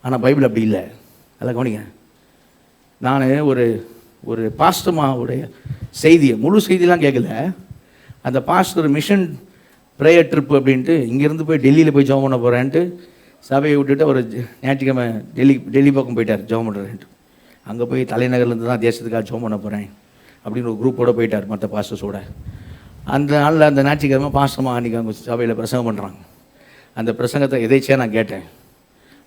ஆனால் பைபிள் அப்படி இல்லை. அதெல்லாம் கவனிங்க. நான் ஒரு பாஸ்டமாவுடைய செய்தியை, முழு செய்தியெலாம் கேட்கல. அந்த பாஸ்டர் மிஷன் ப்ரேயர் ட்ரிப் அப்படின்ட்டு இங்கேருந்து போய் டெல்லியில் போய் ஜெபம் பண்ண போகிறேன்ட்டு சபையை விட்டுட்டு ஒரு ஞாயிற்றுக்கிழமை டெல்லி பக்கம் போயிட்டார் ஜெபம் பண்ணுறேன்ட்டு. அங்கே போய் தலைநகர்லேருந்து தான் தேசத்துக்காக ஜெபம் பண்ண போகிறேன் அப்படின்னு ஒரு குரூப்போடு போயிட்டார் மற்ற பாஸ்டர்ஸோட. அந்த நாளில் அந்த ஞாயிற்றுக்கிழமை பாஸ்டமா அன்றைக்கி அவங்க சபையில் பிரசங்கம் பண்ணுறாங்க. அந்த பிரசங்கத்தை எதேச்சியாக நான் கேட்டேன்.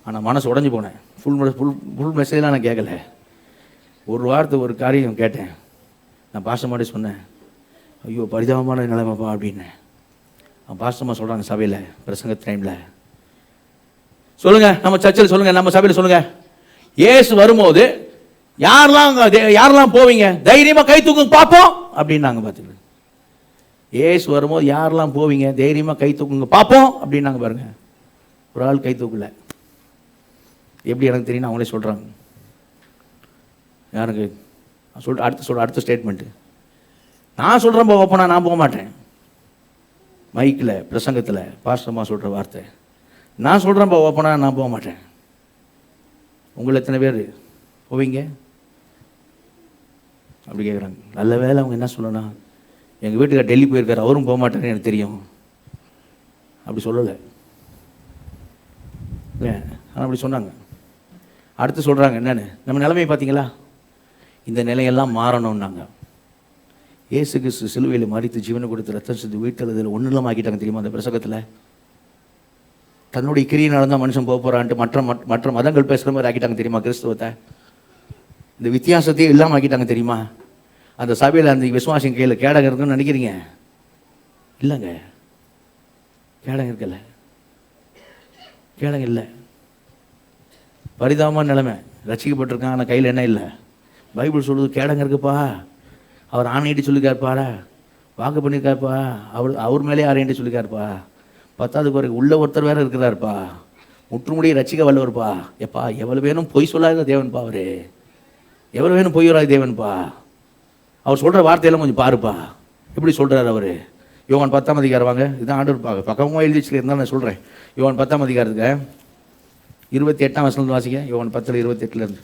ஆனால் மனசு உடஞ்சி போனேன். ஃபுல் மெசேஜெலாம் நான் கேட்கல. ஒரு வாரத்தை ஒரு காரியம் கேட்டேன். நான் பாஸ்டமாட்டே சொன்னேன், ஐயோ பரிதாபமான நிலைமைப்பா அப்படின்னேன். அவன் பாஸ்டமாக சொல்கிறாங்க சபையில் பிரசங்க டைமில், சொல்லுங்கள் நம்ம சர்ச்சில் சொல்லுங்கள், நம்ம சபையில் சொல்லுங்கள், ஏசு வரும்போது யாரெல்லாம் போவீங்க, தைரியமாக கை தூக்குங்க பார்ப்போம் அப்படின்னாங்க. பார்த்துக்கிட்டு ஏசு வரும்போது யாரெல்லாம் போவீங்க, தைரியமாக கை தூக்குங்க பார்ப்போம் அப்படின்னாங்க. பாருங்க, ஒரு ஆள் கை தூக்கல. எப்படி எனக்கு தெரியும், அவங்களே சொல்கிறாங்க. யாருக்கு அடுத்த ஸ்டேட்மெண்ட்டு நான் சொல்கிறேன், போப்பா நான் போக மாட்டேன். மைக்கில் பிரசங்கத்தில் பாஸ்டமாக சொல்கிற வார்த்தை, நான் சொல்கிறேன் போப்பா நான் போக மாட்டேன். உங்களை எத்தனை பேர் போவீங்க அப்படி கேட்குறாங்க. நல்ல வேலை அவங்க என்ன சொல்லணும், எங்கள் வீட்டுக்கார் டெல்லி போயிருக்காரு, அவரும் போக மாட்டேன்னு எனக்கு தெரியும், அப்படி சொல்லலை. ஆனால் அப்படி சொன்னாங்க. அடுத்து சொல்கிறாங்க என்னென்னு, நம்ம நிலைமையை பார்த்தீங்களா, இந்த நிலையெல்லாம் மாறணும்னாங்க. இயேசு கிறிஸ்து சிலுவையில் மரித்து ஜீவனை கொடுத்து ரத்தம் சிந்தி உயிர்த்தெழுதல் ஒன்றும் ஆக்கிட்டாங்க தெரியுமா? அந்த பிரசங்கத்தில் தன்னுடைய கிரியினால தான் மனுஷன் போக போகிறான்ட்டு மற்ற மதங்கள் பேசுகிற மாதிரி ஆக்கிட்டாங்க தெரியுமா? கிறிஸ்துவத்தை இந்த வித்தியாசத்தையே இல்லாமல் ஆக்கிட்டாங்க தெரியுமா? அந்த சபையில் அந்த விசுவாசின் கையில் கேடகம் இருக்குன்னு நினைக்கிறீங்க? இல்லைங்க, கேடகம் இருக்கல, கேடகம் இல்லை. பரிதாபமான நிலைமை. ரசிக்கப்பட்டிருக்கான், ஆனால் கையில் என்ன இல்லை. பைபிள் சொல்லுது கேடங்க இருக்குப்பா, அவர் ஆணையிட்டு சொல்லிக்காருப்பாரா, வாக்கு பண்ணியிருக்காருப்பா, அவர் மேலே ஆணையிட்டு சொல்லிக்காருப்பா. 10வது பிறகு உள்ள ஒருத்தர் வேறு இருக்கிறாருப்பா, முற்றுமுடியை ரசிக்க வல்லவர்ப்பா. எப்பா எவ்வளோ வேணும் பொய் சொல்லாத தேவன்பா, அவர் எவ்வளோ வேணும் பொய் வராது தேவன்பா. அவர் சொல்கிற வார்த்தையெல்லாம் கொஞ்சம் பாருப்பா, எப்படி சொல்கிறார் அவர். யோவான் 10ஆம் அதிகாரம் வாங்க, இதுதான் ஆண்டவர் பக்கமாக எழுதி வச்சுருந்தாலும் நான் சொல்கிறேன். யோவான் 10ஆம் அதிகாரத்துக்கு 28ஆம் வசனம் வாசிக்க. யோவான் 10:28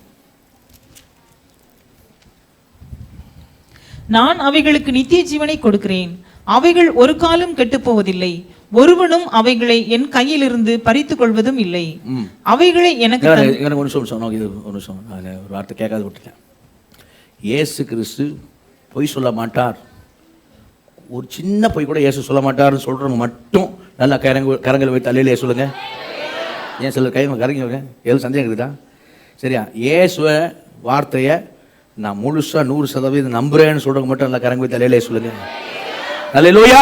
நான் அவைகளுக்கு நித்திய ஜீவனை கொடுக்கிறேன், அவைகள் ஒரு காலம் கெட்டு போவதில்லை, ஒருவனும் அவைகளை என் கையிலிருந்து பறித்துக் கொள்வதும் இல்லை. அவைகளை எனக்கு எனக்கு ஒரு நிமிஷம் சொன்னோம், இது ஒரு நிமிஷம் நான் ஒரு வார்த்தை கேட்காது விட்டுட்டேன். இயேசு கிறிஸ்து பொய் சொல்ல மாட்டார். ஒரு சின்ன பொய் கூட இயேசு சொல்ல மாட்டார்னு சொல்கிறவங்க மட்டும் நல்லா கரங்களை வைத்து அல்லையிலே சொல்லுங்க. ஏன் சிலர் கரங்க எதுவும் சந்தேகம் இருக்குதா? சரியா? இயேசுவ வார்த்தையை நான் முழுசாக 100% நம்புறேன்னு சொல்கிறவங்க மட்டும் நல்லா கரங்க வைத்து அல்லையிலே சொல்லுங்க. அல்லேலூயா.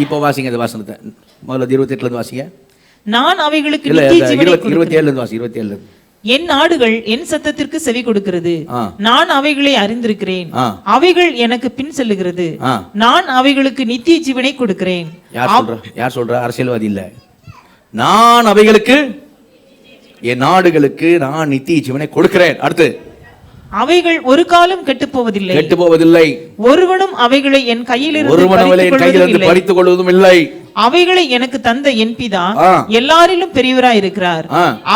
இப்போ வாசிங்க இந்த வாசனத்தை முதல்ல 28 வாசிங்க. நான் அவைகளுக்கு 27 வாசி. 27 என் ஆடுகள் என் சத்தத்திற்கு செவி கொடுக்கிறது, நான் அவைகளை அறிந்திருக்கிறேன், அவைகள் எனக்கு பின் செல்லுகிறது, நான் அவைகளுக்கு நித்திய ஜீவனை கொடுக்கிறேன். யார் சொல்ற? அரசியல்வாதி இல்ல. நான் அவைகளுக்கு என் நாடுகளுக்கு நான் நித்திய ஜீவனை கொடுக்கிறேன். அடுத்து அவைகள் ஒரு காலம் கெட்டுப் போவதில்லை, ஒருவனும் அவைகளை என் கையிலிருந்து பறித்துக் கொள்வதும் இல்லை. அவைகளை எனக்கு தந்த என் பிதா எல்லாரிலும் பெரியவராய் இருக்கிறார்.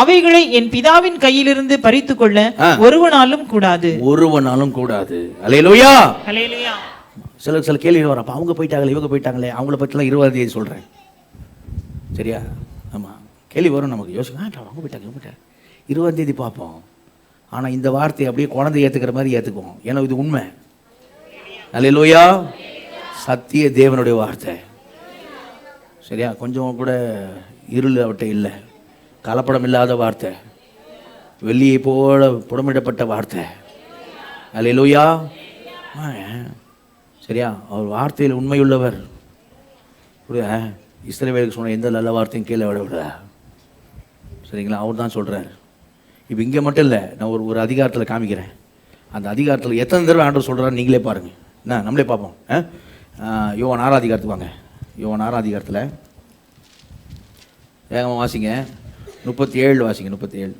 அவைகளை என் பிதாவின் கையிலிருந்து பறித்துக் கொள்ள ஒருவனாலும் கூடாது. அல்லேலூயா. சில கேள்வி வரும். அப்ப அவங்க போயிட்டாங்களே, இவங்க போயிட்டாங்களே, அவங்கள பற்றிலாம் 20ஆம் தேதி சொல்றேன். சரியா? ஆமா, கேள்வி வரும் நமக்கு. யோசிக்க அவங்க போயிட்டாங்க, இவங்க போயிட்டாங்க, 20ஆம் தேதி பார்ப்போம். ஆனால் இந்த வார்த்தையை அப்படியே குழந்தை ஏற்றுக்கிற மாதிரி ஏற்றுக்குவோம். ஏன்னா இது உண்மை. அல்லேலூயா. சத்திய தேவனுடைய வார்த்தை. சரியா? கொஞ்சம் கூட இருள் அவட்ட இல்லை, கலப்படம் இல்லாத வார்த்தை, வெள்ளியை போல புடமிடப்பட்ட வார்த்தை. அல்லேலூயா. சரியா? அவர் வார்த்தையில் உண்மையுள்ளவர். இஸ்ரவேலுக்கு சொன்ன எந்த நல்ல வார்த்தையும் கீழே விட. சரிங்களா? அவர் தான் சொல்கிறார். இப்போ இங்கே மட்டும் இல்லை, நான் ஒரு அதிகாரத்தில் காமிக்கிறேன். அந்த அதிகாரத்தில் எத்தனை தடவை ஆண்டவர் சொல்கிறாரு நீங்களே பாருங்கள். என்ன நம்மளே பார்ப்போம். யோவான் 6ஆம் அதிகாரத்துக்கு வாங்க. யோவான் 6ஆம் அதிகாரத்தில் வேகமாக வாசிங்க. 37 வாசிங்க. 37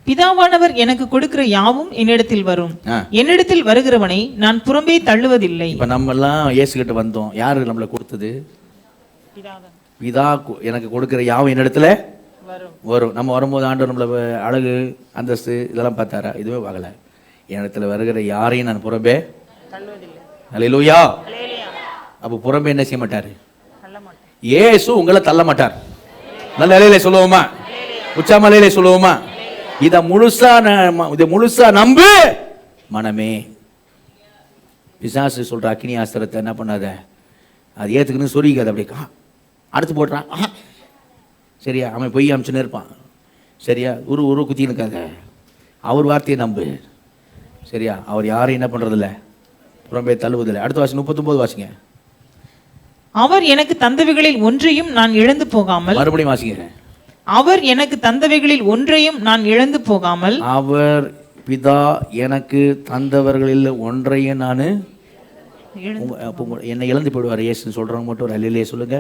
பிதாவானவர் எனக்கு கொடுக்கிற யாவும் என்னிடத்தில் வரும், என்னிடத்தில் வருகிறவனை நான் புறம்பே தள்ளுவதில்லை. இப்போ நம்ம எல்லாம் இயேசு கிட்ட வந்தோம். யாரு நம்மளை கொடுத்தது? பிதா எனக்கு கொடுக்கிற யாவும் என்னிடத்துல வரும். நம்ம வரும்போது ஆண்டவர் நம்மளை அழகு அந்தஸ்து இதெல்லாம் பார்த்தாரா? இதுவே பார்க்கல. என்னிடத்துல வருகிற யாரையும் நான் புறம்பே அல்லேலூயா. அப்போ புறம்பே என்ன செய்ய மாட்டாரு? இயேசு உங்களை தள்ள மாட்டார். நல்ல அலையிலே சொல்லுவோமா? உச்சாமலையிலே சொல்லுவோமா? இதை முழுசா நம்பு மனமே. பிசாசு சொல்ற அக்னி ஆஸ்திரத்தை என்ன பண்ணாத, அது ஏத்துக்குன்னு சொல்லிக்காது. அப்படியே அடுத்து போடுறான். சரியா? அவன் பொய் அமிச்சுன்னு இருப்பான். சரியா? ஒரு குத்தின்னு இருக்காங்க. அவர் வார்த்தையை நம்பு. சரியா? அவர் யாரையும் என்ன பண்றதில்ல, புறம்பே தள்ளுவதில்லை. அடுத்த வாசி 39 வாசிங்க. அவர் எனக்கு தந்தவைகளில் ஒன்றையும் நான் இழந்து போகாமல். மறுபடியும் வாசிங்க. அவர் எனக்கு தந்தவைகளில் ஒன்றையும் நான் இழந்து போகாமல். அவர் பிதா எனக்கு தந்தவர்களில் ஒன்றையும் நான் என்னை இழந்து போயிடுவார் இயேசுன்னு சொல்றவங்க மட்டும் ஒரு அல்லேலூயா சொல்லுங்க.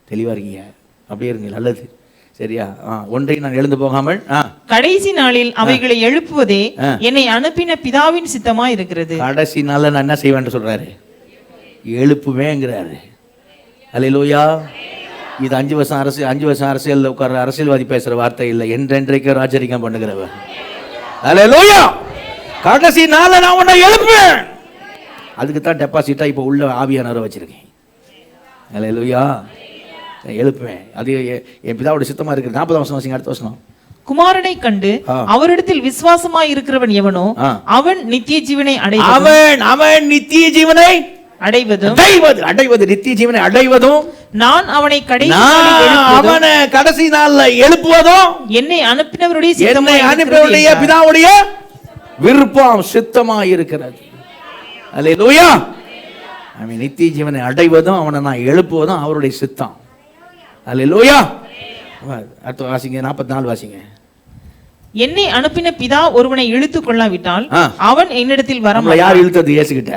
தெளிவா இருக்கீங்க? அப்படியே இருங்க. நல்லது. சரியா? ஒன்றையும் நான் எழுந்து போகாமல் கடைசி நாளில் அவைகளை எழுப்புவதே என்னை அனுப்பின பிதாவின் சித்தமா இருக்கிறது. கடைசி நாள்ல நான் என்ன செய்வேன் சொல்றாரு? எழுப்புவேங்கிறாரு. அல்லேலூயா. இது 5 வருஷம் அரசியல் உட்கார்ற அரசியல்வாதி பேசுற வார்த்தை இல்லை. என்றென்றைக்கு ராஜரிகம் பண்ணுகிறவர். அல்லேலூயா. கடைசி நாள்ல நான் உன்னை எழுப்புவேன். அதுக்கு தான் டெபாசிட்டா இப்ப உள்ள ஆவியானவரை வச்சிருக்கேன். அல்லேலூயா. எழுப்புவேன். அது என் பிதாவுடைய சித்தமா இருக்கு. 40ஆம் வசனம் வாசிங்க. அடுத்த வசனம். குமாரனை கண்டு அவரிடத்தில் விசுவாசமாய் இருக்கிறவன் எவனோ அவன் நித்திய ஜீவனை அடைவதும் அவன் நித்திய ஜீவனை அடைவது நித்திய ஜீவனை அடைவதும் நான் அவனை கடைசி நாள்ல எழுப்புவதும் என்னை அனுப்பினவருடைய பிதாவுடைய விருப்பம் சித்தமா இருக்கிறது. அல்லேலூயா. அவன் நித்திய ஜீவனை அடைவதும் அவனை நான் எழுப்புவதும் அவருடைய சித்தம். அல்லேலூயா. அடுத்த வாசிங்க. 44 வாசிங்க. என்னை அனுப்பின பிதா ஒருவனை இழுத்து கொள்ளாவிட்டால் அவன் என்னிடத்தில் வரமாட்டான். யார் இழுத்தது? இயேசு கிட்ட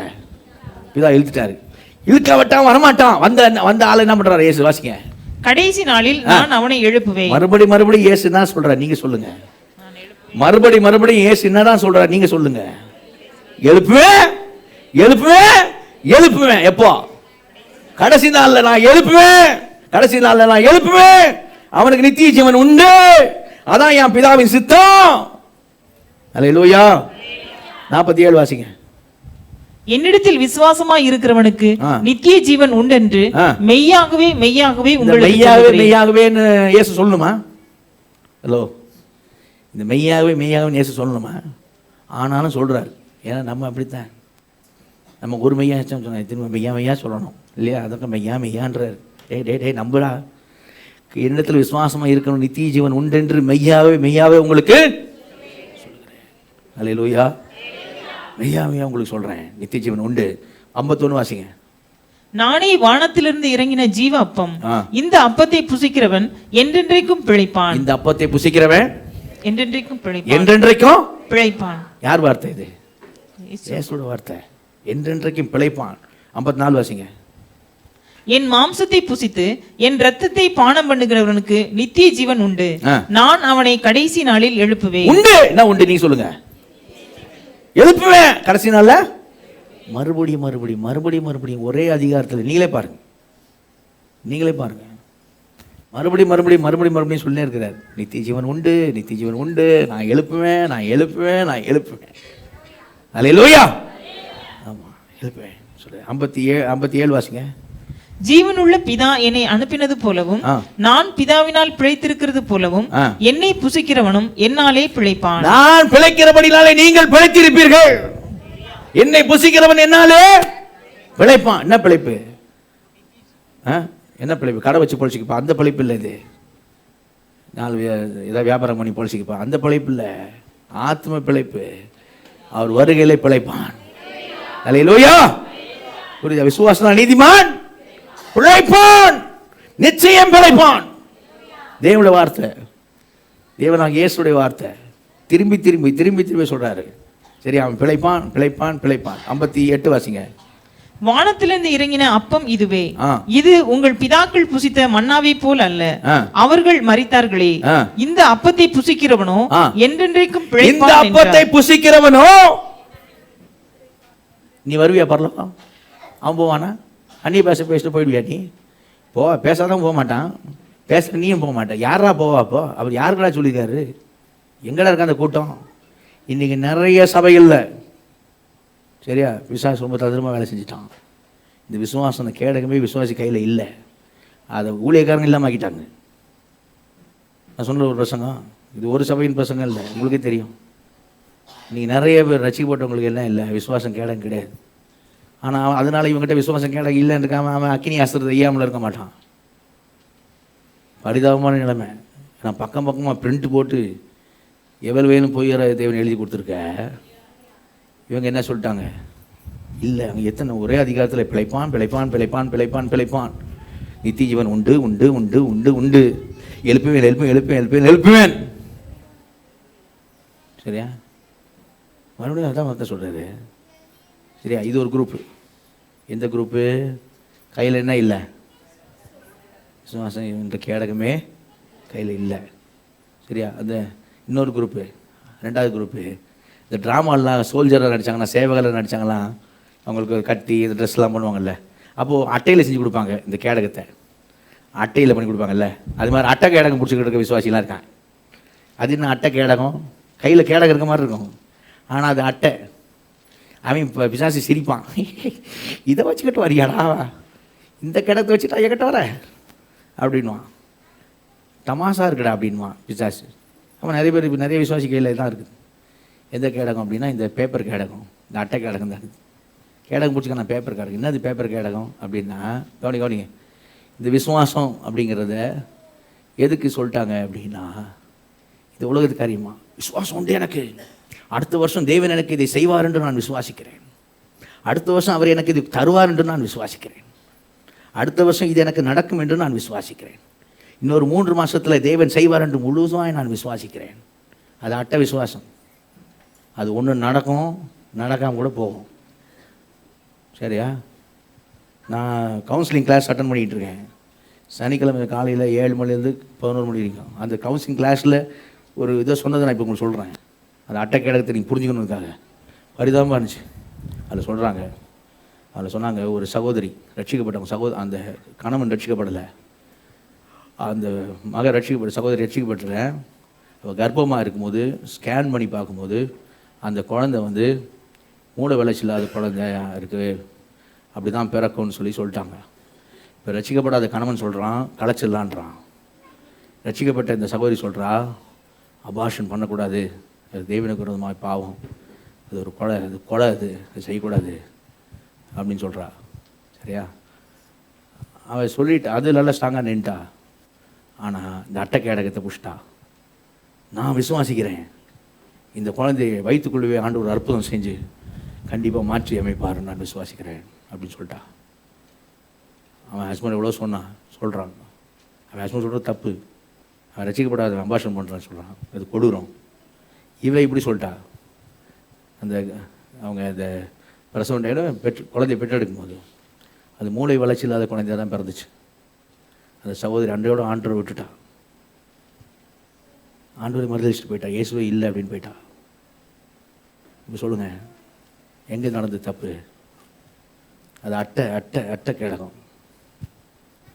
பிதா இழுத்துட்டாரு. இழுக்காவிட்டான் வரமாட்டான். வந்த ஆளு என்ன பண்றாரு? இயேசு. வாசிங்க. கடைசி நாளில் நான் அவனை எழுப்புவேன். மறுபடியும் இயேசு என்ன சொல்றாரு? நீங்க சொல்லுங்க. மறுபடியும் இயேசு என்னதான் சொல்றாரு? நீங்க சொல்லுங்க. எழுப்புவேன். எப்போ? கடைசி நாள்ல நான் எழுப்புவேன். அவனுக்கு நித்திய ஜீவன் உண்டு. அதான் என் பிதாவின் சித்தம். அல்லேலூயா. 47 வாசிங்க. என்னிடத்தில் விசுவாசமாய் இருக்கிறவனுக்கு ஆ. நித்திய ஜீவன் உண்டென்று ஆ. மெய்யாகவே மெய்யாகவே இந்த உங்களுக்கு மெய்யாகவே சொல்லுகிறேன். மெய்யாகவேன்னு இயேசு சொல்லணுமா? ஹலோ, இந்த மெய்யாகவே மெய்யாகவே இயேசு சொல்லணுமா? ஆனாலும் சொல்றாரு. ஏன்னா நம்ம அப்படித்தான், நம்ம ஒரு மெய்யா சொன்ன திரும்ப மெய்யா மெய்யா சொல்லணும் இல்லையா? அதற்கு மெய்யா மெய்யான்றார். டே நம்புடா, என்னிடத்தில் விசுவாசமாக இருக்கணும், நித்திய ஜீவன் உண்டென்று மெய்யாவே மெய்யாவே உங்களுக்கு சொல்கிறேன். அல்லேலூயா. மெய்யா மெய்யா உங்களுக்கு சொல்கிறேன், நித்திய ஜீவன் உண்டு. 51 வாசிங்க. நானே வானத்திலிருந்து இறங்கின ஜீவ அப்பம். ஆ. இந்த அப்பத்தை புசிக்கிறவன் என்றென்றைக்கும் பிழைப்பான். இந்த அப்பத்தை புசிக்கிறவன் என்றென்றைக்கும் பிழைப்பான். என்றென்றைக்கும் பிழைப்பான். யார் வார்த்தை இது? இயேசுவோட வார்த்தை. என்றென்றைக்கும் பிழைப்பான். 54 வாசிங்க. என் மாம்சத்தை புசித்து என் இரத்தத்தை பானம் பண்ணுகிறவனுக்கு நித்திய ஜீவன் உண்டு. ஆ. நான் அவனை கடைசி நாளில் எழுப்புவேன். உண்டு. என்ன உண்டு? நீங்க சொல்லுங்க. எழுப்புவேன் கடைசி நாள்ல. மறுபடியும் மறுபடியும் மறுபடியும் மறுபடியும் ஒரே அதிகாரத்தில் நீங்களே பாருங்க, நீங்களே பாருங்க. மறுபடியும் மறுபடியும் மறுபடியும் மறுபடியும் சொல்லினே இருக்கிறார். நித்திய ஜீவன் உண்டு, நித்திய ஜீவன் உண்டு, நான் எழுப்புவேன், நான் எழுப்புவேன், நான் எழுப்புவேன். அல்லேலூயா. ஆமா, எழுப்புவேன் சொல்லு. 57 வாசிங்க. ஜீவனுள்ள பிதா என்னை அனுப்பினது போலவும் ஆ. நான் பிதாவினால் பிழைத்திருக்கிறது போலவும் ஆ. என்னை புசிக்கிறவனும் என்னாலே பிழைப்பான். நான் பிழைக்கிறபடினாலே நீங்கள் பிழைத்திருப்பீர்கள். என்னை புசிக்கிறவன் என்னாலே பிழைப்பான். என்ன பிழைப்பு? என்ன பிழைப்பு? கடை வச்சு பொழைச்சிக்கப்பா, அந்த பிழைப்பு இல்லை. இது ஏதாவது வியாபாரம் பண்ணி பொழைச்சிக்கப்பா, அந்த பிழைப்பு இல்லை. ஆத்ம பிழைப்பு. அவர் வருகையிலே பிழைப்பான். அல்லேலூயா. புரியுதா? விசுவாசம் நீதிமான் பிழைப்பான், நிச்சயம் பிழைப்பான். தேவனுடைய வார்த்தை, தேவனாக இயேசுடைய வார்த்தை. திரும்பி திரும்பி திரும்பி திரும்பி சொல்றாரு. சரி, அவன் பிழைப்பான் பிழைப்பான் பிழைப்பான். 58 வாசிங்க. வானத்திலிருந்து இறங்கின அப்பம் இதுவே. ஆ. இது உங்கள் பிதாக்கள் புசித்த மன்னாவை போல் அல்ல. ஆ. அவர்கள் மரித்தார்களே. ஆ. இந்த அப்பத்தை புசிக்கிறவனோ ஆ. என்றென்றைக்கும் இந்த பிழைப்பான் அப்பத்தை என்றார். புசிக்கிறவனோ. நீ வருவியா பரலோகம்? அவன் போவானா? அந்நிய பேச பேசிட்டு போயிடுவியா? நீ பேசாதான் போக மாட்டான், பேச நீயும் போக மாட்டான். யாரா போவா? அப்போ அவர் யாருக்கடா சொல்லியிருக்காரு? எங்கடா இருக்க அந்த கூட்டம்? இன்னைக்கு நிறைய சபைகளில் சரியா விசுவாசம் ரொம்ப தந்திரமாக வேலை செஞ்சுட்டான். இந்த விசுவாசம் கேடகமே விசுவாசி கையில் இல்லை. அதை ஊழியக்காரங்க இல்லாமல் ஆக்கிட்டாங்க. நான் சொன்ன ஒரு பிரசங்கம், இது ஒரு சபையின் பிரசங்கம் இல்லை, உங்களுக்கே தெரியும். நீங்கள் நிறைய பேர் ரசிக்கப்பட்டவங்களுக்கு எல்லாம் இல்லை, விசுவாசம் கேடகம் கிடையாது. ஆனால் அதனால் இவங்ககிட்ட விசுவாசம் கேடகம் இல்லைன்னு இருக்காமல் அவன் அக்கினி அஸ்திரத்தை ஐயாமல் இருக்க மாட்டான். பரிதாபமான நிலைமை. நான் பக்கம் பக்கமாக பிரிண்ட் போட்டு எவ்வளவு வேணும் போயிற தேவன் எழுதி கொடுத்துருக்க. இவங்க என்ன சொல்லிட்டாங்க? இல்லை, அவங்க எத்தனை ஒரே அதிகாரத்தில் பிழைப்பான் பிழைப்பான் பிழைப்பான் பிழைப்பான் பிழைப்பான், நித்திய ஜீவன் உண்டு உண்டு உண்டு உண்டு உண்டு, எழுப்புவேன் எழுப்புவேன் எழுப்புவேன் எழுப்புவேன் எழுப்புவேன். சரியா? மறுபடியும் அதான் வார்த்தை சொல்கிறாரு. சரியா? இது ஒரு குரூப்பு. எந்த குரூப்பு? கையில் என்ன இல்லை? விசுவாசம் என்ற கேடகமே கையில் இல்லை. சரியா? அந்த இன்னொரு குரூப்பு, ரெண்டாவது குரூப்பு, இந்த ட்ராமாலாம் சோல்ஜராக நடித்தாங்கன்னா, சேவகரில் நடித்தாங்களாம், அவங்களுக்கு கட்டி இந்த ட்ரெஸ்லாம் பண்ணுவாங்கல்ல, அப்போது அட்டையில் செஞ்சு கொடுப்பாங்க. இந்த கேடகத்தை அட்டையில் பண்ணி கொடுப்பாங்கல்ல, அது மாதிரி அட்டை கேடகம் பிடிச்சிக்கிட்டு இருக்க விசுவாசிலாம் இருக்காங்க. அது என்ன அட்டை கேடகம்? கையில் கேடகம் இருக்க மாதிரி இருக்கும், ஆனால் அது அட்டை. அவன் இப்போ பிசாசி சிரிப்பான், இதை வச்சுக்கிட்டு வரியாடா, இந்த கேடகத்தை வச்சுட்டா என்கிட்ட வர அப்படின்வான். தமாசா இருக்குடா அப்படின்வான் பிசாசு. அவன் நிறைய பேர் இப்போ நிறைய விசுவாசி கையில் தான் இருக்குது. எந்த கேடகம் அப்படின்னா இந்த பேப்பர் கேடகம், இந்த அட்டை கேடகம் தான் இருக்குது. கேடகம் பிடிச்சிக்க நான் பேப்பர் கேடகம். என்னது பேப்பர் கேடகம் அப்படின்னா, கவனிங்க, இந்த விசுவாசம் அப்படிங்கிறத எதுக்கு சொல்லிட்டாங்க அப்படின்னா, இது உலகத்து காரியமா? விசுவாசம் உண்டு எனக்கு, அடுத்த வருஷம் தேவன் எனக்கு இதை செய்வார் என்று நான் விசுவாசிக்கிறேன், அடுத்த வருஷம் அவர் எனக்கு இது தருவார் என்று நான் விசுவாசிக்கிறேன், அடுத்த வருஷம் இது எனக்கு நடக்கும் என்று நான் விசுவாசிக்கிறேன், இன்னொரு 3 மாதத்தில் தேவன் செய்வார் என்று முழுவதுமாக நான் விசுவாசிக்கிறேன். அது அட்டை விசுவாசம். அது ஒன்று நடக்கும், நடக்காமல் கூட போகும். சரியா? நான் கவுன்சிலிங் கிளாஸ் அட்டன் பண்ணிகிட்டு இருக்கேன். சனிக்கிழமை காலையில் 7 மணிலேருந்து 11 மணி வரைக்கும். அந்த கவுன்சிலிங் கிளாஸில் ஒரு இதை சொன்னதை நான் இப்போ உங்களுக்கு சொல்கிறேன். அந்த அட்டை கேடகத்தை நீங்கள் புரிஞ்சுக்கணுக்காக பரிதாபமாக இருந்துச்சு. அதில் சொல்கிறாங்க, அதில் சொன்னாங்க, ஒரு சகோதரி ரட்சிக்கப்பட்டவங்க, அந்த கணவன் ரட்சிக்கப்படலை, அந்த மக சகோதரி ரட்சிக்கப்பட்டுறேன். அவள் கர்ப்பமாக இருக்கும்போது ஸ்கேன் பண்ணி பார்க்கும்போது அந்த குழந்தை மூளை வளர்ச்சி இல்லாத குழந்தையா இருக்குது, அப்படி தான் பிறக்கும்னு சொல்லிட்டாங்க. இப்போ ரட்சிக்கப்படாத கணவன் சொல்கிறான் களைச்சிடலான்றான். ரட்சிக்கப்பட்ட இந்த சகோதரி சொல்கிறா அபார்ஷன் பண்ணக்கூடாது, அது தேவனுக்கு விரோதமாக பாவம், அது ஒரு கொலை, அது கொலை, அது செய்யக்கூடாது அப்படின்னு சொல்கிறா. சரியா? அவள் சொல்லிட்டு அது நல்லா ஸ்ட்ராங்காக நின்ட்டா. ஆனால் இந்த அட்டை கேடகத்தை புஷ்டா. நான் விசுவாசிக்கிறேன், இந்த குழந்தைய வயிற்றுக்குள்ளவே ஆண்டு ஒரு அற்புதம் செஞ்சு கண்டிப்பாக மாற்றி அமைப்பார், நான் விசுவாசிக்கிறேன் அப்படின்னு சொல்லிட்டா. அவன் ஹஸ்பண்ட் எவ்வளோ சொல்கிறான். அவன் ஹஸ்பண்ட் சொல்கிறது தப்பு, அவன் ரசிக்கப்படாத அபார்ஷன் பண்ணுறான்னு சொல்கிறான், அது கொடூரம். இவன் இப்படி சொல்லிட்டா. அந்த அவங்க அந்த பிரசவ டைமில் குழந்தைய பெற்றெடுக்கும் போது அது மூளை வளர்ச்சி இல்லாத குழந்தையாக தான் பிறந்துச்சு. அந்த சகோதரி அன்றையோட ஆண்டரை விட்டுட்டா. ஆண்டவரை மறுதளிச்சுட்டு போயிட்டா, இயேசுவே இல்லை அப்படின்னு போயிட்டா. இப்போ சொல்லுங்கள், எங்கே நடந்தது தப்பு? அது அட்டை அட்டை அட்டை கேடகம்.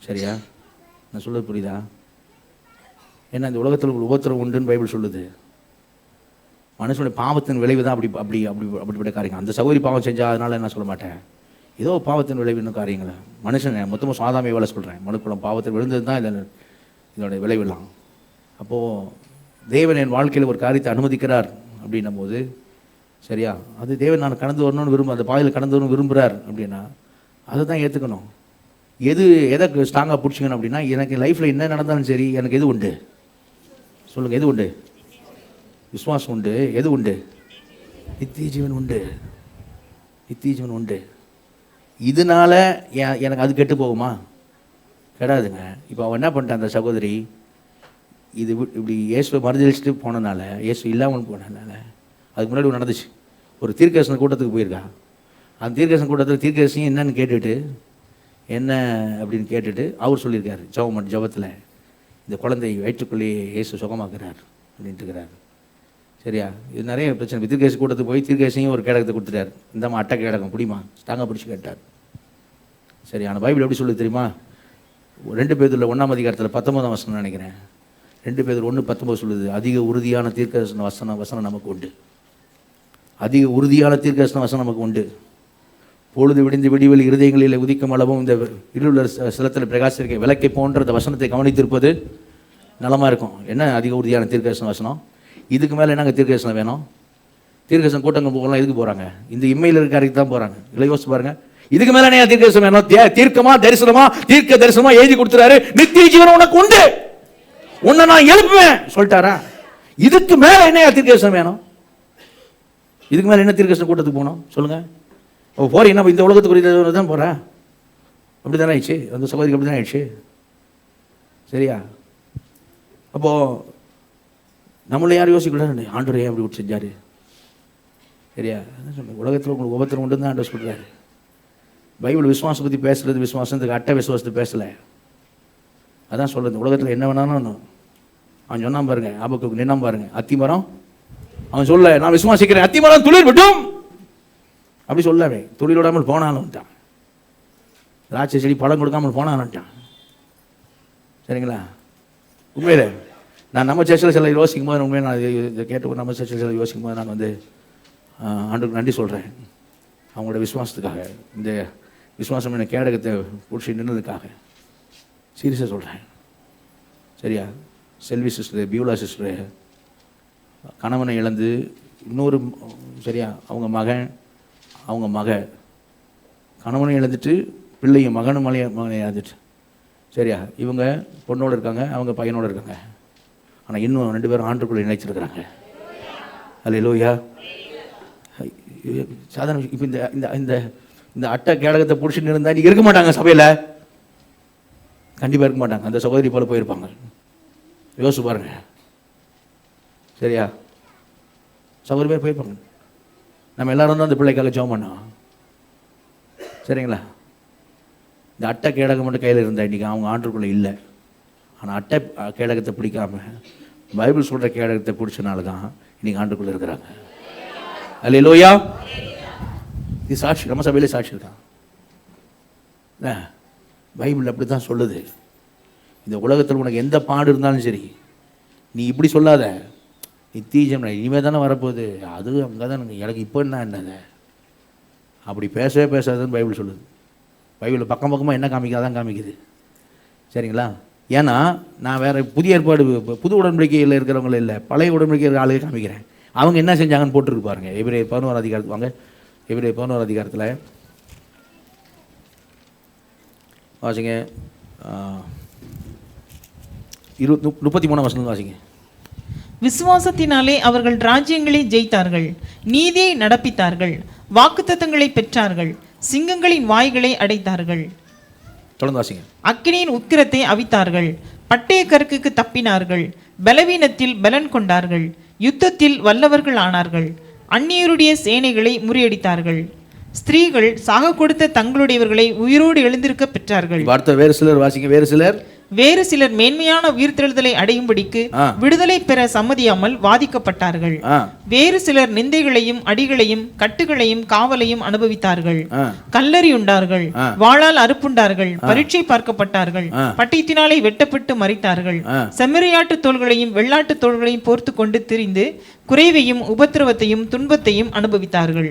சரியா? நான் சொல்கிறது புரியுதா? ஏன்னா இந்த உலகத்தில் ஒரு உபத்திரம் உண்டுன்னு பைபிள் சொல்லுது. மனுஷனுடைய பாவத்தின் விளைவு தான் அப்படி அப்படி அப்படி அப்படிப்பட்ட காரியங்கள். அந்த சகோதரி பாவம் செஞ்சால் அதனால் என்ன சொல்ல மாட்டேன், ஏதோ பாவத்தின் விளைவுன்னு காரியங்களை. மனுஷன் மொத்தமாக சாதாமே வேலை சொல்கிறேன், மனுக்குளம் பாவத்தில் விழுந்தது தான் இதனுடைய விளைவுலாம். அப்போது தேவன் என் வாழ்க்கையில் ஒரு காரியத்தை அனுமதிக்கிறார் அப்படின்னும் போது, சரியா, அது தேவன் நான் கடந்து வரணும்னு அந்த பாதையில் கடந்து வரணும் விரும்புகிறார் அப்படின்னா அதை தான் ஏற்றுக்கணும். எதை ஸ்ட்ராங்காக பிடிச்சிக்கணும் அப்படின்னா, எனக்கு லைஃப்பில் என்ன நடந்தாலும் சரி, எனக்கு எது உண்டு சொல்லுங்கள், எது உண்டு? விசுவாசம் உண்டு. எது உண்டு? நித்திய ஜீவன் உண்டு. நித்திய ஜீவன் உண்டு. இதனால் எனக்கு அது கெட்டு போகுமா? கெடாதுங்க. இப்போ அவன் என்ன பண்ணிட்டான், அந்த சகோதரி இது இப்படி இயேசுவை மறுதளிச்சுட்டு போனனால, இயேசு இல்லாமல் போனனால, அதுக்கு முன்னாடி ஒன்று நடந்துச்சு. ஒரு தீர்க்கதரிசன கூட்டத்துக்கு போயிருக்கா. அந்த தீர்க்கதரிசன கூட்டத்தில் தீர்க்கதரிசனம் என்னன்னு கேட்டுட்டு, என்ன அப்படின்னு கேட்டுட்டு அவர் சொல்லியிருக்காரு ஜபத்தில், இந்த குழந்தை வயிற்றுக்குள்ளேயே இயேசு சுகமாக்குறார் அப்படின்ட்டு இருக்கிறார். சரியா? இது நிறைய பிரச்சனை. தீர்க்கதரிசி கூட்டத்துக்கு போய் தீர்க்கதரிசியும் ஒரு கேடகத்தை கொடுத்துட்டார். இந்தம்மா அட்டை கேடகம் பிடிமா, ஸ்ட்ராங்காக பிடிச்சி கேட்டார். சரி, ஆனால் பைபிள் எப்படி சொல்லுது தெரியுமா? 2 பேதுருல 1ஆம் அதிகாரத்தில் 19ஆம் வசனம் நினைக்கிறேன். 2 பேதுரு 1:19 சொல்லுது, அதிக உறுதியான தீர்க்கதரிசன வசனம் நமக்கு உண்டு. அதிக உறுதியான தீர்க்கதரிசன வசனம் நமக்கு உண்டு. பொழுது விடிந்து விடிவெளி இருதயங்களில் உதிக்கும் அளவும் இந்த இருளுள்ள சிலத்தில் பிரகாசிக்க விளக்கை போன்ற இந்த வசனத்தை கவனித்திருப்பது நலமாக இருக்கும். என்ன அதிக உறுதியான தீர்க்கதரிசன வசனம்? இதுக்கு மேலே என்னங்க தீர்க்கதரிசனம் வேணும்? தீர்க்கதரிசன கூட்டங்கள் போகலாம், எதுக்கு போகிறாங்க? இந்த இம்மையில் இருக்கிறதுக்கு தான் போகிறாங்க. இல்லை, யோசிச்சு பாருங்க. இதுக்கு மேலே என்ன தீர்க்கதரிசனம் வேணும்? தீர்க்க தரிசனமா எழுதி கொடுத்துறாரு, நித்திய ஜீவன் உனக்கு உண்டு, உன்னை நான் எழுப்புவேன் சொல்லிட்டாரா? இதுக்கு மேலே என்ன தீர்க்கதரிசனம் வேணும்? இதுக்கு மேலே என்ன தீர்க்கதரிசன கூட்டத்துக்கு போகணும் சொல்லுங்க? போற என்ன இந்த உலகத்துக்கு தான் போகிறேன். அப்படி தானே ஆயிடுச்சு, அந்த சகோதரிக்கு அப்படி தானே ஆயிடுச்சு. சரியா? அப்போது நம்மளை யாரும் யோசிக்கூடாது, ஆண்டவர் ஏன் அப்படி விட்டு செஞ்சார்? சரியா? என்ன சொல்ல, உலகத்தில் உங்களுக்கு உபத்திரம் உண்டு தான் ஆண்டவர் சொல்கிறாரு. பைபிள் விசுவாசத்தை பற்றி பேசுகிறது, விசுவாசத்துக்கு அட்டை விசுவாசத்தை பேசலை. அதான் சொல்கிறது, உலகத்தில் என்ன வேணாலும் அவன் சொன்னான் பாருங்க, ஆபத்துக்கு நின்னான் பாருங்க, அத்திமரம். அவன் சொல்ல, நான் விசுவாசிக்கிறேன், அத்திமரம் துளிர் விட்டும் அப்படி சொல்லவே, துளிர் விடாமல் போனாலும்ட்டான். திராட்சை செடி பழம் கொடுக்காமல் போனாலும்ட்டான். சரிங்களா? உண்மையிலே நான் நம்ம சர்ச்சில் சில யோசிக்கும் போது, உண்மையை நான் இதை கேட்டு நம்ம சர்ச்சில் சில யோசிக்கும் போது நான் ஆண்டுக்கு நன்றி சொல்கிறேன். அவங்களோட விசுவாசத்துக்காக, இந்த விசுவாசம் என்ன கேடகத்தை பிடிச்சி நின்றதுக்காக சீரியஸாக சொல்கிறேன். சரியா? செல்வி சிஸ்டர், பியூலா சிஸ்டர் கணவனை இழந்து இன்னொரு, சரியா, அவங்க மக கணவனை இழந்துட்டு, பிள்ளையும் மகனை இழந்துட்டு, சரியா, இவங்க பொண்ணோடு இருக்காங்க, அவங்க பையனோடு இருக்காங்க. ஆனால் இன்னும் 2 பேரும் ஆண்டுக்குள்ளே இணைச்சிருக்கிறாங்க. அல்லேலூயா. சாதாரண. இப்போ இந்த இந்த இந்த அட்டை கேடகத்தை பிடிச்சிட்டு இருந்தால் நீங்கள் இருக்க மாட்டாங்க சபையில், கண்டிப்பாக இருக்க மாட்டாங்க. அந்த சகோதரி போல போயிருப்பாங்க. யோசிச்சு பாருங்க. சரியா? சகோதரி பேர் போயிருப்பாங்க. நம்ம எல்லாரும் தான் அந்த பிள்ளைக்காக ஜெபம் பண்ணோம். சரிங்களா? இந்த அட்டை கேடகம் மட்டும் கையில் இருந்தால் இன்றைக்கி அவங்க ஆண்டுக்குள்ளே இல்லை. ஆனால் அட்டை கேடகத்தை பிடிக்காம பைபிள் சொல்கிற கேடகத்தை பிடிச்சனால தான் இன்றைக்கி ஆண்டுக்குள்ளே இருக்கிறாங்க. அல்லேலூயா. இது சாட்சி, நம்ம சபையிலே சாட்சி இருக்கான். பைபிள் அப்படி தான் சொல்லுது. இந்த உலகத்தில் உனக்கு எந்த பாடு இருந்தாலும் சரி, நீ இப்படி சொல்லாத, நித்திய ஜீவன் இனிமேல் தானே வரப்போகுது, அது அங்கே தான் எனக்கு இப்போ என்னது அப்படி பேசவே பேசாதுன்னு பைபிள் சொல்லுது. பைபிளில் பக்கம் பக்கமாக என்ன காமிக்காதான் காமிக்குது. சரிங்களா? ஏன்னா நான் வேறு புதிய ஏற்பாடு புது உடன்படிக்கையில் இருக்கிறவங்கள இல்லை, பழைய உடன்படிக்கை ஆளுகை காமிக்கிறேன். அவங்க என்ன செஞ்சாங்கன்னு போட்டுருக்கு பாருங்க. எபிரேயர் 11 அதிகாரத்து வாங்க. எபிரேயர் 11 அதிகாரத்தில் வாசிங்க. 33 வசனம் வாசிங்க. விசுவாசத்தினாலே அவர்கள் ராஜ்யங்களை ஜெயித்தார்கள், நீதியை நடப்பித்தார்கள், வாக்குத்தத்தங்களை பெற்றார்கள், சிங்கங்களின் வாய்களை அடைத்தார்கள். தொடர்ந்து வாசிங்க. அக்கினியின் உக்கிரத்தை அவித்தார்கள், பட்டய கருக்குக்கு தப்பினார்கள், பலவீனத்தில் பலன் கொண்டார்கள், யுத்தத்தில் வல்லவர்கள் ஆனார்கள், அந்நியருடைய சேனைகளை முறியடித்தார்கள். ஸ்திரீகள் சாக கொடுத்த தங்களுடையவர்களை உயிரோடு எழுந்திருக்க பெற்றார்கள். வார்த்தை வேறு சிலர் வாசிங்க. வேறு சிலர் மேன்மையான உயிர்த்தெழுதலை அடையும்படிக்கு விடுதலை பெற சம்மதியாமல் வாதிக்கப்பட்டார்கள். வேறு சிலர் நிந்தைகளையும் அடிகளையும் கட்டுகளையும் காவலையும் அனுபவித்தார்கள். கல்லறி உண்டார்கள், வாளால் அறுப்புண்டார்கள், பரீட்சை பார்க்கப்பட்டார்கள், பட்டயத்தினாலே வெட்டப்பட்டு மரித்தார்கள், செம்மறியாட்டு தோள்களையும் வெள்ளாட்டு தோள்களையும் போர்த்து கொண்டு திரிந்து குறைவையும் உபத்திரவத்தையும் துன்பத்தையும் அனுபவித்தார்கள்.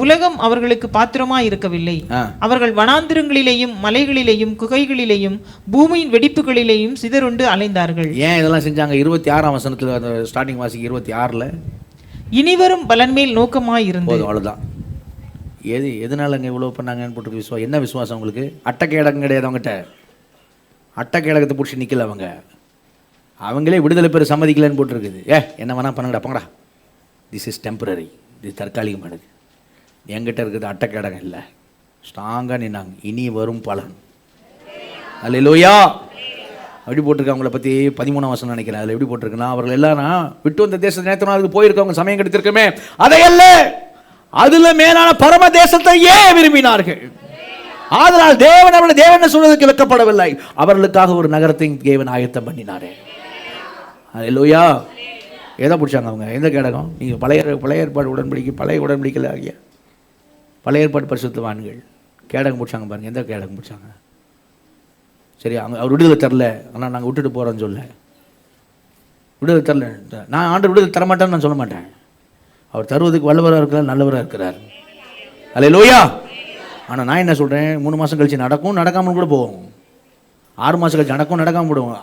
உலகம் அவர்களுக்கு பாத்திரமாய் இருக்கவில்லை. அவர்கள் வனாந்திரங்களிலேயும் மலைகளிலேயும் குகைகளிலேயும் பூமியின் வெடிப்புகளிலேயும் சிதறுண்டு அலைந்தார்கள். ஏன் இதெல்லாம் செஞ்சாங்க? 26ஆம் வசனத்துல ஸ்டார்டிங் வாசிக்கு 26ல இனிவரும் பலன் மேல் நோக்கமாய் இருந்தது. அவ்வளவுதான். எதனாலங்க இவ்வளவு பண்ணாங்கன்னு போட்டு விசுவாசம். என்ன விசுவாசம் உங்களுக்கு? அட்டக்கேடகம் கிடையாது அவங்ககிட்ட. அட்டக்கேடகத்தை பிடிச்சி நிக்கல அவங்க. அவங்களே விடுதலை பெற சம்மதிக்கலன்னு போட்டிருக்குது. என்ன வேணா பண்ணுங்கடா போங்கடா, திஸ் இஸ் டெம்பரரி, இது தற்காலிகமானது. என்கிட்ட இருக்குது அட்டக்கேடகம் இல்லை. ஸ்ட்ராங்காக நின்னாங்க. இனி வரும் பலன். அல்லேலூயா. அப்படி போட்டிருக்காங்க. அவங்கள பற்றி 13ஆம் வசனம் நினைக்கிறேன். அதில் எப்படி போட்டிருக்குன்னா, அவர்கள் எல்லாரும் விட்டு வந்த தேசத்தை நேரத்தினா அதுக்கு போயிருக்கவங்க சமயம் கிடைத்திருக்குமே, அதையல்ல அதில் மேலான பரம தேசத்தை ஏன் விரும்பினார்கள். ஆதலால் தேவன் அவருடைய தேவன் சொல்வதற்கு வெட்கப்படவில்லை. அவர்களுக்காக ஒரு நகரத்தை தேவன் ஆயத்தம் பண்ணினாரே. அல்லேலூயா. எதை பிடிச்சாங்க அவங்க? எந்த கேடகம்? நீங்கள் பழைய ஏற்பாடு உடன்படிக்கை, பழைய உடன்படிக்கையில் ஆகிய பழைய ஏற்பாடு பரிசுத்தவான்கள் கேடகம் பிடிச்சாங்க பாருங்கள். எந்த கேடகம் பிடிச்சாங்க? சரி, அவர் விடுதலை தரல, ஆனால் நாங்கள் விட்டுட்டு போகிறோன்னு சொல்ல. விடுதலை தரல, நான் ஆண்டு விடுதலை தரமாட்டேன்னு நான் சொல்ல மாட்டேன். அவர் தருவதுக்கு வல்லவராக இருக்கிறார், நல்லவராக இருக்கிறார். அல்லேலூயா. ஆனால் நான் என்ன சொல்கிறேன், 3 மாதம் கழிச்சு நடக்கும், நடக்காமல் கூட போவோம். 6 மாதம் கழிச்சு நடக்கும், நடக்காமல் போடுவோம்.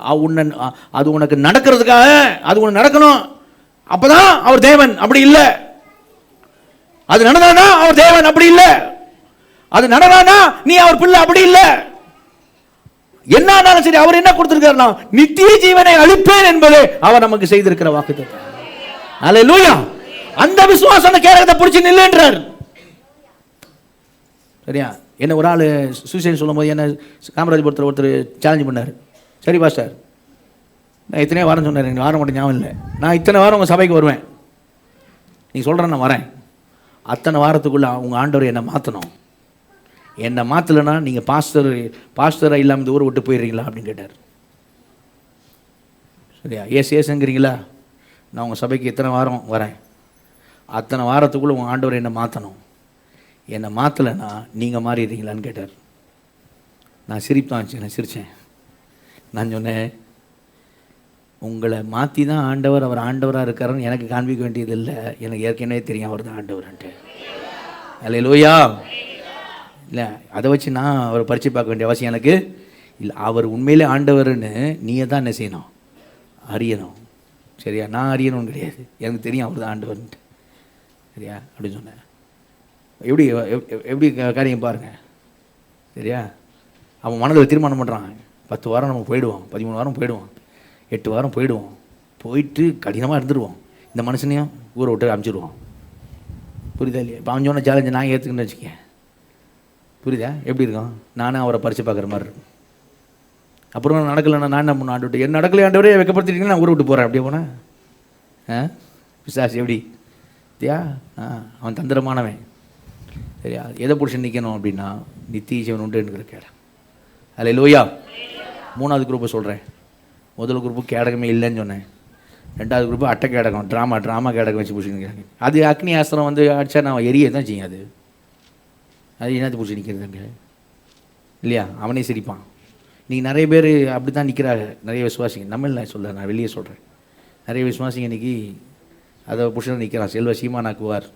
அது உனக்கு நடக்கிறதுக்காக அது உனக்கு நடக்கணும். அப்போதான் அவர் தேவன். அப்படி இல்லை. அது நடந்தானா அவர் தேவன். அப்படி இல்லை. அது நடந்தானா நீ அவர் பிள்ளை. அப்படி இல்லை. என்ன ஆனாலும் சரி, அவர் என்ன கொடுத்திருக்காருன்னா நித்திய ஜீவனை அளிப்பேன் என்பதே அவர் நமக்கு செய்திருக்கிற வாக்குத்தத்தம். அல்லேலூயா. அந்த விசுவாசம் கேடகத்தை பிடிச்சி நில்லுன்றார். சரியா? என்ன ஒரு ஆள் சுவிசேஷம் சொல்லும் போது என்ன காமராஜபுரத்தில் ஒருத்தர் சேலஞ்ச் பண்ணார். சரி பாஸ்டர், நான் இத்தனை வாரம் சொன்னார், எனக்கு வாரம் மட்டும் ஞாபகம் இல்லை. நான் இத்தனை வாரம் உங்கள் சபைக்கு வருவேன், நீங்கள் சொல்கிறேன் நான் வரேன். அத்தனை வாரத்துக்குள்ளே உங்கள் ஆண்டவர் என்னை மாற்றணும். என்னை மாற்றலைன்னா நீங்கள் பாஸ்டராக இல்லாமல் இந்த ஊரை விட்டு போயிடுறீங்களா அப்படின்னு கேட்டார். சரியா? ஏசுங்கிறீங்களா? நான் உங்கள் சபைக்கு இத்தனை வாரம் வரேன், அத்தனை வாரத்துக்குள்ளே உங்கள் ஆண்டவர் என்னை மாற்றணும். என்னை மாற்றலைன்னா நீங்கள் மாறிடுறீங்களான்னு கேட்டார். நான் சிரித்தேன். நான் சொன்னேன், உங்களை மாற்றி தான் ஆண்டவர் அவர் ஆண்டவராக இருக்காருன்னு எனக்கு காண்பிக்க வேண்டியது இல்லை. எனக்கு ஏற்கனவே தெரியும் அவர் தான் ஆண்டவர்ன்ட்டு. அல்லேலூயா. இல்லை, அதை வச்சு நான் அவரை பரிச்சு பார்க்க வேண்டிய அவசியம் எனக்கு இல்லை. அவர் உண்மையிலே ஆண்டவர்னு நீயே தான் என்ன செய்யணும்? அறியணும். சரியா? நான் அறியணும்னு கிடையாது, எனக்கு தெரியும் அவர் தான் ஆண்டவர்ன்ட்டு. சரியா? அப்படின்னு சொன்னேன். எப்படி காரியம் பாருங்கள். சரியா? அவன் மனதில் தீர்மானம் பண்ணுறான், 10 வாரம் நம்ம போயிடுவோம், 13 வாரம் போயிடுவோம், 8 வாரம் போயிடுவோம், போயிட்டு கடினமாக இருந்துருவோம், இந்த மனுஷனையும் ஊரை விட்டு அனுப்பிச்சிடுவோம். புரியுதா இல்லையா? இப்போ அவன் சொன்ன சேலஞ்சை நான் ஏற்றுக்குன்னு வச்சுக்கேன். புரியுதா? எப்படி இருக்கும்? நானும் அவரை பறித்து பார்க்குற மாதிரி இருக்கும். அப்புறம் நடக்கலைன்னா நான் என்ன பண்ண? ஆண்டு விட்டு என்ன நடக்கலை, ஆண்டவரே வைக்கப்படுத்திட்டீங்கன்னா நான் ஊரை விட்டு போகிறேன். அப்படியே போனேன். பிசாசு எப்படி தியா? அவன் தந்திரமானவன். சரியா? எதை பிடிச்சி நிற்கணும் அப்படின்னா நித்திய ஜீவன் உண்டு என்கிற கேடம். அல்லேலூயா. 3வது குரூப்பை சொல்கிறேன். முதல் குரூப்பு கேடகமே இல்லைன்னு சொன்னேன். 2வது குரூப்பு அட்டை கேடகம், ட்ராமா கேடகம் வச்சு பிடிச்சி நிற்கிறாங்க. அது அக்னி ஆஸ்திரம் வந்து அடித்தா நான் எரிய தான் செய்யும். அது என்னது பிடிச்சி நிற்கிறதுங்க இல்லையா? அவனே சிரிப்பான். இன்றைக்கி நிறைய பேர் அப்படி தான் நிற்கிறாங்க. நிறைய விசுவாசிங்க, நம்ம இல்லை சொல்ல, நான் வெளியே சொல்கிறேன். நிறைய விசுவாசிங்க இன்றைக்கி அதை பிடிச்சி தான் நிற்கிறான். செல்வ சீமானாக்குவார்,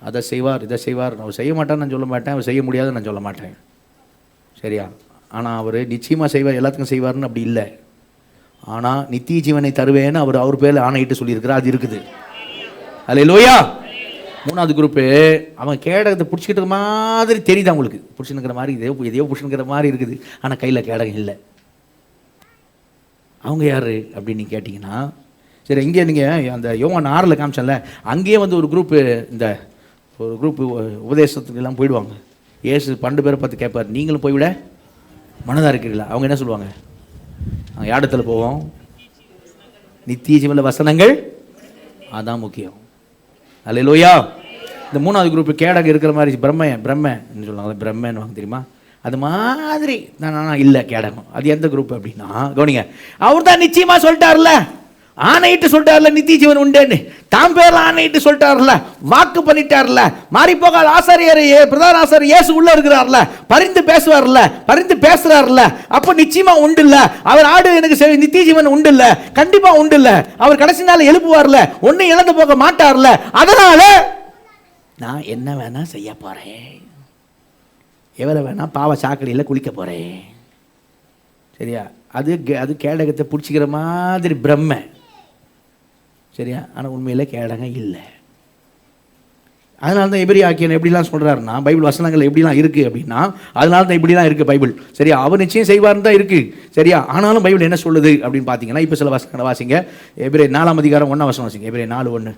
அதை செய்வார், இதை செய்வார். அவர் செய்ய மாட்டான்னு நான் சொல்ல மாட்டேன், அவர் செய்ய முடியாதுன்னு நான் சொல்ல மாட்டேன். சரியா? ஆனால் அவர் நிச்சயமாக செய்வார், எல்லாத்துக்கும் செய்வார்னு அப்படி இல்லை. ஆனால் நித்திய ஜீவனை தருவேன்னு அவர் பேரில் ஆணையிட்டு சொல்லியிருக்கிறார். அது இருக்குது. அல்லேலூயா. மூணாவது குரூப்பு, அவன் கேடகத்தை பிடிச்சிக்கிட்ட மாதிரி தெரியுது, அவங்களுக்கு பிடிச்சினுக்கிற மாதிரி, எதையோ பிடிச்சினுக்கிற மாதிரி இருக்குது, ஆனால் கையில் கேடகம் இல்லை. அவங்க யார் அப்படின்னு நீங்கள் கேட்டிங்கன்னா, சரி இங்கே நீங்கள் அந்த யோவான் 6 காமிச்சல, அங்கேயே வந்து ஒரு குரூப்பு, இந்த ஒரு குரூப்பு உபதேசத்துக்கெல்லாம் போயிடுவாங்க. ஏசு 12 பேரை பார்த்து கேட்பார், நீங்களும் போய்விட மனதாக இருக்கிறீங்களா? அவங்க என்ன சொல்லுவாங்க? நாங்கள் யாடத்தில் போவோம், நித்திய ஜீவனில் வசனங்கள், அதான் முக்கியம். அல்லேலூயா. இந்த மூணாவது குரூப்பு கேடகம் இருக்கிற மாதிரி பிரம்மன்னு சொல்லுவாங்க, பிரம்மன்னு வாங்க தெரியுமா? அது மாதிரி நான் இல்லை கேடகம். அது எந்த குரூப் அப்படின்னா, கவனிங்க, அவர் தான் நிச்சயமாக சொல்லிட்டார்ல, ஆணையிட்டு சொல்லிட்டார்ல நித்திய ஜீவன் உண்டேன்னு, தாம் பேர்ல ஆணையிட்டு சொல்லிட்டார்ல, வாக்கு பண்ணிட்டார்ல, மாறி போகாத ஆசாரியர் பிரதான ஆசாரியர் இயேசு உள்ள இருக்கிறார்ல, பரிந்து பேசுவார்ல, பரிந்து பேசுறாருல, அப்போ நிச்சயமா உண்டு இல்ல. அவர் ஆடு எனக்கு நித்திய ஜீவன் உண்டு இல்ல, கண்டிப்பா உண்டு இல்ல. அவர் கடைசி நாள் எழுப்புவார்ல, ஒன்னும் இழந்து போக மாட்டார்ல. அதனால நான் என்ன வேணா செய்ய போறேன், எவ்வளோ வேணா பாவ சாக்கடையில் குளிக்க போறேன். சரியா? அது கேடகத்தை பிடிச்சிக்கிற மாதிரி பிரம்ம. சரியா? ஆனால் உண்மையில் கேடகம் இல்லை. அதனால தான் எபிரேய ஆக்கியன் எப்படிலாம் சொல்கிறாருன்னா, பைபிள் வசனங்கள் எப்படிலாம் இருக்குது அப்படின்னா, அதனால தான் இப்படிலாம் இருக்குது பைபிள். சரியா? அவர் நிச்சயம் செய்வார்னு தான் இருக்குது. சரியா? ஆனாலும் பைபிள் என்ன சொல்லுது அப்படின்னு பார்த்தீங்கன்னா, இப்போ சில வசனங்களை வாசிங்க. எபிரேய 4 அதிகாரம் 1 வசனம் வாசிங்க. எபிரேய 4:1.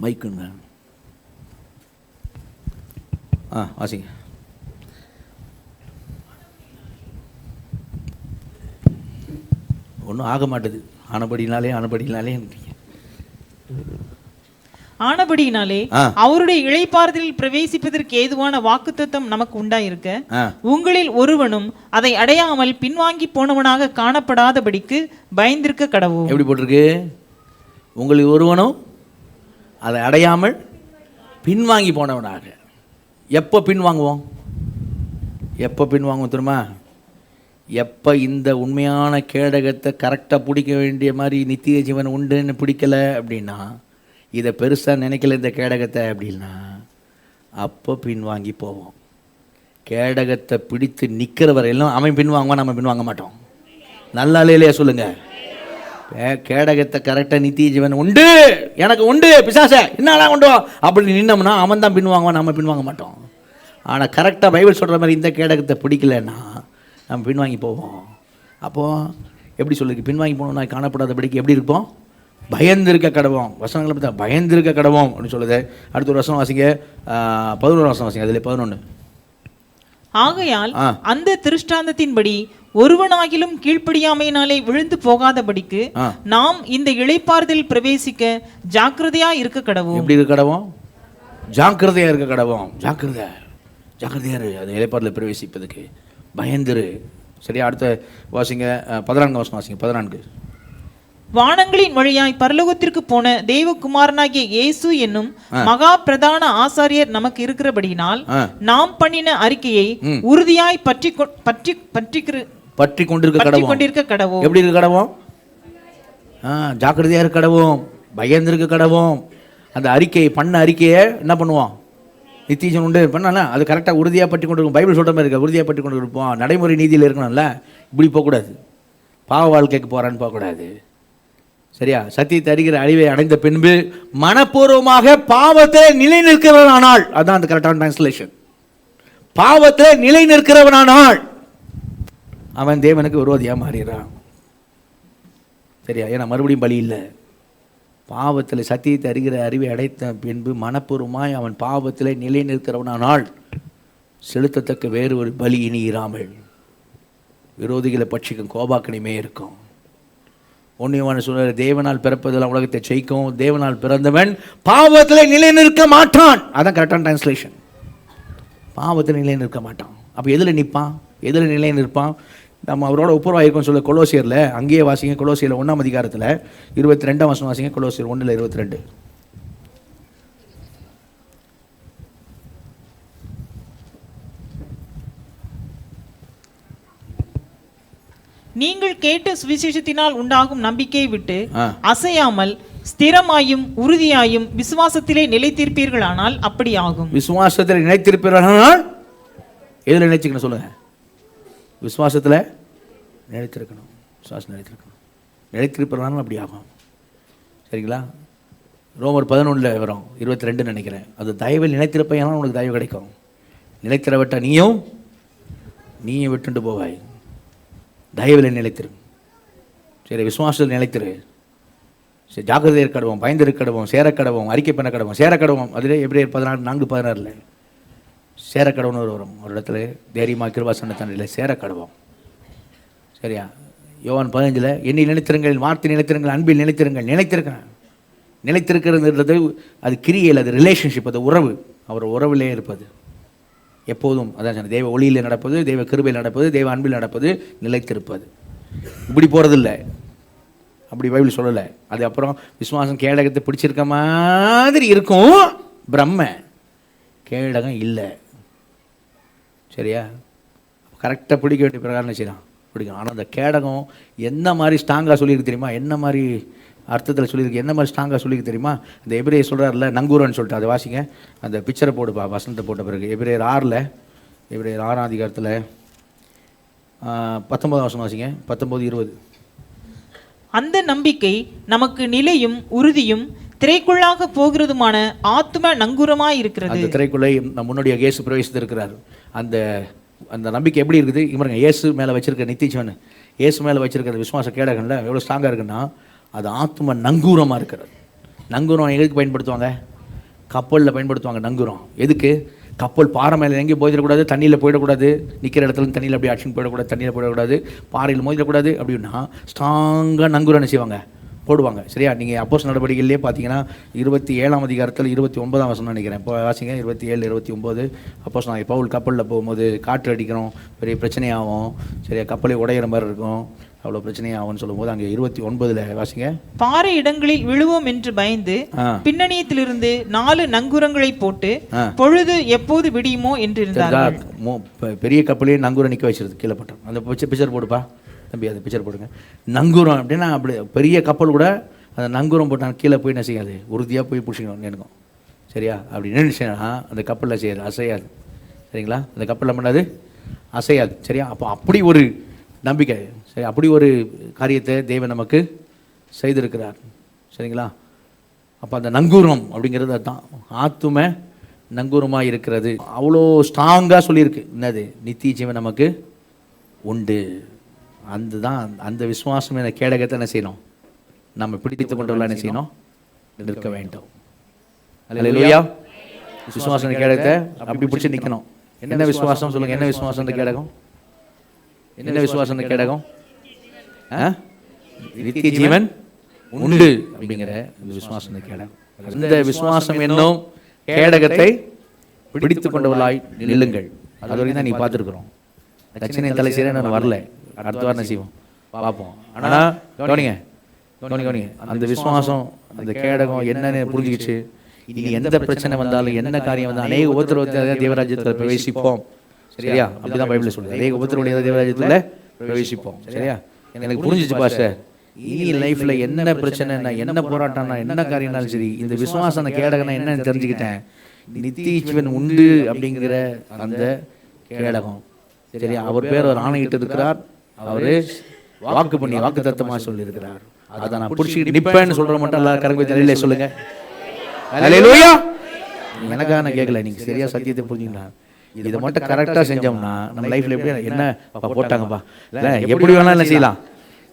மைக்குங்க. வாசிங்க. ஒன்றும் ஆக மாட்டுது. ஆனபடினாலே அவருடைய இளைப்பாறுதலில் பிரவேசிப்பதற்கு ஏதுவான வாக்குத்தத்தம் நமக்கு உண்டாயிருக்க, உங்களில் ஒருவனும் அதை அடையாமல் பின்வாங்கி போனவனாக காணப்படாதபடிக்கு பயந்திருக்க கடவுள். எப்படி போட்டிருக்கு? உங்களில் ஒருவனும் அதை அடையாமல் பின்வாங்கி போனவனாக. எப்போ பின்வாங்குவோம் தெரியுமா? எப்போ இந்த உண்மையான கேடகத்தை கரெக்டாக பிடிக்க வேண்டிய மாதிரி நித்திய ஜீவன் உண்டுன்னு பிடிக்கலை அப்படின்னா, இதை பெருசாக நினைக்கல இந்த கேடகத்தை அப்படின்னா, அப்போ பின்வாங்கி போவோம். கேடகத்தை பிடித்து நிற்கிற வரையிலும் அவன் பின்வாங்குவான், நம்ம பின்வாங்க மாட்டோம். நல்லாலே இல்லையா சொல்லுங்கள்? கேடகத்தை கரெக்டாக நித்திய ஜீவன் உண்டு, எனக்கு உண்டு, பிசாசை என்னெல்லாம் கொண்டு வா அப்படி நின்னோம்னா அவன் தான் பின்வாங்குவான், நம்ம பின்வாங்க மாட்டோம். ஆனால் கரெக்டாக பைபிள் சொல்கிற மாதிரி இந்த கேடகத்தை பிடிக்கலைன்னா நம்ம பின்வாங்கி போவோம். அப்போது எப்படி சொல்லுது? பின்வாங்கி போனோம்னா காணப்படாதபடிக்கு எப்படி இருப்போம்? பயந்திருக்க கடவோம். வசனங்களை பார்த்தா பயந்திருக்க கடவோம் அப்படின்னு சொல்லுது. அடுத்த ஒரு வசனம் வாசிங்க, 11 வசனம் வாசிங்க. அதில் 11. ஆகையால் அந்த திருஷ்டாந்தத்தின்படி ஒருவனாகிலும் கீழ்ப்படியாமையினாலே விழுந்து போகாதபடிக்கு நாம் இந்த இளைப்பாறுதல் பிரவேசிக்க ஜாக்கிரதையா இருக்க கடவோம். எப்படி இருக்க கடவோம்? ஜாக்கிரதையா இருக்க கடவோம். ஜாக்கிரதையா இரு, அந்த இளைப்பாறுதல் பிரவேசிப்பதுக்கு பயந்துரு. சரியா? அடுத்த வாசிங்க, 14 வசனம் வாசிங்க. 14. வானங்களின் வழியாய் பரலோகத்திற்கு போன தேவகுமாரனாகிய இயேசு என்னும் மகா பிரதான ஆசாரியர் நமக்கு இருக்கிறபடியினால் நாம் பண்ணின அறிக்கையை உறுதியாய் பற்றி கொண்டிருக்க கடவோம். எப்படி இருக்க கடவோம்? ஜாக்கிரதையா இருக்க கடவோம், பயந்திருக்க கடவோம். அந்த அறிக்கையை என்ன பண்ணுவோம்? நித்தியம் உண்டு பண்ணல, அது கரெக்டாக உறுதியாக பற்றி கொண்டு இருக்கும். பைபிள் சொல்கிற மாதிரி இருக்க உறுதியாக பற்றி கொண்டு இருப்போம். நடைமுறை நீதியில் இருக்கணும்ல, இப்படி போகக்கூடாது. பாவ வாழ்க்கைக்கு போகிறான்னு போகக்கூடாது. சரியா? சத்தியத்தை அறிகிற அழிவை அடைந்த பின்பு மனப்பூர்வமாக பாவத்தை நிலை நிற்கிறவனானால், அதுதான் அந்த கரெக்டான டிரான்ஸ்லேஷன். பாவத்தை நிலை நிற்கிறவனானால் அவன் தேவனுக்கு விரோதியாக மாறிடுறான். சரியா? ஏன்னா மறுபடியும் பலி இல்லை. பாவத்தில் சத்தியத்தை அறிகிற அறிவை அடைத்த பின்பு மனப்பூர்வமாய் அவன் பாவத்தில் நிலை நிற்கிறவனானால் செலுத்தத்தக்க வேறு ஒரு பலி இனி இராமல் விரோதிகளை பட்சிக்கும் கோபாக்கணிமே இருக்கும். ஒன்னியவன் சொல்ற, தேவனால் பிறப்பதெல்லாம் உலகத்தை ஜெயிக்கும், தேவனால் பிறந்தவன் பாவத்தில் நிலை நிற்க மாட்டான். அதான் கரெக்டான டிரான்ஸ்லேஷன். பாவத்தில் நிலை நிற்க மாட்டான். அப்போ எதில் நிற்பான்? எதில் நிலை நிற்பான்? நம்ம அவரோட ஒப்புரவாயிருக்கோம் சொல்ல கொலோசியரில், அங்கேயே வாசிங்க. கொலோசியரில் 1 அதிகாரத்தில் 22 வசனம் வாசிங்க. கொலோசியர் 1:22. நீங்கள் கேட்ட சுவிசேஷத்தினால் உண்டாகும் நம்பிக்கையை விட்டு ஆ. அசையாமல் ஸ்திரமாயும் உறுதியாயும் விசுவாசத்திலே நிலைத்திருப்பீர்களானால் அப்படி ஆகும். விசுவாசத்தில் நிலைத்திருப்பீர்களானால் எதில் நிலைச்சிக்கணும் சொல்லுங்க? விசுவாசத்தில் நிலைத்திருக்கணும். விசுவாசம் நிலைத்திருக்கணும். நிலைத்திருப்பீர்களானால் அப்படி ஆகும். சரிங்களா? ரோமர் 11 வரும் 22 நினைக்கிறேன். அது தயவில் நிலைத்திருப்பையானால் உனக்கு தயவு கிடைக்கும். நிலைத்திர விட்ட நீயும் விட்டுண்டு போவாய். தயவில் நிலைத்திரு. சரி, விசுவாசத்தில் நிலைத்திரு. சரி, ஜாக்கிரதை இருக்கடவும், பயந்து இருக்கடவும், சேரக்கடவும், அறிக்கை பண்ண கடவும், சேரக்கடவும். அதிலே எப்ரேயர் 14:16 சேரக்கடவுன்னு வரும். ஒரு இடத்துல தைரியமாக கிருபாசனத்தில் சேரக்கடவும். சரியா? யோவான் 15 எண்ணில் நிலைத்திருங்கள், வார்த்தை நிலைத்திருங்கள், அன்பில் நிலைத்திருங்கள். நிலைத்திருக்கிறது அது கிரியையில், அது ரிலேஷன்ஷிப், அது உறவு. அவர் உறவிலே இருப்பது எப்போதும். அதான் சொன்ன, தெய்வ ஒளியில் நடப்பது, தெய்வ கிருபையில் நடப்பது, தெய்வ அன்பில் நடப்பது, நிலைத்திருப்பது. இப்படி போகிறதில்ல, அப்படி பைபிள் சொல்லலை. அது அப்புறம் விசுவாசம் கேடகத்தை பிடிச்சிருக்க மாதிரி இருக்கும், பிரம்ம கேடகம் இல்லை. சரியா? கரெக்டாக பிடிக்க வேண்டிய பிரகாரம் செய்யலாம், பிடிக்கும். ஆனால் அந்த கேடகம் என்ன மாதிரி ஸ்ட்ராங்காக சொல்லியிருக்கு தெரியுமா? என்ன மாதிரி அர்த்தத்தில் சொல்லியிருக்கு, என்ன மாதிரி ஸ்ட்ராங்காக சொல்லியிருக்கு தெரியுமா? இந்த எபிரேயர் சொல்கிறார்ல, நங்கூரன்னு சொல்லிட்டு, அதை வாசிங்க. அந்த பிக்சரை போடுப்பா, வசனத்தை போட்ட பிறகு. எபிரேயர் 6ஆம் அதிகாரத்தில் 19 வசனம் வாசிங்க. 19-20. அந்த நம்பிக்கை நமக்கு நிலையும் உறுதியும் திரைக்குள்ளாக போகிறதுமான ஆத்ம நங்கூரமாய் இருக்கிறது. அந்த திரைக்குள்ளே நம் முன்னோடியாக இயேசு பிரவேசித்திருக்கிறார். அந்த அந்த நம்பிக்கை எப்படி இருக்குது? இவருங்க இயேசு மேலே வச்சிருக்க நித்திச்சவன், இயேசு மேலே வச்சிருக்கிற விசுவாச கேடகன்ல எவ்வளோ ஸ்ட்ராங்காக இருக்குன்னா, அது ஆத்ம நங்கூரமாக இருக்கிறது. நங்கூரம் எதுக்கு பயன்படுத்துவாங்க? கப்பலில் பயன்படுத்துவாங்க நங்கூரம். எதுக்கு? கப்பல் பாறை மேலே எங்கேயும் போயிடக்கூடாது, தண்ணியில் போயிடக்கூடாது, நிற்கிற இடத்துல தண்ணியில் அப்படி ஆக்ஷன் போயிடக்கூடாது, தண்ணியில் போயிடக்கூடாது, பாறையில் மோதிடக்கூடாது. அப்படின்னா ஸ்ட்ராங்காக நங்கூரம் என்ன செய்வாங்க? போடுவாங்க. சரியா? நீங்கள் அப்போஸ்தலர் நடவடிக்கையிலே பார்த்தீங்கன்னா 27ஆம் அதிகாரத்தில் 29ஆம் வசனம் நினைக்கிறேன். இப்போ வாசிங்க 27, 29. அப்போஸ்தலர் பவுல் கப்பலில் போகும்போது காற்று அடிக்கிறோம், பெரிய பிரச்சனையாகும். சரியா? கப்பலை உடையிற மாதிரி இருக்கும், அவ்வளோ பிரச்சனையாகும்னு சொல்லும்போது அங்கே 29 வாசிங்க. பாறை இடங்களில் விழுவோம் என்று பயந்து பின்னணியத்திலிருந்து 4 நங்கூரங்களை போட்டு பொழுது எப்போது விடியுமோ என்று இருந்தார். பெரிய கப்பலையே நங்கூரம் நிற்க வச்சிருது, கீழே போட்டோம். அந்த பிக்சர் போடுப்பா தம்பி, அந்த பிக்சர் போடுங்க. நங்கூரம் அப்படின்னா அப்படி பெரிய கப்பல் கூட அந்த நங்கூரம் போட்டால் கீழே போய் என்ன செய்யாது? உறுதியாக போய் பிடிச்சிக்கணும், நினைக்கும். சரியா? அப்படி நினைச்சேன்னா அந்த கப்பலில் செய்யாது, அசையாது. சரிங்களா? அந்த கப்பலில் பண்ணாது, அசையாது. சரியா? அப்போ அப்படி ஒரு நம்பிக்கை, சரி, அப்படி ஒரு காரியத்தை தேவன் நமக்கு செய்திருக்கிறார். சரிங்களா? அப்போ அந்த நங்கூரம் அப்படிங்கிறது அதுதான், ஆத்தும நங்கூரமாக இருக்கிறது. அவ்வளோ ஸ்ட்ராங்காக சொல்லியிருக்கு. என்னது? நித்திய ஜீவன் நமக்கு உண்டு. அந்த விசுவாசம் என்ற கேடகத்தை என்ன செய்யணும்? நம்ம பிடித்து கொண்டவர்கள் என்ன செய்யணும்? நிற்க வேண்டும். அல்லேலூயா. விசுவாசம் கேடகத்தை அப்படி பிடிச்சி நிற்கணும். என்ன விசுவாசம் சொல்லுங்க? என்ன விசுவாசம் கேடகம்? என்ன விசுவாசம் கேடகம்? நித்திய ஜீவன் உண்டு அப்படிங்கிற விசுவாசம் கேடகம். இந்த விசுவாசம் என்னும் கேடகத்தை பிடித்து கொண்டவர்களாய் நில்லுங்கள். அது வரைக்கும் தான் நீ பார்த்துருக்குறோம். தட்சிணை தலை செய்ய நான் வரல, அடுத்த வாரம் என்ன செய்வோம் பார்ப்போம். ஆனால் கவனிங்க, அந்த விசுவாசம், அந்த கேடகம் என்னன்னு புரிஞ்சுக்கிச்சு. இனி எந்த பிரச்சனை வந்தாலும், என்ன காரியம் வந்தாலும், அநேக உபத்திரவத்தை தேவராஜ்யத்தில் பிரவேசிப்போம். சரியா? அப்படிதான் பைபிள் சொல்லுது. அநேக உபத்திரவ தேவராஜ்யத்தில் பிரவேசிப்போம். சரியா? எனக்கு புரிஞ்சிச்சு பாஸ்டர். இனி லைஃப்ல என்ன பிரச்சனைனா, என்ன போராட்டம்னா, என்ன காரியம்னாலும் சரி, இந்த விசுவாசம் கேடகம்னா என்னன்னு தெரிஞ்சுக்கிட்டேன். நித்திய ஜீவன் உண்டு அப்படிங்கிற அந்த கேடகம். சரியா? அவர் பேர் அவர் ஆணையிட்டு இருக்கிறார். அவரு வாக்கு பண்ணி வாக்கு தத்தமாக சொல்லியிருக்கிறார். அதை நான் பிடிச்சிக்கிட்டு நிற்பேன்னு சொல்ற மட்டும் எல்லாரும் கரங்க தலையில சொல்லுங்க. அல்லேலூயா. எனக்காக நான் கேட்கல, நீங்க சரியா சத்தியத்தை புரிஞ்சுக்கலாம். இதை மட்டும் கரெக்டா செஞ்சோம்னா நம்ம லைஃப்ல எப்படி என்ன போட்டாங்கப்பா, இல்லை எப்படி வேணாலும் என்ன செய்யலாம்.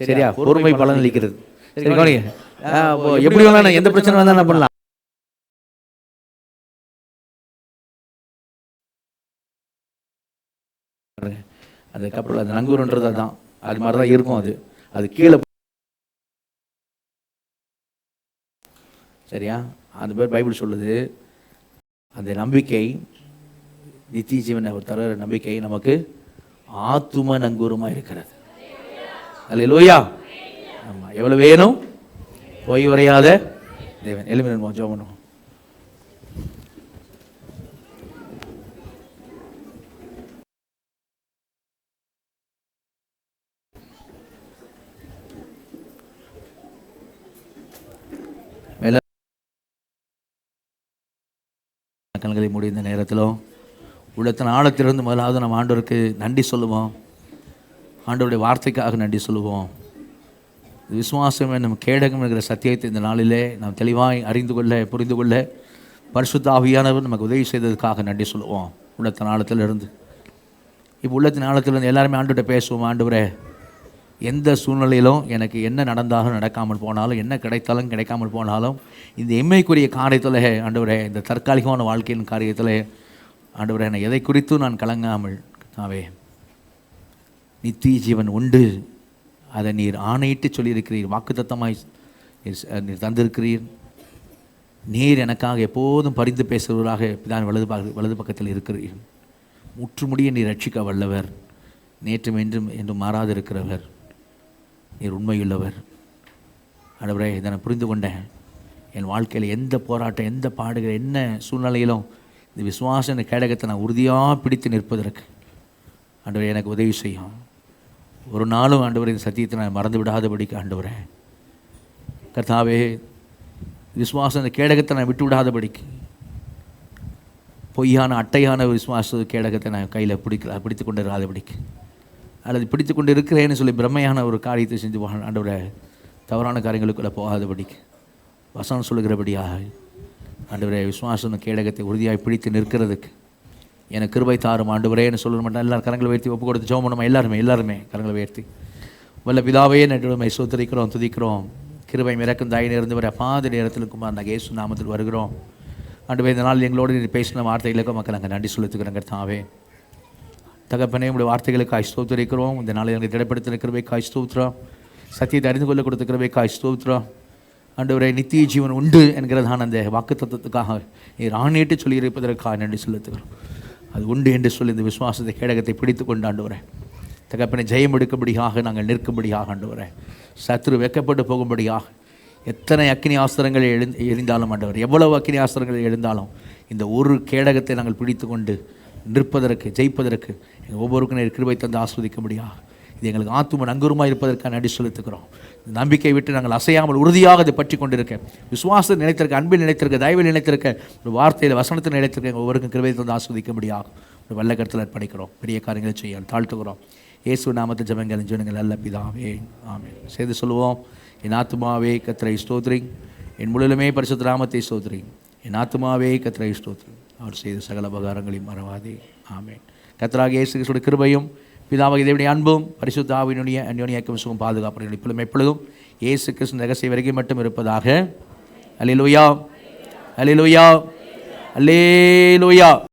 சரியா? பொறுமை பலன் அளிக்கிறது. சரி கவனிங்க, எப்படி வேணாலும் எந்த பிரச்சனை வந்தா என்ன பண்ணலாம். அந்த கப்பல் அந்த நங்கூரன்றது தான், அது மாதிரி தான் இருக்கும். அது கீழே. சரியா? அந்த பேர் பைபிள் சொல்லுது. அந்த நம்பிக்கை, நித்திய ஜீவன் அவர் தர நம்பிக்கை நமக்கு ஆத்தும நங்கூரமாக இருக்கிறது. அல்லேலூயா. ஆமா, எவ்வளவு வேணும்? போய் வரையாத தேவன். எலுமினன் ஜெபம் பண்ணுவோம். கண்களை மூடி இந்த நேரத்திலும் உள்ளத்தின் ஆழத்திலிருந்து முதலாவது நம்ம ஆண்டவருக்கு நன்றி சொல்லுவோம். ஆண்டவருடைய வார்த்தைக்காக நன்றி சொல்லுவோம். விசுவாசம் என்னும் கேடகம் என்கிற சத்தியத்தை இந்த நாளிலே நாம் தெளிவாய் அறிந்து கொள்ள புரிந்து கொள்ள பரிசுத்த ஆவியானவர் நமக்கு உதவி செய்ததுக்காக நன்றி சொல்லுவோம். உள்ளத்தின் ஆழத்திலிருந்து இப்போ உள்ளத்தின் ஆழத்திலிருந்து எல்லாருமே ஆண்டவர்கிட்ட பேசுவோம். ஆண்டவரே, எந்த சூழ்நிலையிலும் எனக்கு என்ன நடந்தாலும் நடக்காமல் போனாலும், என்ன கிடைத்தாலும் கிடைக்காமல் போனாலும், இந்த எம்மைக்குரிய காரியத்தில் ஆண்டவரே, இந்த தற்காலிகமான வாழ்க்கையின் காரியத்தில் ஆண்டவரே, என்னை எதை குறித்தும் நான் கலங்காமல் நாவே நித்திய ஜீவன் உண்டு, அதை நீர் ஆணையிட்டு சொல்லியிருக்கிறீர், வாக்குத்தத்தமாய் நீர் தந்திருக்கிறீர். நீர் எனக்காக எப்போதும் பரிந்து பேசுபவராக பிதான் வலது பக்கத்தில் இருக்கிறீர். முற்றுமுடிய நீர் ரட்சிக்க வல்லவர், நேற்றும் என்றும் மாறாது இருக்கிறவர், நீர் உண்மையுள்ளவர். ஆண்டவரே, இதை நான் புரிந்து கொண்டேன். என் வாழ்க்கையில் எந்த போராட்டம், எந்த பாடுகள், என்ன சூழ்நிலையிலும் இந்த விசுவாச இந்த கேடகத்தை நான் உறுதியாக பிடித்து நிற்பதற்கு ஆண்டவரே எனக்கு உதவி செய்யும். ஒரு நாளும் ஆண்டவரே இந்த சத்தியத்தை நான் மறந்து விடாதபடிக்கு ஆண்டவரே கர்த்தாவே, விசுவாசம் இந்த கேடகத்தை நான் விட்டு விடாதபடிக்கு, பொய்யான அட்டையான விசுவாச கேடகத்தை நான் கையில் பிடித்து கொண்டு இராதபடிக்கு, அல்லது பிடித்து கொண்டு இருக்கிறேன்னு சொல்லி பிரம்மையான ஒரு காரியத்தை செஞ்சு ஆண்டவரை தவறான காரியங்களுக்குள்ளே போகாதபடிக்கு வசனம் சொல்லுகிறபடியாக ஆண்டவரே விசுவாசம் கேடகத்தை உறுதியாக பிடித்து நிற்கிறதுக்கு எனக்கு கிருபை தாரும் ஆண்டவரேன்னு சொல்ல மாட்டேன். எல்லாரும் கரங்களை உயர்த்தி ஒப்பு கொடுத்து ஜெபம் பண்ணுமா? எல்லாருமே கரங்களை உயர்த்தி வல்ல பிதாவே நன்றியுமை ஸ்தோத்திரிக்கிறோம், துதிக்கிறோம். கிருபை இறக்கும் தாய் நேர்ந்து வர பாதி நேரத்தில் குமார் நாங்கள் இயேசு நாமத்தில் வருகிறோம். ஆண்டவரே, இந்த நாள் எங்களோடு நீ பேசின வார்த்தைகளுக்கும் மக்கள் நாங்கள் நன்றி செலுத்துகிறோங்க. தாவே தகப்பனே, உங்களுடைய வார்த்தைகளுக்காய் ஸ்தோத்திரிக்கிறோம். இந்த நாளை எங்களுக்கு திடப்படுத்தின கிருபைக்காய் ஸ்தோத்திரம், சத்தியத்தை அறிந்து கொள்ள கொடுத்த கிருபைக்காய் ஸ்தோத்திரம். ஆண்டவரே, நித்திய ஜீவன் உண்டு என்கிறதான அந்த வாக்கு தத்துவத்துக்காக நீர் ஆணையிட்டு சொல்லியிருப்பதற்காக நன்றி செலுத்துகிறோம். அது உண்டு என்று சொல்லி இந்த விசுவாசத்தை கேடகத்தை பிடித்து கொண்டு ஆண்டவரே தகப்பனை ஜெயம் எடுக்கும்படியாக நாங்கள் நிற்கும்படியாக ஆண்டவரே, சத்துரு வெக்கப்பட்டு போகும்படியாக எத்தனை அக்கினி ஆஸ்திரங்கள் எரிந்தாலும் ஆண்டவர், எவ்வளவு அக்கினி ஆஸ்திரங்கள் எழுந்தாலும் இந்த ஒரு கேடகத்தை நாங்கள் பிடித்து கொண்டு நிற்பதற்கு, ஜெயிப்பதற்கு எங்கள் ஒவ்வொருக்கும் கிருபை தந்து ஆஸ்வதிக்கும்படியாக இது எங்களுக்கு ஆத்தும நங்கூரமாக இருப்பதற்காக நன்றி செலுத்துகிறோம். நம்பிக்கை விட்டு நாங்கள் அசையாமல் உறுதியாக அதை பற்றி கொண்டிருக்க, விசுவாசம் நினைத்திருக்க, அன்பில் நினைத்திருக்க, தயவில் நினைத்திருக்க, ஒரு வார்த்தையில் வசனத்தில் நினைத்திருக்க ஒவ்வொருக்கும் கிருபை தந்து ஆஸ்வதிக்கும்படியாக ஒரு வல்ல கருத்தில் அர்ப்பணிக்கிறோம். பெரிய காரியங்களை செய்ய தாழ்த்துகிறோம். இயேசு நாமத்தை ஜெபங்கள் ஜீவனங்கள் நல்ல பிதாவே, ஆமென். செய்து சொல்லுவோம். என் ஆத்துமாவே கர்த்தரை ஸ்தோத்திரி, என் முழுலுமே பரிசுத்த நாமத்தை ஸ்தோத்திரி, என் ஆத்துமாவே கர்த்தரை ஸ்தோத்திரி, அவர் செய்த சகல உபகாரங்களையும் மறவாதே. ஆமென். கர்த்தராகிய இயேசு கிறிஸ்துவின் கிருபையும் பிதாவாகிய தேவனுடைய அன்பும் பரிசுத்த ஆவியினுடைய அந்யோன்யக்கும் சுகம் பாதுகாப்பு இப்பொழுதும் எப்பொழுதும் இயேசு கிறிஸ்து ரகசிய வரைக்கும் மட்டும் இருப்பதாக. அல்லேலூயா, அல்லேலூயா, அல்லேலூயா.